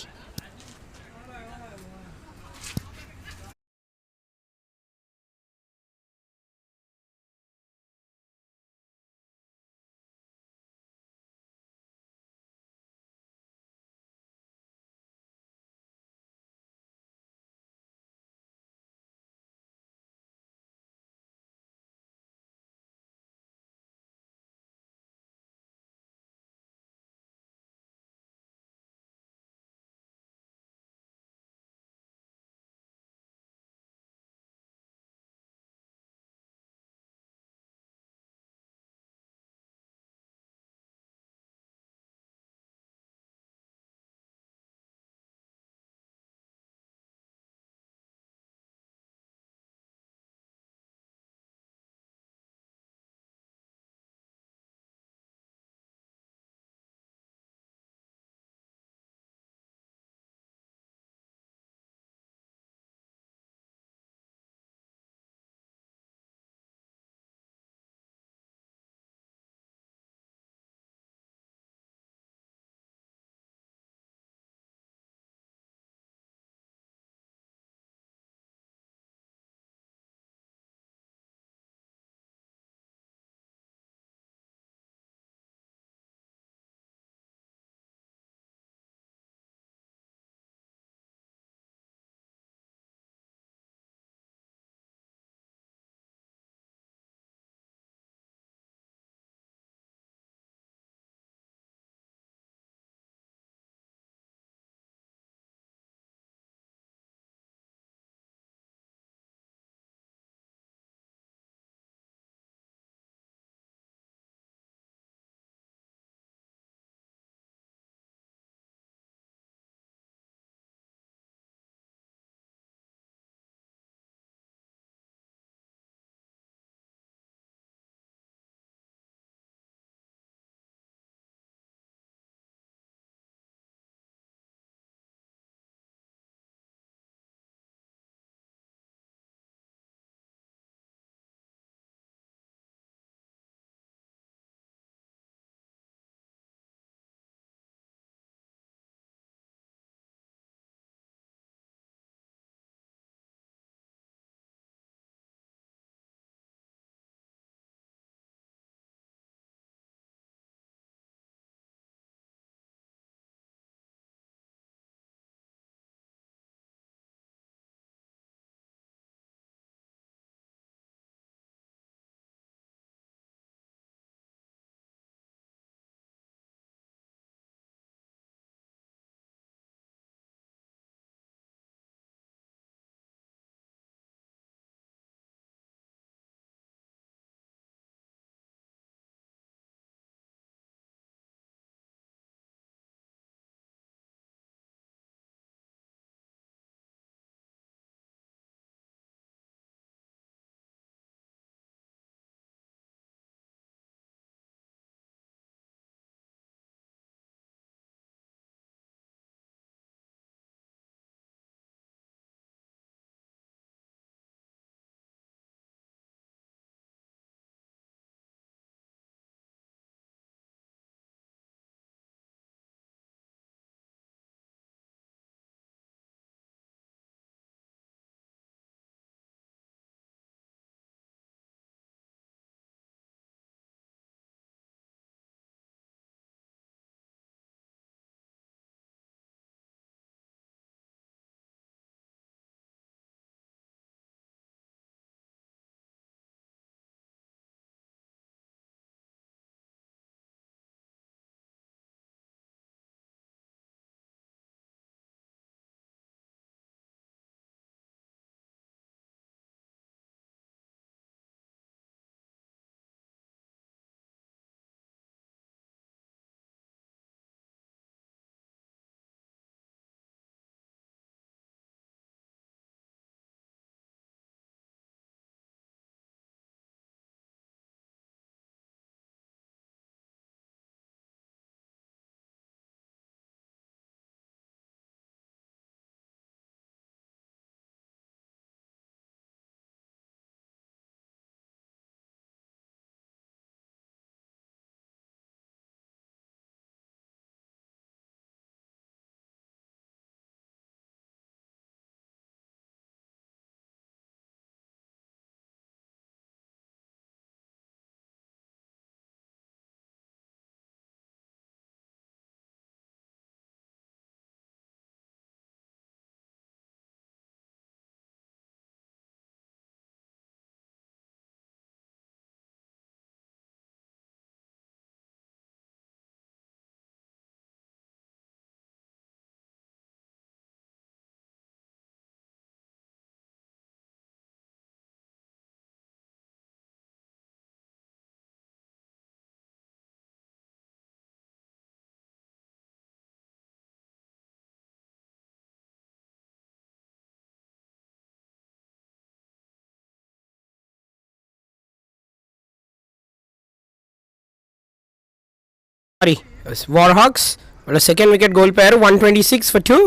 Warhawks వాళ్ళ సెకండ్ వికెట్ కోల్పోయారు. 126 for 2.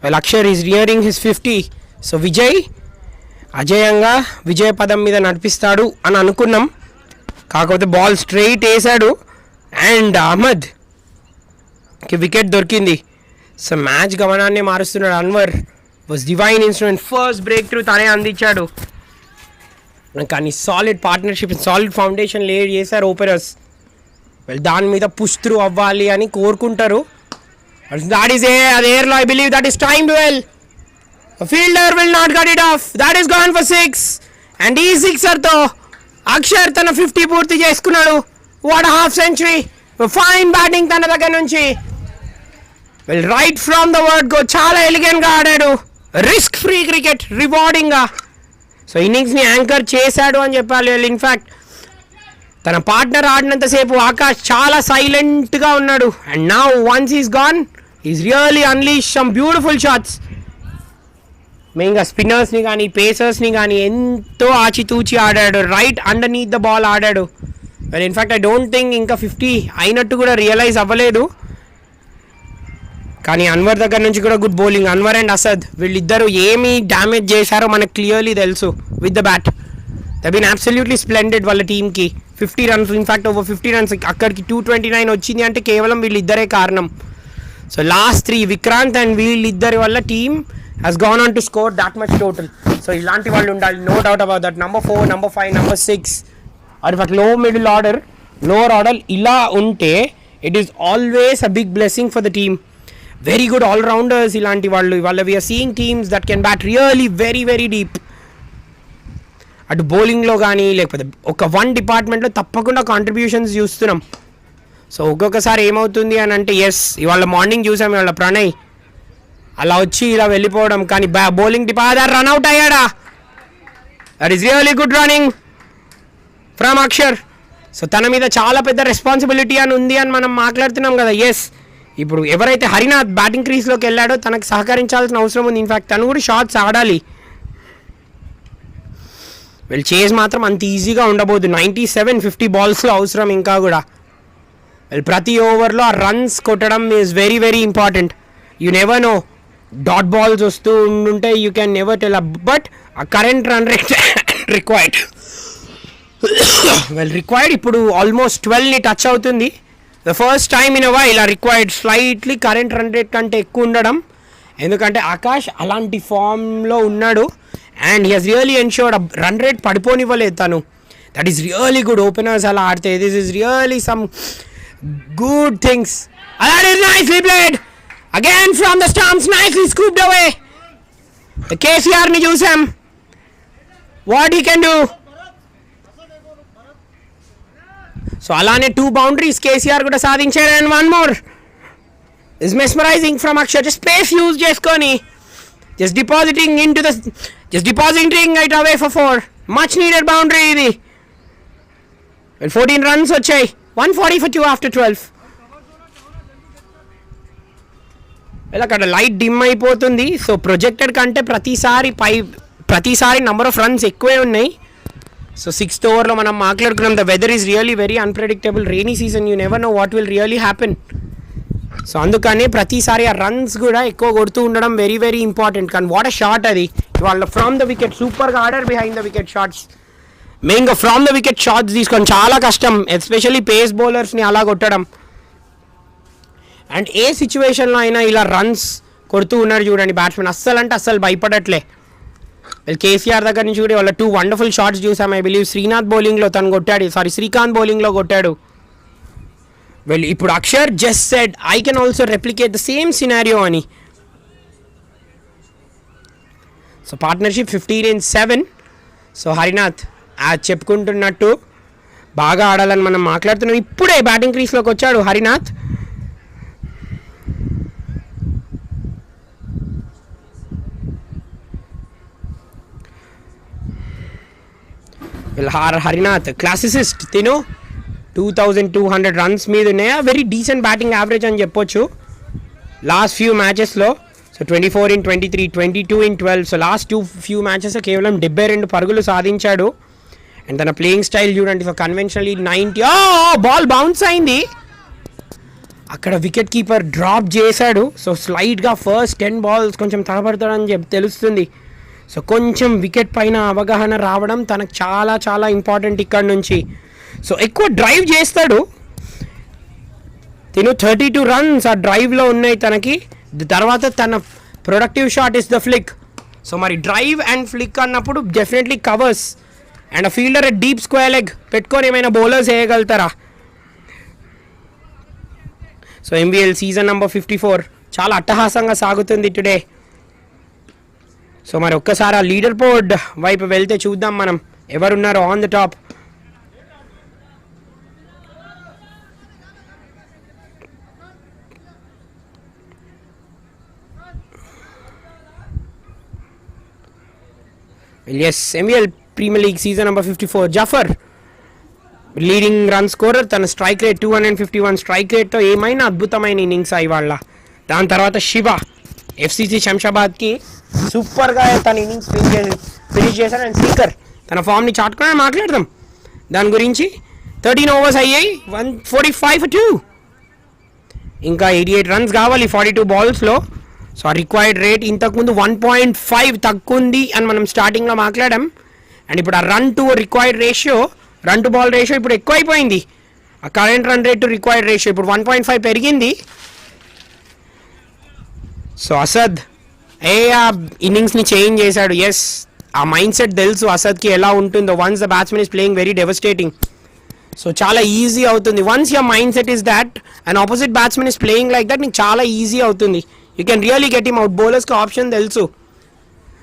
well Akshar is nearing his 50. So Vijay అజేయంగా విజయ పదం మీద నడిపిస్తాడు అని అనుకున్నాం, కాకపోతే బాల్ స్ట్రైట్ వేసాడు అండ్ అహ్మద్కి వికెట్ దొరికింది. సో మ్యాచ్ గమనాన్ని మారుస్తున్నాడు Anwar. Was divine instrument, first break through తనే అందించాడు. కానీ solid partnership, solid foundation laid చేశారు ఓపెనర్స్. దాని మీద పుష్ త్రూ అవ్వాలి అని కోరుకుంటారు. దాట్ ఈస్ అది ఎయిర్లో I believe that is timed well. Fielder will not get it off. That is gone for 6 and ఈ సిక్సర్తో అక్షర్ తన 50 పూర్తి చేసుకున్నాడు. What half century, fine batting తన దగ్గర నుంచి. Right from the word go చాలా ఎలిగెంట్గా ఆడాడు. రిస్క్ ఫ్రీ క్రికెట్, రివార్డింగ్గా. సో ఇన్నింగ్స్ని యాంకర్ చేశాడు అని చెప్పాలి. ఇన్ఫ్యాక్ట్ తన పార్ట్నర్ ఆడినంతసేపు ఆకాష్ చాలా సైలెంట్గా ఉన్నాడు. And now once is gone is really unleash some beautiful shots. మెయిన్గా స్పిన్నర్స్ని కానీ పేసర్స్ని కానీ ఎంతో ఆచితూచి ఆడాడు. రైట్ అండర్నీత్ ద బాల్ ఆడాడు. Well in fact I don't think ఇంకా 50 అయినట్టు కూడా రియలైజ్ అవ్వలేదు. కానీ అన్వర్ దగ్గర నుంచి కూడా good bowling. Anwar and Asad వీళ్ళిద్దరూ ఏమి డ్యామేజ్ చేశారో మనకు క్లియర్లీ తెలుసు with the bat. They been absolutely splendid వాళ్ళ టీమ్కి. 50 runs, ఇన్ఫ్యాక్ట్ ఓవర్ 50 runs. అక్కడికి 229 వచ్చింది అంటే కేవలం వీళ్ళిద్దరే కారణం. సో లాస్ట్ 3 విక్రాంత్ అండ్ వీళ్ళిద్దరి వల్ల team has gone on to score that much total. So ఇలాంటి వాళ్ళు ఉండాలి, no doubt about that. Number 4, number 5, number 6 or in fact lower middle order, lower order ఇలా ఉంటే it is always a big blessing for the team. Very good all-rounders ఇలాంటి వాళ్ళు. ఇవాళ we are seeing teams that can bat really very very deep. అటు బౌలింగ్లో కానీ లేకపోతే ఒక వన్ డిపార్ట్మెంట్లో తప్పకుండా కాంట్రిబ్యూషన్స్ చూస్తున్నాం. సో ఒక్కొక్కసారి ఏమవుతుంది అని అంటే, ఎస్ ఇవాళ మార్నింగ్ చూసాం ఇవాళ ప్రణయ్ అలా వచ్చి ఇలా వెళ్ళిపోవడం, కానీ బౌలింగ్ డిపార్ట్మెంట్ రన్అట్ అయ్యాడా. That is really good running from Akshar. So తన మీద చాలా పెద్ద రెస్పాన్సిబిలిటీ అని ఉంది అని మనం మాట్లాడుతున్నాం కదా. ఎస్ ఇప్పుడు ఎవరైతే హరినాథ్ బ్యాటింగ్ క్రీజ్లోకి వెళ్ళాడో తనకు సహకరించాల్సిన అవసరం ఉంది. ఇన్ఫ్యాక్ట్ తను కూడా షాట్స్ ఆడాలి. వీళ్ళు చేజ్ మాత్రం అంత ఈజీగా ఉండబోదు. 97-50 బాల్స్లో అవసరం ఇంకా కూడా. వీళ్ళు ప్రతి ఓవర్లో ఆ రన్స్ కొట్టడం is very very important. You never know, dot balls వస్తూ ఉంటే you can never tell. But ఆ current run rate required required ఇప్పుడు ఆల్మోస్ట్ 12ని టచ్ అవుతుంది. The first time in a while ఆ required slightly current run rate కంటే ఎక్కువ ఉండడం. ఎందుకంటే ఆకాష్ అలాంటి ఫామ్లో ఉన్నాడు and he has really ensured run rate పడిపోనివ్వలేదు తను. That is really good. Openers అలా ఆడితే this is really some good things. That is nicely played again from the stumps, nicely scooped away. కేసీఆర్ని చూసాం, what he can do. So అలానే 2 boundaries KCR కూడా సాధించారు. And one more is mesmerising from Akshar. Just space use చేసుకొని just depositing it away for 4. Much needed boundary ఇది. 14 runs వచ్చాయి. 140 for 2 after 12. ఇలా అక్కడ లైట్ డిమ్ అయిపోతుంది. సో ప్రొజెక్టెడ్ కంటే ప్రతిసారి నెంబర్ ఆఫ్ రన్స్ ఎక్కువే ఉన్నాయి. సో 6th ఓవర్లో మనం మాట్లాడుకున్నాం, the weather is really very unpredictable. Rainy season, you never know what will really happen. So అందుకని ప్రతిసారి ఆ రన్స్ కూడా ఎక్కువ కొడుతూ ఉండడం వెరీ వెరీ ఇంపార్టెంట్. కానీ వాట్ అ షాట్ అది వాళ్ళ ఫ్రమ్ ద వికెట్. సూపర్గా ఆడారు బిహైండ్ ద వికెట్ షాట్స్. మెయిన్గా ఫ్రమ్ ద వికెట్ షాట్స్ తీసుకొని చాలా కష్టం, ఎస్పెషల్లీ పేస్ బౌలర్స్ని అలా కొట్టడం. అండ్ ఏ సిచ్యువేషన్లో అయినా ఇలా రన్స్ కొడుతూ ఉన్నారు చూడండి బ్యాట్స్మెన్. అస్సలు భయపడట్లే. కేసీఆర్ దగ్గర నుంచి కూడా వాళ్ళ 2 వండర్ఫుల్ షాట్స్ చూసాం. ఐ బిలీవ్ శ్రీనాథ్ బౌలింగ్లో తను కొట్టాడు, శ్రీకాంత్ బౌలింగ్లో కొట్టాడు. వెల్ ఇప్పుడు Akshar just said I can also replicate the same scenario అని. So partnership 15-7. సో హరినాథ్ చెప్పుకుంటున్నట్టు బాగా ఆడాలని మనం మాట్లాడుతున్నాం. ఇప్పుడే బ్యాటింగ్ క్రీస్లోకి వచ్చాడు హరినాథ్. హరినాథ్ క్లాసిసిస్ట్ తిను. 2200 runs మీద ఉన్నాయా. వెరీ డీసెంట్ బ్యాటింగ్ యావరేజ్ అని చెప్పొచ్చు లాస్ట్ ఫ్యూ మ్యాచెస్లో. So 24 in 23, 22 in 12. So last few matches కేవలం 72 పరుగులు సాధించాడు. అండ్ తన ప్లేయింగ్ స్టైల్ చూడండి. So conventionally 90. బాల్ బౌన్స్ అయింది. అక్కడ వికెట్ కీపర్ డ్రాప్ చేశాడు. సో స్లైడ్గా ఫస్ట్ 10 balls కొంచెం తడబడతాడని చెప్పి తెలుస్తుంది. సో కొంచెం వికెట్ పైన అవగాహన రావడం తనకు చాలా చాలా ఇంపార్టెంట్ ఇక్కడ నుంచి. సో ఎక్కువ డ్రైవ్ చేస్తాడు తిను. 32 runs ఆ డ్రైవ్లో ఉన్నాయి తనకి. తర్వాత తన productive shot is the flick. So మరి డ్రైవ్ అండ్ ఫ్లిక్ అన్నప్పుడు డెఫినెట్లీ కవర్స్ అండ్ ఆ ఫీల్డర్ డీప్ స్క్వేర్ లెగ్ పెట్టుకొని ఏమైనా బౌలర్స్ వేయగలుగుతారా. సో MVL సీజన్ నెంబర్ 54 చాలా అట్టహాసంగా సాగుతుంది టుడే. సో మరి ఒక్కసారి ఆ లీడర్ బోర్డ్ వైపు వెళ్తే చూద్దాం మనం ఎవరున్నారో on the top. Yes, MVL premier league season number 54 Zafar leading run scorer. తన స్ట్రైక్ రేట్ 251 స్ట్రైక్ రేట్తో ఏమైనా అద్భుతమైన ఇన్నింగ్స్ ఇవాళ. దాని తర్వాత శివ 𝗵𝗆 శంషాబాద్కి సూపర్గా తన ఇన్నింగ్స్ ఫినిష్ చేశాడు. అండ్ సీకర్ తన ఫామ్ని చాటుకుని మాట్లాడదాం దాని గురించి. 13 overs అయ్యాయి, 145 for 2. ఇంకా 88 runs కావాలి 42 balls. సో రిక్వైర్డ్ రేట్ ఇంతకుముందు 1.5 తగ్గుంది అని మనం స్టార్టింగ్లో మాట్లాడాం. అండ్ ఇప్పుడు ఆ run to required ratio, run to ball ratio ఇప్పుడు ఎక్కువైపోయింది. ఆ current run rate to required ratio ఇప్పుడు 1.5 పెరిగింది. సో అసద్ ఆ ఇన్నింగ్స్ని చేంజ్ చేశాడు. ఎస్, ఆ మైండ్ సెట్ తెలుసు అసద్కి ఎలా ఉంటుందో. Once the batsmen is playing very devastating. So చాలా ఈజీ అవుతుంది. Once your mind set is that and opposite batsmen is playing like that, నీకు చాలా ఈజీ అవుతుంది. You can really get him out. బౌలర్స్కి option తెలుసు.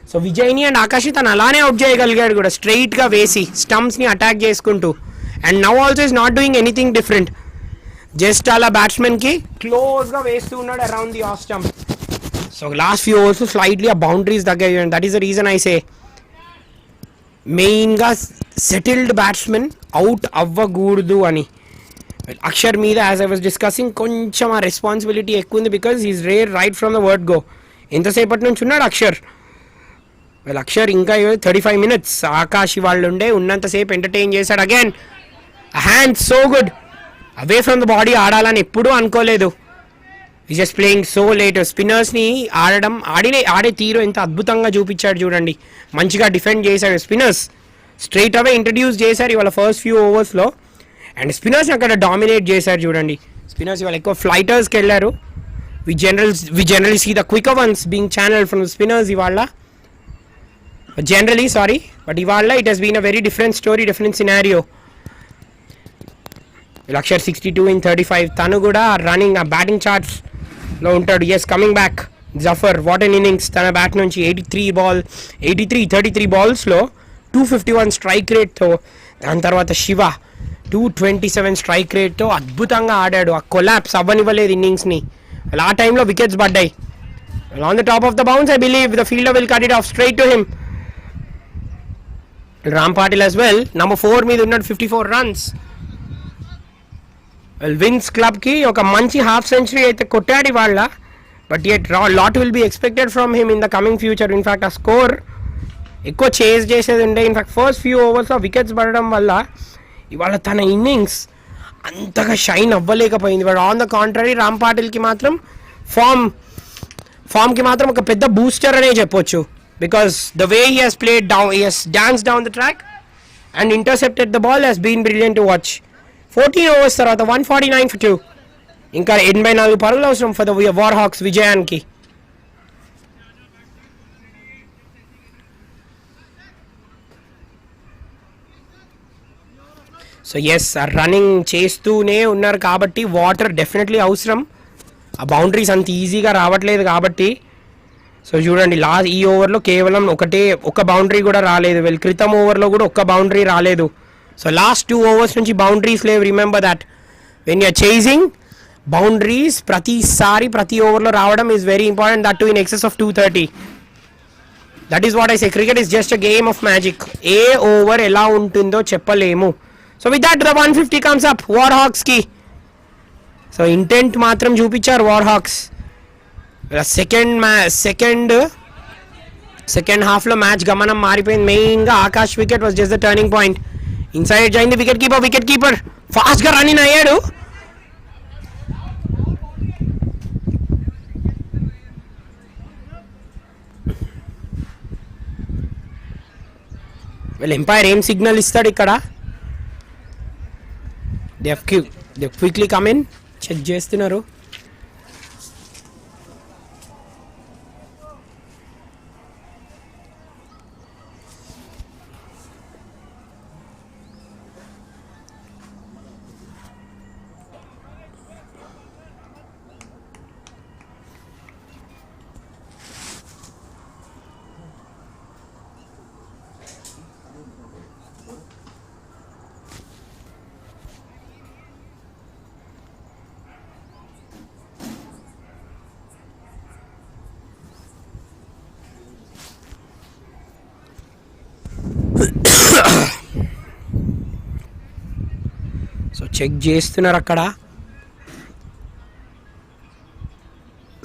సో విజయ్ని అండ్ ఆకాష్ని తను అలానే అవుట్ చేయగలిగాడు కూడా, స్ట్రైట్గా వేసి స్టంప్స్ని అటాక్ చేసుకుంటూ. And now also is not doing anything different, just అలా బ్యాట్స్మెన్కి క్లోజ్గా వేస్తూ ఉన్నాడు around the off stump. So last few overs slightly ఆ బౌండరీస్ తగ్గాయి. That is the reason I say మెయిన్గా సెటిల్డ్ బ్యాట్స్మెన్ అవుట్ అవ్వకూడదు అని. అక్షర్ మీద యాజ్ ఐ వాజ్ డిస్కసింగ్ కొంచెం ఆ రెస్పాన్సిబిలిటీ ఎక్కువ ఉంది. Because he's rare right from the word go. ఎంతసేపటి నుంచి ఉన్నాడు అక్షర్. అక్షర్ ఇంకా 35 minutes ఆకాష్ వాళ్ళు ఉండే ఉన్నంతసేపు ఎంటర్టైన్ చేశాడు. Again hand so good, away from the body ఆడాలని ఎప్పుడూ అనుకోలేదు. Is just playing so late. స్పిన్నర్స్ని ఆడే తీరు ఎంత అద్భుతంగా చూపించాడు చూడండి. మంచిగా డిఫెండ్ చేశాడు. స్పిన్నర్స్ స్ట్రైట్ అవే ఇంట్రడ్యూస్ చేశారు ఇవాళ ఫస్ట్ ఫ్యూ ఓవర్స్లో. అండ్ స్పిన్నర్స్ని అక్కడ డామినేట్ చేశారు చూడండి. స్పిన్నర్స్ ఇవాళ ఎక్కువ ఫ్లైటర్స్కి వెళ్ళారు. We generally see the quicker ones being channel from the spinners ఇవాళ. బట్ ఇవాళ it has been a very different story, different scenario. Akshar 62 in 35. తను కూడా రన్నింగ్ ఆ బ్యాటింగ్ చార్ట్స్లో ఉంటాడు. Yes, coming back Zafar, what an innings తన బ్యాట్ నుంచి. 33 balls 251 strike రేట్తో. దాని తర్వాత శివ 227 స్ట్రైక్ రేట్తో అద్భుతంగా ఆడాడు. ఆ కొలాప్స్ అవ్వనివ్వలేదు ఇన్నింగ్స్ని. ఆ టైంలో వికెట్స్ పడ్డాయి. On the top of the bounce I believe the fielder will cut it of straight to him. Ram Patil as well number 4 మీద ఉన్నాడు 54 runs. విన్స్ క్లబ్కి ఒక మంచి హాఫ్ సెంచరీ అయితే కొట్టాడు ఇవాళ. But yet lot will be expected from him in the coming future. In fact ఆ score ఎక్కువ చేజ్ చేసేది ఉండే. ఇన్ఫ్యాక్ట్ ఫస్ట్ ఫ్యూ ఓవర్స్లో వికెట్స్ పడడం వల్ల ఇవాళ తన ఇన్నింగ్స్ అంతగా షైన్ అవ్వలేకపోయింది. But on the contrary Ram పాటిల్కి మాత్రం ఫామ్కి మాత్రం ఒక పెద్ద బూస్టర్ అనే చెప్పొచ్చు. Because the way he has played down, he has dance down the track and intercepted the ball he's been brilliant to watch. 14 overs తర్వాత 149 for 2. ఇంకా 84 పరుగులు అవసరం ఫర్ ద వార్ హాక్స్ విజయానికి. సో ఎస్, రన్నింగ్ చేస్తూనే ఉన్నారు కాబట్టి వాటర్ డెఫినెట్లీ అవసరం. ఆ బౌండరీస్ అంత ఈజీగా రావట్లేదు కాబట్టి. సో చూడండి ఈ ఓవర్లో కేవలం ఒక బౌండరీ కూడా రాలేదు. క్రితం ఓవర్లో కూడా ఒక్క బౌండరీ రాలేదు. సో లాస్ట్ 2 overs నుంచి బౌండరీస్ లేవు. Remember that when you're chasing boundaries ప్రతి ఓవర్లో రావడం is very important. That to in excess of 230. That is what I say, cricket is just a game of magic. ఏ over ఎలా ఉంటుందో చెప్పలేము. So with that the 150 comes up వార్ హాక్స్కి. So intent మాత్రం చూపించారు వార్ హాక్స్. సెకండ్ హాఫ్లో match గమనం మారిపోయింది. మెయిన్గా Akash wicket was just the turning point. Inside అయింది వికెట్ కీపర్ ఫాస్ట్గా రన్నింగ్ అయ్యాడు. వెల్ ఎంపైర్ ఏం సిగ్నల్ ఇస్తాడు ఇక్కడ? They quickly come in, check చేస్తున్నారు. సో చెక్ చేస్తున్నారు అక్కడ.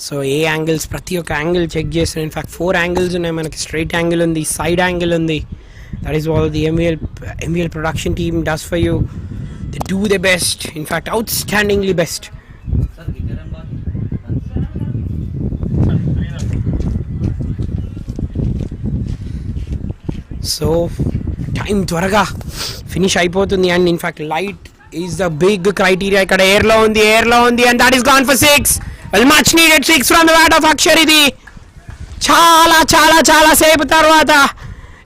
సో ఏ యాంగిల్స్, ప్రతి ఒక్క యాంగిల్ చెక్ చేస్తున్నారు. ఇన్ఫాక్ట్ 4 యాంగిల్స్ ఉన్నాయి మనకి. స్ట్రైట్ యాంగిల్ ఉంది, సైడ్ యాంగిల్ ఉంది. That is what the MVL production team does for you. They do the best, in fact అవుట్స్టాండింగ్లీ బెస్ట్. సో టైం త్వరగా ఫినిష్ అయిపోతుంది. And in fact light is the big criteria. ఇక్కడ ఎయిర్లో ఉంది and that is gone for 6. Well much needed 6 from the bat of Akshar. ఇది చాలా చాలా చాలా సేపు తర్వాత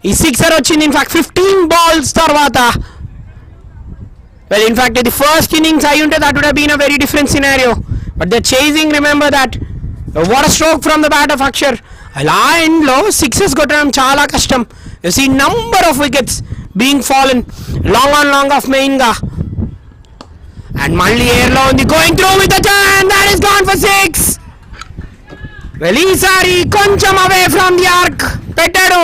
ఈ సిక్సర్ వచ్చింది. ఇన్ఫాక్ట్ 15 balls తర్వాత. వెల్ ఇన్ఫాక్ట్ ఇది ఫస్ట్ ఇన్నింగ్స్ అయి ఉంటే that would have been a very different scenario. But the chasing, remember that what a stroke from the bat of Akshar. అలా ఎండ్లో 6s కొట్టడం చాలా కష్టం. You see number of wickets being fallen long on long off main ga, and malli air lo undi going through with the turn, that is gone for 6. Well isari koncham away from the arc pettadu,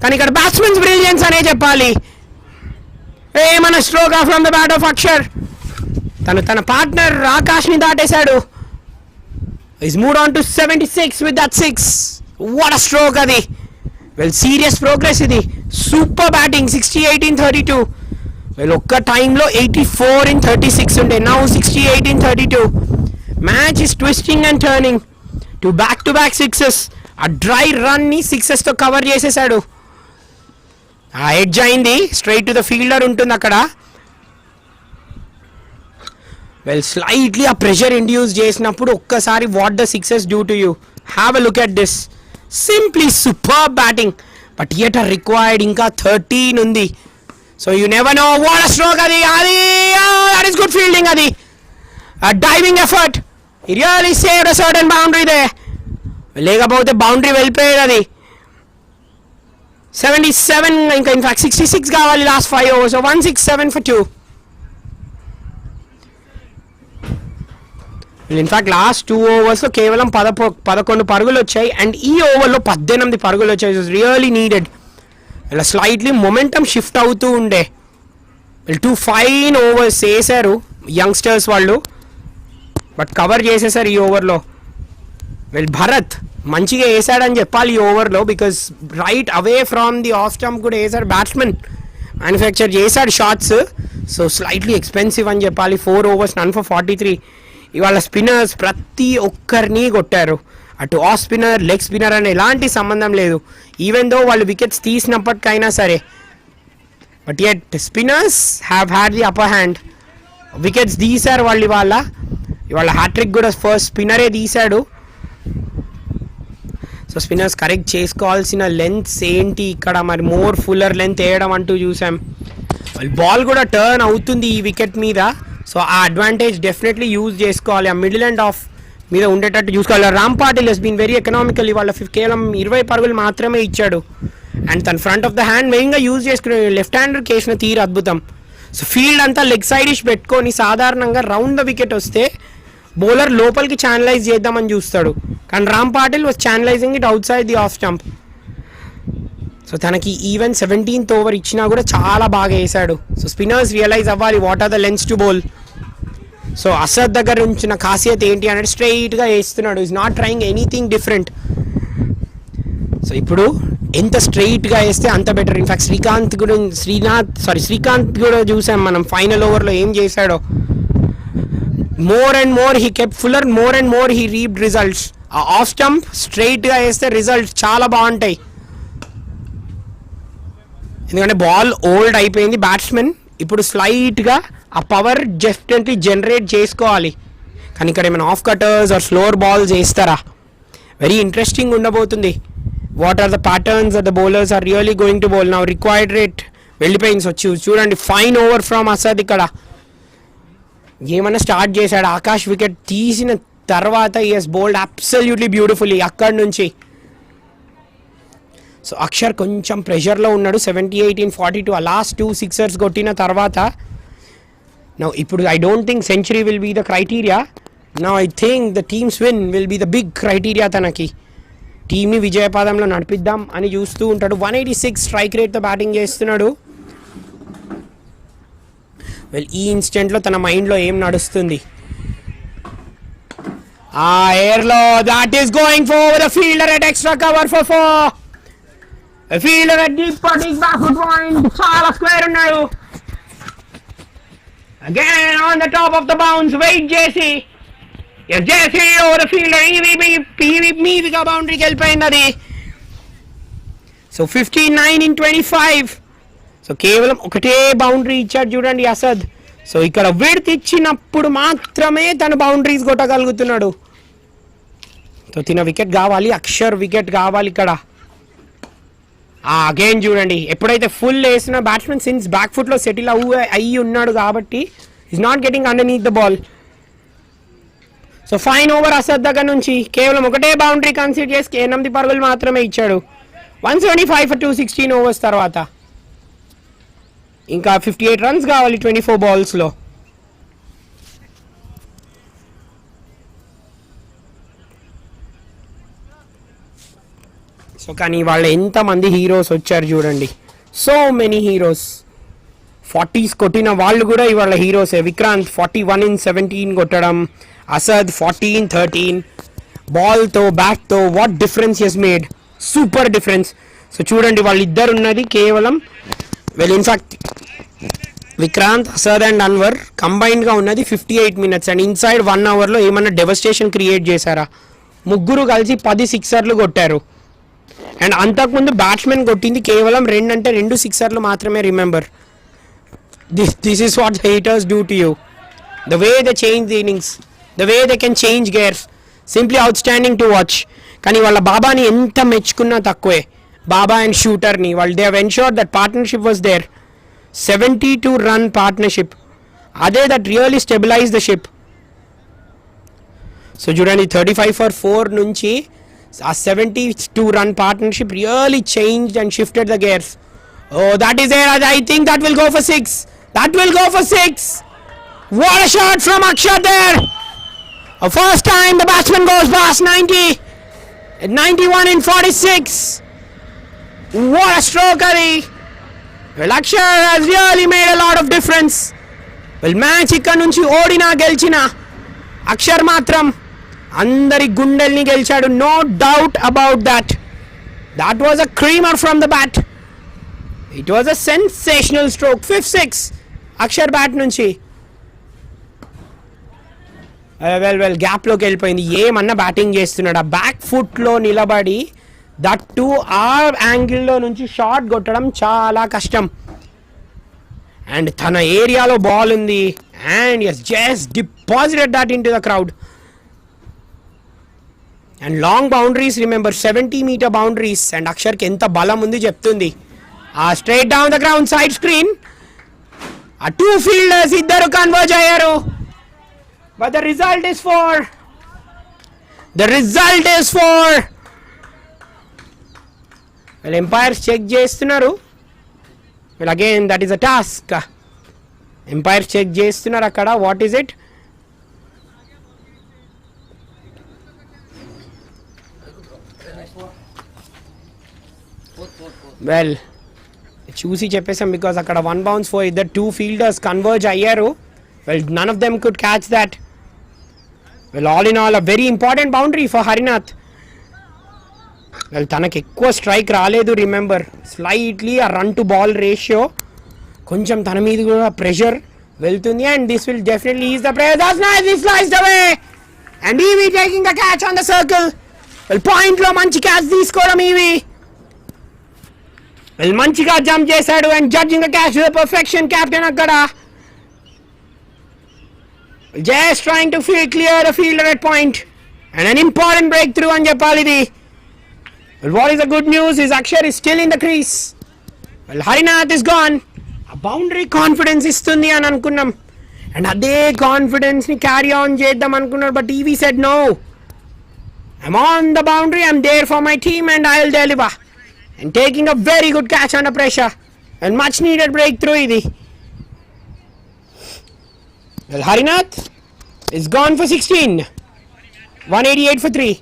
kani ikkada batsman's brilliance ane cheppali. Emana stroke from the bat of Akshar. Tana partner Akash ni daatesadu. He's moved on to 76 with that 6. What a stroke adi. Well, serious progress idi. Super batting, 68 in 32. Well, okka time lo 84 in 36 unde. Now 68 in 32. Match is twisting and turning to back-to-back sixes. A dry run ni sixes to cover chesesadu. A edge ayindi, straight to the fielder untundi akkada. Well, slightly a pressure induced చేసినప్పుడు ఒక్కసారి what the sixes do to you. Have a look at this. Simply superb batting, but yet a required inka 13 undi. So you never know what a stroke adi. That is good fielding adi. A diving effort. He really saved a certain boundary there. లేకపోతే boundary వెళ్ళిపోయేది అది. 77 ఇంకా in fact 66 కావాలి last 5 overs. So 167 for 2. In fact last 2 overs లో కేవలం 11 పరుగులు వచ్చాయి. And ఈ ఓవర్లో 18 పరుగులు వచ్చాయి. It was really needed. ఇలా స్లైట్లీ మొమెంటమ్ షిఫ్ట్ అవుతూ ఉండే. 2 fine overs వేసారు యంగ్స్టర్స్ వాళ్ళు, బట్ కవర్ చేసేసారు ఈ ఓవర్లో. భరత్ మంచిగా వేసాడని చెప్పాలి ఈ ఓవర్లో, because right away from the off stump కూడా వేసాడు. బ్యాట్స్మెన్ మ్యానుఫ్యాక్చర్ చేశాడు షాట్స్. సో స్లైట్లీ ఎక్స్పెన్సివ్ అని చెప్పాలి. 4 overs none for 43. ఇవాళ స్పిన్నర్స్ ప్రతి ఒక్కరిని కొట్టారు. అటు ఆఫ్ స్పిన్నర్, లెగ్ స్పిన్నర్ అని ఎలాంటి సంబంధం లేదు. ఈవెన్ దో వాళ్ళు వికెట్స్ తీసినప్పటికైనా సరే, but at spinners have had the upper hand. Wickets తీశారు వాళ్ళు ఇవాళ హ్యాట్రిక్ కూడా ఫస్ట్ స్పిన్నరే తీశాడు. సో స్పిన్నర్స్ కరెక్ట్ చేసుకోవాల్సిన లెంత్స్ ఏంటి ఇక్కడ, మరి మోర్ ఫుల్లర్ లెంత్ వేయడం అంటూ చూసాం. వాళ్ళు బాల్ కూడా టర్న్ అవుతుంది ఈ వికెట్ మీద. సో ఆ అడ్వాంటేజ్ డెఫినెట్లీ యూజ్ చేసుకోవాలి. ఆ మిడిల్ అండ్ ఆఫ్ మీద ఉండేటట్టు చూసుకోవాలి. Ram Patil has been very economical. ఇవాళ కేవలం 20 పరుగులు మాత్రమే ఇచ్చాడు. అండ్ తన ఫ్రంట్ ఆఫ్ ద హ్యాండ్ మెయిన్గా యూజ్ చేసుకునే లెఫ్ట్ హ్యాండర్ కేసిన తీరు అద్భుతం. సో ఫీల్డ్ అంతా లెగ్ సైడిష్ పెట్టుకొని సాధారణంగా రౌండ్ ద వికెట్ వస్తే బౌలర్ లోపలికి ఛానలైజ్ చేద్దామని చూస్తాడు, కానీ Ram Patil was channelising it outside the off stump. So తనకి ఈవెన్ 17th over ఇచ్చినా కూడా చాలా బాగా వేసాడు. సో స్పిన్నర్స్ రియలైజ్ అవ్వాలి what are the lengths to bowl. So Asad దగ్గర ఉంచిన ఖాసియత్ ఏంటి అంటే స్ట్రైట్గా వేస్తున్నాడు. Is not trying anything different. So ఇప్పుడు ఎంత స్ట్రైట్గా వేస్తే అంత బెటర్. ఇన్ఫాక్ట్ శ్రీకాంత్ కూడా చూసాం మనం ఫైనల్ ఓవర్లో ఏం చేశాడో. More and more he kept fuller, more and more he reaped results. ఆ ఆఫ్ స్టంప్ స్ట్రైట్గా వేస్తే రిజల్ట్స్ చాలా బాగుంటాయి. ఎందుకంటే బాల్ ఓల్డ్ అయిపోయింది. బ్యాట్స్మెన్ ఇప్పుడు స్లైట్గా ఆ పవర్ డెఫినెట్లీ జనరేట్ చేసుకోవాలి. కానీ ఇక్కడ ఏమైనా off cutters or slower balls వేస్తారా? వెరీ ఇంట్రెస్టింగ్ ఉండబోతుంది. What are the patterns are the bowlers are really going to bowl. నా రిక్వైర్డ్ రేట్ వెళ్ళిపోయింది. వచ్చి చూడండి, ఫైన్ ఓవర్ ఫ్రమ్ అసద్. ఇక్కడ ఏమన్నా స్టార్ట్ చేశాడు. ఆకాష్ వికెట్ తీసిన తర్వాత ఈఎస్ బౌల్డ్ అబ్సల్యూట్లీ బ్యూటిఫుల్లీ అక్కడి నుంచి. సో అక్షర్ కొంచెం ప్రెషర్లో ఉన్నాడు. 78 in 42 ఆ లాస్ట్ 2 సిక్సర్స్ కొట్టిన తర్వాత నౌ ఇప్పుడు I don't think century will be the criteria. Now I think the teams win will be the big criteria. తనకి టీమ్ని విజయపాదంలో నడిపిద్దాం అని చూస్తూ ఉంటాడు. 186 స్ట్రైక్ రేట్తో బ్యాటింగ్ చేస్తున్నాడు. వెల్ ఈ ఇన్స్టెంట్లో తన మైండ్లో ఏం నడుస్తుంది? ఆ ఎయిర్లో that is going for the fielder at extra cover for 4. A fielder at deep putting backward point. Chala square unnadu. Again on the top of the bounce. Wait JC. Yes, JC over the fielder. 𝗵𝗶𝗴𝗵𝗆 boundary kelpoyindadi. So 59 in 25. So కేవలం ఒకటే boundary ఇచ్చాడు చూడండి Asad. So ఇక్కడ width ఇచ్చినప్పుడు మాత్రమే తన boundaries కొట్టగలుగుతున్నాడు. So తిన wicket కావాలి, అక్షర్ వికెట్ కావాలి ఇక్కడ. అగైన్ చూడండి, ఎప్పుడైతే ఫుల్ వేసిన బ్యాట్స్మెన్ సిన్స్ బ్యాక్ ఫుట్లో సెటిల్ అయ్యి ఉన్నాడు కాబట్టి is not getting underneath the ball. So fine over Asad దగ్గర నుంచి కేవలం ఒకటే బౌండరీ కన్సిడర్ చేసి 8 పరుగులు మాత్రమే ఇచ్చాడు. 175 for 216 ఓవర్స్ తర్వాత ఇంకా 58 రన్స్ కావాలి 24 బాల్స్లో. సో కానీ వాళ్ళ ఎంతమంది హీరోస్ వచ్చారు చూడండి. So many heroes. 40s కొట్టిన వాళ్ళు కూడా ఇవాళ హీరోసే. విక్రాంత్ 41 in 17 కొట్టడం, అసద్ 40 in 13. బాల్తో బ్యాట్తో what difference he's made, super difference. So చూడండి వాళ్ళిద్దరు ఉన్నది కేవలం ఇన్ఫాక్ట్ విక్రాంత్, అసద్ అండ్ అన్వర్ కంబైన్డ్గా ఉన్నది 58 minutes. అండ్ ఇన్సైడ్ 1 hourలో ఏమన్నా డెవస్టేషన్ క్రియేట్ చేశారా? ముగ్గురు కలిసి 10 సిక్సర్లు కొట్టారు. అండ్ అంతకుముందు బ్యాట్స్మెన్ కొట్టింది కేవలం 2 సిక్సర్లు మాత్రమే. Remember this is what haters do to you. The way they change the innings, the way they can change gears, simply outstanding to watch. కానీ వాళ్ళ బాబాని ఎంత మెచ్చుకున్నా తక్కువే. బాబా అండ్ షూటర్ని వాళ్ళు they have ensured that partnership was there. 72 run partnership, అదే that really stabilize the ship. So చూడండి 35 for 4 నుంచి a 72 run partnership really changed and shifted the gears. Oh, that is there. I think that will go for 6. That will go for 6. What a shot from Akshat there. A first time the batsman goes past 90. 91 in 46. What a stroke, Ari. Well, Akshat has really made a lot of difference. Well, match ikkad nunchi odina gelchina Akshat matram అందరి గుండెల్ని గెలిచాడు. No doubt about that. That was a creamer from the bat. It was a sensational stroke. 5th 6 Akshar bat నుంచి. Well గ్యాప్లోకి వెళ్ళిపోయింది. ఏమన్నా batting చేస్తున్నాడు. ఆ back ఫుట్లో నిలబడి దట్ టు ఆ యాంగిల్లో నుంచి షాట్ కొట్టడం చాలా కష్టం. అండ్ తన ఏరియాలో బాల్ ఉంది and yes just deposited that in to the crowd. And long boundaries, remember 70-meter boundaries. And అక్షర్కి ఎంత బలం ఉంది చెప్తుంది. ఆ straight down the ground side screen. ఆ 2 ఫీల్డర్స్ ఇద్దరు కన్వర్జ్ అయ్యారు. But the result is four. వీళ్ళు ఎంపైర్స్ చెక్ చేస్తున్నారు. వీళ్ళు again that is a task. Umpires check చేస్తున్నారు అక్కడ. What is it? వెల్ చూసి చెప్పేసాం బికాస్ అక్కడ 1 bounce for ఇద్దరు 2 fielders కన్వర్జ్ అయ్యారు. Well none of them could catch that. Well all in all a very important boundary for Harinath. Well తనకి ఎక్కువ strike రాలేదు. Remember slightly ఆ రన్ టు బాల్ రేషియో కొంచెం తన మీద కూడా ప్రెషర్ వెళ్తుంది. And this will definitely is the player. That's nice. He sliced away and ఈవీ taking the catch on the circle. Well పాయింట్లో మంచి క్యాచ్ తీసుకోవడం ఈవీ. వెల్ మంచిగా జంప్ చేశాడు and judging the catch with perfection captain అక్కడ. Just trying to clear the fielder at point and an important breakthrough అని చెప్పాలి ఇది. Well, what is the good news is Akshar is still in the crease. Well, Harinath is gone. A boundary confidence istundi అని అనుకున్నాం and అదే confidence ని carry on చేద్దాం అనుకున్నారు. But EV said no, I'm on the boundary, I'm there for my team and I'll deliver, and taking a very good catch under pressure and much needed breakthrough ఇది. Well, Harinath is gone for 16, 188 for 3.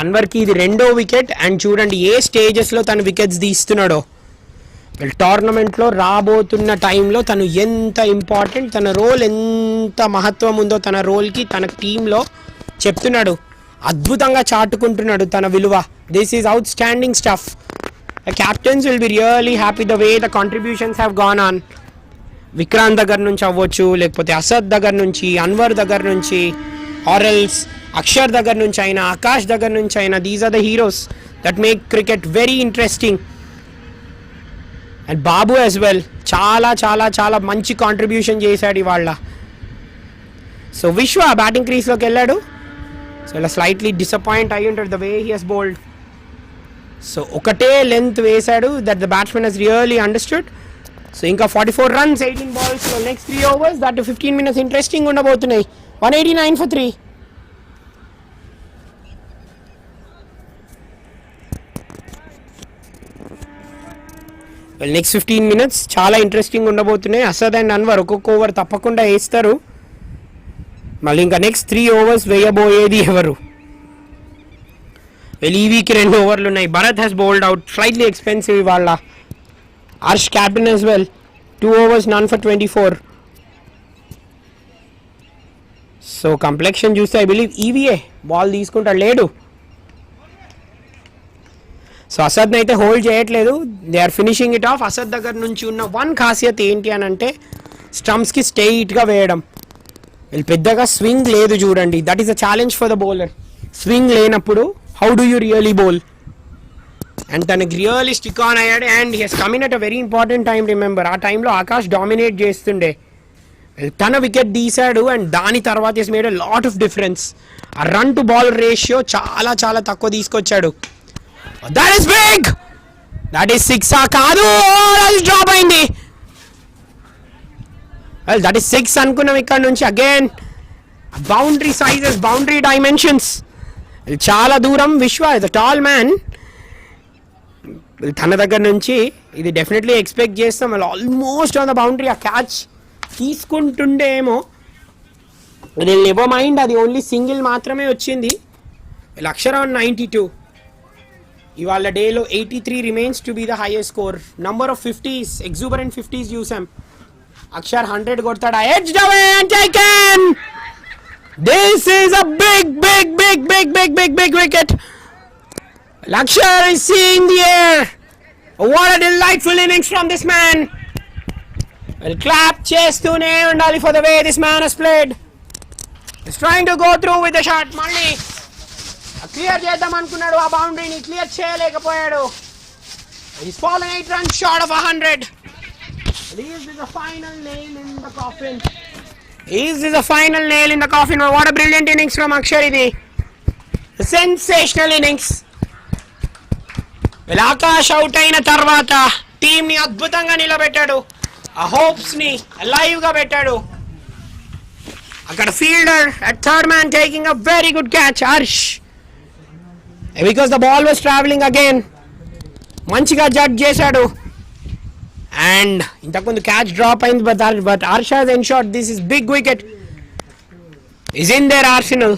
అన్వర్కి ఇది రెండో wicket and చూడండి ఏ స్టేజెస్లో తను wickets తీస్తున్నాడో. టోర్నమెంట్లో రాబోతున్న టైంలో తను ఎంత ఇంపార్టెంట్, తన రోల్ ఎంత మహత్వం ఉందో తన రోల్కి తన టీంలో చెప్తున్నాడు. అద్భుతంగా చాటుకుంటున్నాడు తన విలువ. This is out standing stuff. The captains will be really happy the way the contributions have gone on. Vikrant దగ్గర నుంచి అవ్వచ్చు, లేకపోతే అసద్ దగ్గర నుంచి, అన్వర్ దగ్గర నుంచి, ఆరెల్స్ అక్షర్ దగ్గర నుంచి అయినా, ఆకాష్ దగ్గర నుంచి అయినా, these are the heroes that make cricket very interesting. And Babu as well చాలా చాలా చాలా మంచి కాంట్రిబ్యూషన్ చేశాడు ఇవాళ. సో విశ్వ బ్యాటింగ్ క్రీస్లోకి వెళ్ళాడు. సో ఇలా స్లైట్లీ డిసప్పాయింట్ అయ్యి ఉంటాడు the way he has bowled. So ఒకటే లెంత్ వేశాడు that the batsmen has really understood. So ఇంకా 44 runs 18 balls. So next 3 overs that 15 minutes interesting ఉండబోతున్నాయి. 189 for 3. నెక్స్ట్ 15 minutes చాలా ఇంట్రెస్టింగ్ ఉండబోతున్నాయి. అసద్ అండ్ అన్వర్ ఒక్కొక్క ఓవర్ తప్పకుండా వేస్తారు. మళ్ళీ ఇంకా నెక్స్ట్ 3 overs వేయబోయేది ఎవరు? ఈవీకి 2 ఓవర్లు ఉన్నాయి. Bharat has bowled out, slightly expensive ఇవాళ. Arsh captain as well, 2 overs none for 24. So complexion చూస్తే ఐ బిలీవ్ ఈవీఏ బాల్ తీసుకుంటాడు, లేడు. సో అసద్ని అయితే హోల్డ్ చేయట్లేదు, they are finishing it off. Asad దగ్గర నుంచి ఉన్న వన్ ఖాసియత్ ఏంటి అని అంటే స్టంప్స్కి స్ట్రెయిట్గా వేయడం. వీళ్ళు పెద్దగా స్వింగ్ లేదు చూడండి. That is a challenge for the bowler. Swing లేనప్పుడు how do you really bowl? And తనకి రియల్లీ స్టిక్ ఆన్ అయ్యాడు and he he's come in at a very important time. Remember ఆ టైంలో ఆకాష్ డామినేట్ చేస్తుండే, తన వికెట్ తీశాడు అండ్ దాని తర్వాత is made a lot of difference. ఆ రన్ టు బాల్ రేషియో చాలా చాలా తక్కువ తీసుకొచ్చాడు. That is big, that is 6 కాదు, డ్రాప్ అయింది. దట్ ఈస్ 6 అనుకున్నాం. ఇక్కడ నుంచి again boundary sizes, boundary dimensions చాలా దూరం. విశ్వ ఇస్ అ టాల్ మ్యాన్, తన దగ్గర నుంచి ఇది డెఫినెట్లీ ఎక్స్పెక్ట్ చేస్తాం. వాళ్ళు ఆల్మోస్ట్ ఆన్ ద బౌండరీ. ఆ క్యాచ్ తీసుకుంటుండేమో, నేను నెవర్ మైండ్, అది ఓన్లీ సింగిల్ మాత్రమే వచ్చింది. అక్షర్ ఆన్ 92. ఇవాళ డేలో 83 remains to be the highest score. Number of 50s, exuberant 50s చూసాం. అక్షర్ 100 కొడతాడా? Edged away and taken. This is a big big big big big big big wicket. Akshar is seeing the air. What a delightful innings from this man. Well, clap chestune undali for the way this man has played. He's trying to go through with the shot. Malli clear చేద్దాం అనుకున్నాడు, ఆ బౌండరీని clear చేయలేకపోయాడు. He's fallen 8 runs short of 100. This is the final nail in the coffin. This is the final nail in the coffin. What a brilliant innings from Akshar idi. A sensational innings. Akash out అయిన తర్వాత టీంని అద్భుతంగా నిలబెట్టాడు. ఆ హోప్స్ని లైవ్గా పెట్టాడు. అక్కడ fielder at third man taking a very good catch Harsh, because the ball was travelling again. మంచిగా జడ్జ్ చేశాడు అండ్ ఇంతకుముందు క్యాచ్ డ్రాప్ అయింది. But Harsh has ensured this is big wicket is in their arsenal.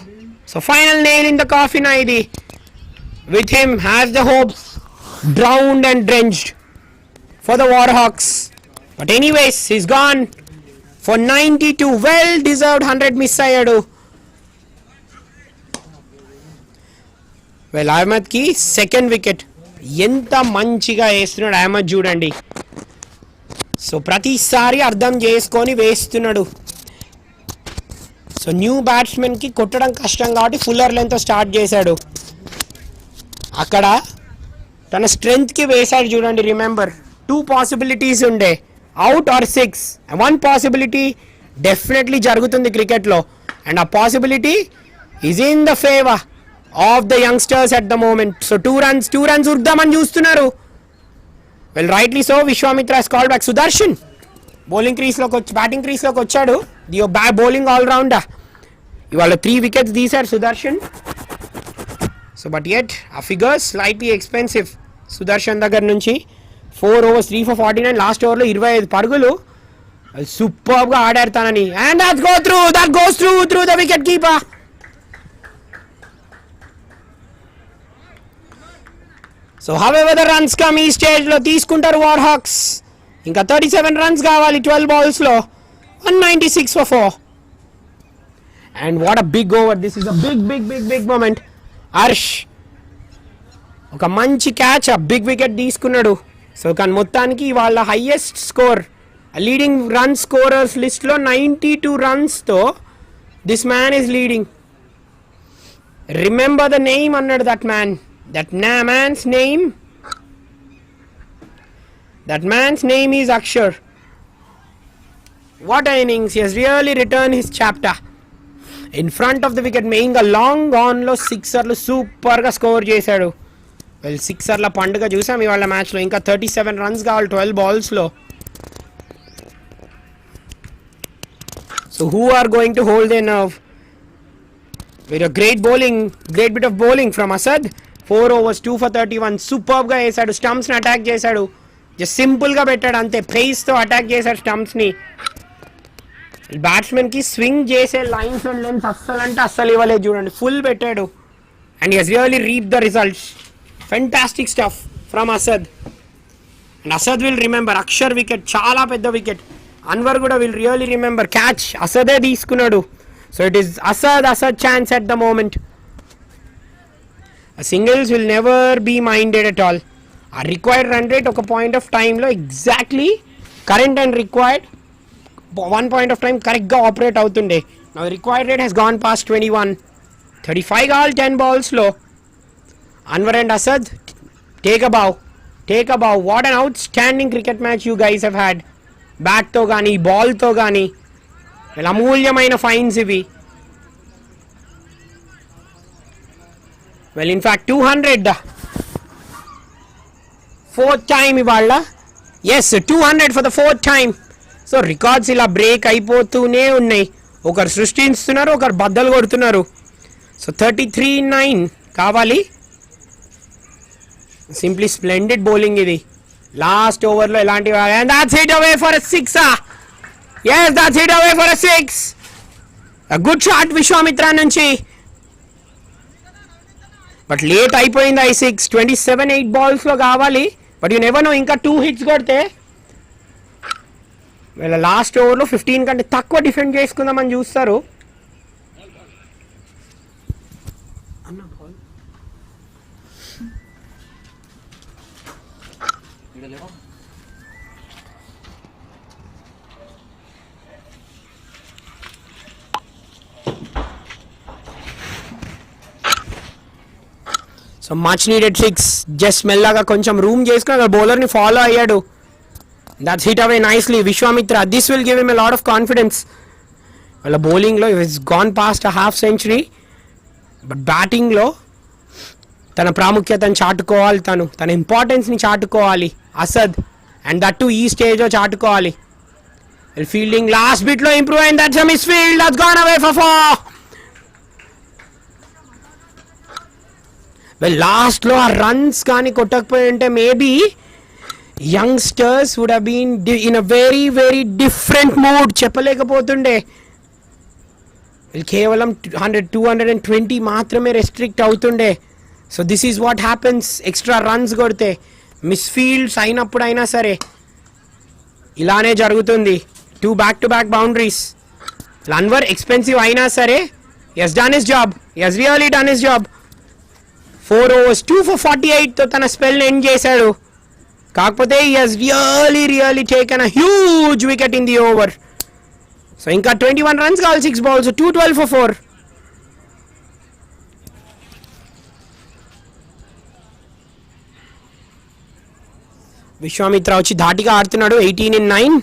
So final nail in the coffin ఇది. With him has the hopes drowned and drenched for the Warhawks. But anyways, he's gone for 92. Well deserved 100 miss ayyadu. Well, Ahmed ki second wicket. Enta manchiga vestunnadu Ahmed చూడండి. So ప్రతిసారి అర్థం చేసుకొని వేస్తున్నాడు. So new batsmen కి కొట్టడం కష్టం కాబట్టి fuller length తో స్టార్ట్ చేశాడు. అక్కడ తన స్ట్రెంగ్త్కి వేశాడు చూడండి. రిమెంబర్ 2 పాసిబిలిటీస్ ఉండే, అవుట్ ఆర్ 6. 1 పాసిబిలిటీ డెఫినెట్లీ జరుగుతుంది క్రికెట్లో, అండ్ ఆ possibility is in the favour of the youngsters at the moment. So 2 runs ఉర్దామని చూస్తున్నారు. Well rightly so, Vishwamitra has called back. Sudarshan batting క్రీస్లోకి వచ్చాడు. Bowling allrounder. ఇవాళ 3 wickets తీశారు సుదర్శన్. సో బట్ యెట్ ఆ ఫిగర్స్ స్లైట్లీ ఎక్స్పెన్సివ్ సుదర్శన్ దగ్గర నుంచి. 4 overs 3 for 49, లాస్ట్ ఓవర్లో 25 పరుగులు. సూపర్గా ఆడారు తనని. And that goes through the wicket keeper. So however the runs come, ఈ స్టేజ్లో తీసుకుంటారు వార్ హాక్స్. ఇంకా 37 runs కావాలి 12 balls-లో. 196 for 4. And what a big over. This is a big moment. Harsh ఒక మంచి క్యాచ్, ఆ బిగ్ వికెట్ తీసుకున్నాడు. సో కానీ మొత్తానికి వాళ్ళ highest score, leading run scorers లిస్ట్లో 92 runs-తో this man is leading. Remember the name అన్నాడు that man's name is Akshar. What an innings. He has really returned his chapter. In front of the wicket, మెయిన్గా long ఆన్లో 6 సూపర్గా score చేశాడు. Well 6 పండుగ చూసాం ఇవాళ మ్యాచ్లో. ఇంకా 37 runs కావాలి 12 balls-లో. So who are going to hold their nerve? With a great bit of bowling from Asad. 4 overs 2 for 31, సూపర్గా వేశాడు. స్టంప్స్ని అటాక్ చేశాడు. జస్ట్ సింపుల్గా పెట్టాడు అంతే. పేస్తో అటాక్ చేశాడు స్టంప్స్ని. బ్యాట్స్మెన్కి స్వింగ్ చేసే లైన్స్ అండ్ లెన్స్ అస్సలు ఇవ్వలేదు చూడండి. ఫుల్ పెట్టాడు. And he has really reap the results. Fantastic stuff from Asad. And Asad will remember. Akshar wicket చాలా పెద్ద వికెట్. అన్వర్ కూడా విల్ రియల్లీ రిమెంబర్. క్యాచ్ అసదే తీసుకున్నాడు. So it is Asad chance at the moment. Singles will never be minded at all. ఆ required run rate ఒక point of టైంలో exactly current and required 1 point of time కరెక్ట్గా operate అవుతుండే. నా required rate he's gone past 21. 35 కావాలి 10 balls-లో. Anwar and Asad take a bow. What an outstanding cricket match you guys have had. బ్యాట్తో కానీ బాల్తో కానీ వీళ్ళ అమూల్యమైన ఫైన్స్ ఇవి. వెల్ ఇన్ఫ్యాక్ట్ 200 4th time ఇవాళ. Yes 200 for the 4th time. So records ఇలా బ్రేక్ అయిపోతూనే ఉన్నాయి. ఒకరు సృష్టిస్తున్నారు, ఒకరు బద్దలు కొడుతున్నారు. సో 33-9 కావాలి. సింప్లీ స్ప్లెండెడ్ బౌలింగ్ ఇది లాస్ట్ ఓవర్లో. ఎలాంటి and that's hit away for a 6. Yes, that's hit away for a 6. A good shot Vishwamitra నుంచి. బట్ లేట్ అయిపోయింది I 6. 27-8 balls-లో కావాలి. బట్ యూ నెవర్ నో, ఇంకా 2 hits కొడితే వీళ్ళ లాస్ట్ ఓవర్లో 15 కంటే తక్కువ డిఫెండ్ చేసుకుందామని చూస్తారు. So much needed 6. జస్ట్ మెల్లగా కొంచెం రూమ్ చేసుకుని బౌలర్ని ఫాలో అయ్యాడు. That's hit away nicely. Vishwamitra, this will give him a lot of confidence. Well, bowling lo he's gone past a half century, but batting lo tana ప్రాముఖ్యతను చాటుకోవాలి. తన importance ని చాటుకోవాలి Asad. And that to ఈ stage లో చాటుకోవాలి. Well, fielding last bit lo improve, and that's a misfield. That's gone away for 4. Well, last lo ఆ runs కానీ కొట్టకపోయి ఉంటే maybe youngsters would have been in a very different mood. చెప్పలేకపోతుండే. కేవలం 100-220 మాత్రమే restrict అవుతుండే. So this is what happens. Extra runs కొడితే మిస్ఫీల్డ్స్ అయినప్పుడైనా సరే ఇలానే జరుగుతుంది. 2 back-to-back బౌండరీస్. అన్వర్ ఎక్స్పెన్సివ్ అయినా సరే has done his job. Has really done his job. 4 overs 2 for 48తో తన స్పెల్ ఎండ్ చేశాడు. కాకపోతే he has really taken a huge wicket in the over. So ఇంకా 21 runs కావాలి 6 balls. 212 for 4. విశ్వామిత్ర వచ్చి ధాటిగా ఆడుతున్నాడు. 18-9.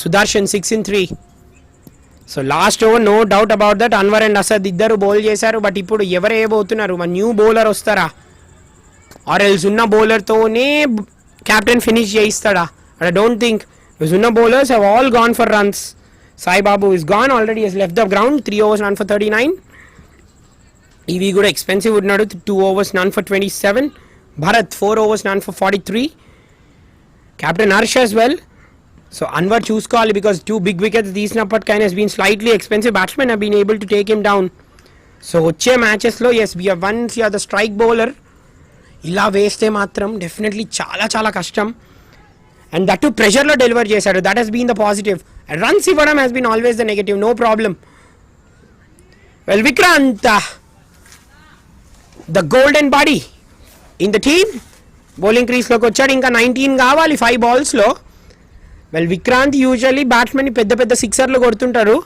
Sudarshan 6-3. So last over no doubt about that. Anwar and Asad ఇద్దరు bowl చేశారు. బట్ ఇప్పుడు ఎవరు వేయబోతున్నారు? మన న్యూ బౌలర్ వస్తారా, ఆర్ ఎల్స్ ఉన్న బౌలర్తోనే కెప్టెన్ ఫినిష్ చేయిస్తాడా? I don't think. ఉన్న bowlers have all gone for runs. Sai Babu is gone already, has left the ground. 3 overs none for 39. ఈవీ కూడా ఎక్స్పెన్సివ్ ఉన్నాడు. 2 overs none for 27. Bharat 4 overs none for 43. Captain Harsh as well. So Anwar చూసుకోవాలి because 2 big wickets తీసినప్పటికైనా has been slightly expensive. Batsmen have been able to take him down. So వచ్చే మ్యాచెస్లో yes we have once you are the strike bowler, ఇలా వేస్తే మాత్రం definitely చాలా చాలా కష్టం. And that too ప్రెషర్లో deliver చేశాడు. That he's been the positive. Runs ఇవ్వడం has been always the negative. No problem. Well Vikrant the golden buddy in the team bowling క్రీస్లోకి వచ్చాడు. ఇంకా 19 కావాలి 5 balls. వెల్ విక్రాంత్ యూజువల్లీ బ్యాట్స్మెన్ని పెద్ద పెద్ద సిక్సర్లు కొడుతుంటారు.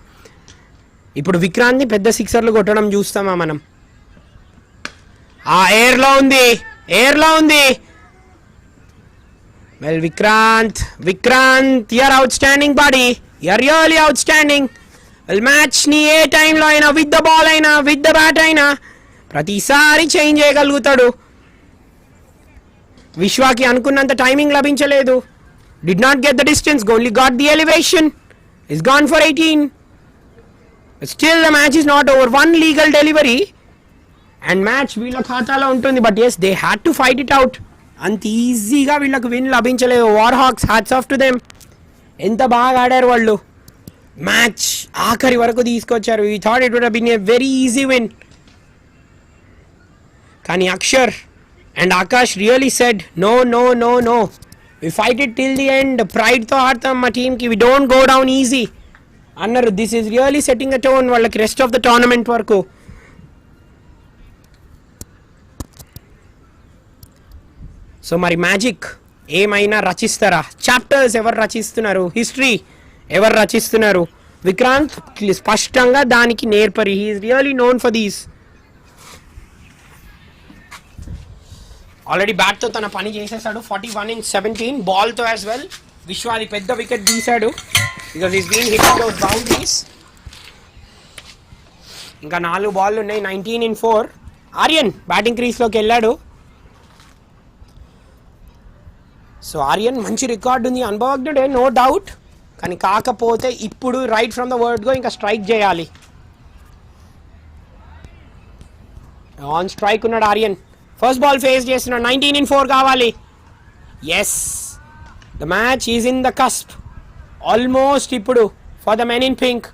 ఇప్పుడు విక్రాంత్ని పెద్ద సిక్సర్లు కొట్టడం చూస్తామా మనం? ఎయిర్లో ఉంది, ఎయిర్లో ఉంది. Well Vikrant you're outstanding buddy, you're really outstanding. Well మ్యాచ్ని ఏ టైంలో అయినా విత్ ద బాల్ అయినా విత్ ద బ్యాట్ అయినా ప్రతిసారి చేంజ్ చేయగలుగుతాడు. విశ్వాకి అనుకున్నంత టైమింగ్ లభించలేదు. Did not get the distance, only got the elevation. Is gone for 18. But still the match is not over. One legal delivery and match వీళ్ళ ఖాతాలో ఉంటుంది. But yes, they had to fight it out. అంత ఈజీగా వీళ్ళకి win లభించలేదు. War Hawks, hats off to them. ఎంత బాగా ఆడారు వాళ్ళు. మ్యాచ్ ఆఖరి వరకు తీసుకొచ్చారు. We thought it would have been a very easy win. కానీ Axar and Akash really said no. We fight it till the end. Pride తో ఆడతాం మా టీమ్కి. We don't go down easy అన్నారు. This is really setting a tone వాళ్ళకి rest of the tournament వరకు. So మరి magic ఏమైనా రచిస్తారా? చాప్టర్స్ ఎవరు రచిస్తున్నారు? హిస్టరీ ఎవరు రచిస్తున్నారు? విక్రాంత్ స్పష్టంగా దానికి నేర్పరి. He is really known for these. Already బ్యాట్తో తన పని చేసేసాడు. 41 in 17. బాల్తో యాజ్ వెల్. విశ్వాది పెద్ద వికెట్ తీశాడు because is been hitting those boundaries. ఇంకా 4 balls ఉన్నాయి. 19 in 4. ఆర్యన్ బ్యాటింగ్ క్రీస్లోకి వెళ్ళాడు. సో ఆర్యన్ మంచి రికార్డు ఉంది. అన్బవర్క్డ్ నో డౌట్. కానీ కాకపోతే ఇప్పుడు right from the word go ఇంకా స్ట్రైక్ చేయాలి. ఆన్ స్ట్రైక్ ఉన్నాడు ఆర్యన్. ఫస్ట్ బాల్ ఫేస్ చేస్తున్నాడు. 19 in 4 కావాలి. Yes, the match is in the cusp almost ఇప్పుడు for the men in pink.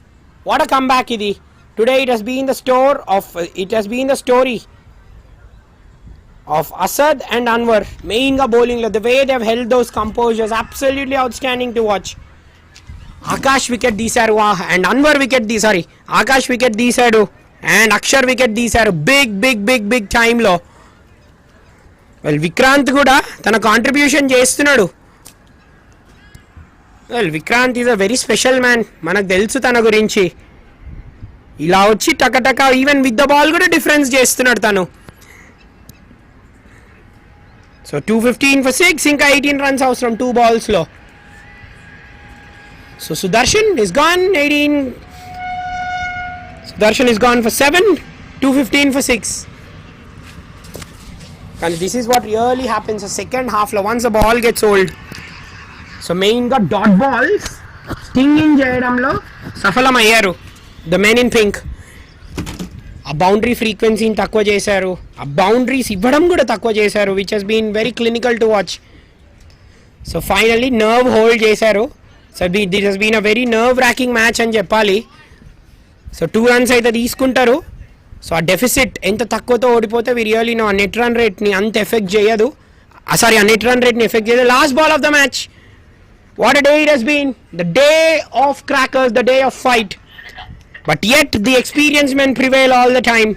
What a come ఇది. Today it has been the story of Asad and Anwar. మెయిన్గా బౌలింగ్లో the way they have held those composures absolutely outstanding to watch. Akash wicket తీశారు and Anwar Akash wicket తీశాడు and Akshar wicket తీశారు. Big టైంలో. Well Vikrant కూడా తన contribution చేస్తున్నాడు. Well Vikrant is a very special man. మనకు తెలుసు తన గురించి. ఇలా వచ్చి టకటక ఈవెన్ విత్ ద బాల్ కూడా డిఫరెన్స్ చేస్తున్నాడు తను. So 215 for 6. ఇంకా 18 runs అవసరం 2 balls. So Sudarshan is gone. 18. Sudarshan is gone for 7. 215 for 6. And this is what really happens the second half lo once the ball gets old. So main గా dot balls stinging చేయడంలో సఫలమయ్యారు the men in pink. ఆ boundary ఫ్రీక్వెన్సీని తక్కువ చేశారు. ఆ boundaries ఇవ్వడం కూడా తక్కువ చేశారు which has been very clinical to watch. So finally nerve hold చేశారు. So this has been a very nerve wracking match అని చెప్పాలి. సో 2 runs అయితే తీసుకుంటారు. సో ఆ డెఫిసిట్ ఎంత తక్కువతో ఓడిపోతే వి రియల్లీ నో. ఆ నెట్ రన్ రేట్ని అంత ఎఫెక్ట్ చేయదు. ఆ నెట్ రన్ రేట్ని ఎఫెక్ట్ చేయదు. Last ball of the match. What a day it has been. The day of crackers, the day of fight. But yet the experience men prevail all the time.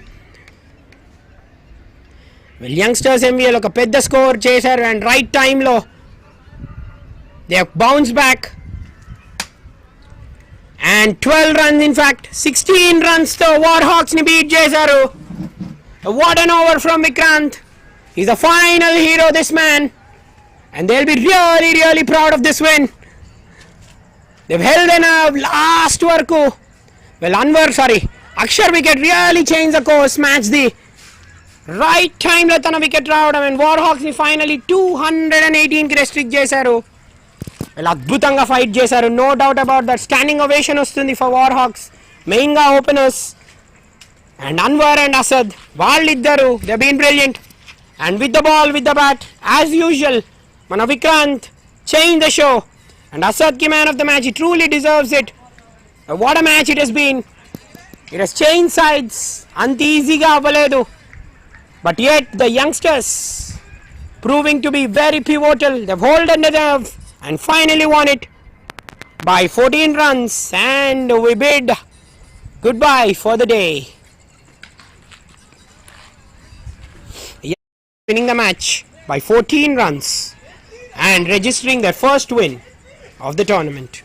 Well youngsters MVL ఒక పెద్ద score చేశారు and right టైంలో they have bounce back. And 12 runs, in fact 16 runs తో war హాక్స్ ని beat చేశారు. What an over from Vikrant. He's a final hero, this man. and they'll be really, really proud of this win. They've held in a last varaku. Well, Akshar wicket really changed the course, match the right time lo tana wicket raavadam, and Warhawks ni finally 218 ki restrict chesaru. Well, adbhutanga fight chesaru, no doubt about that. Standing ovation vastundi for Warhawks, main ga openers and Anwar and Asad, valliddaru, they've been brilliant. And with the ball, with the bat, as usual, Mana Vikrant changed the show, and Asad ki man of the match. He truly deserves it. What a match it has been. It has changed sides, ant easy ga avvaledu, but yet the youngsters proving to be very pivotal. They've held the nerve and finally won it by 14 runs, and we bid goodbye for the day. Winning the match by 14 runs and registering their first win of the tournament.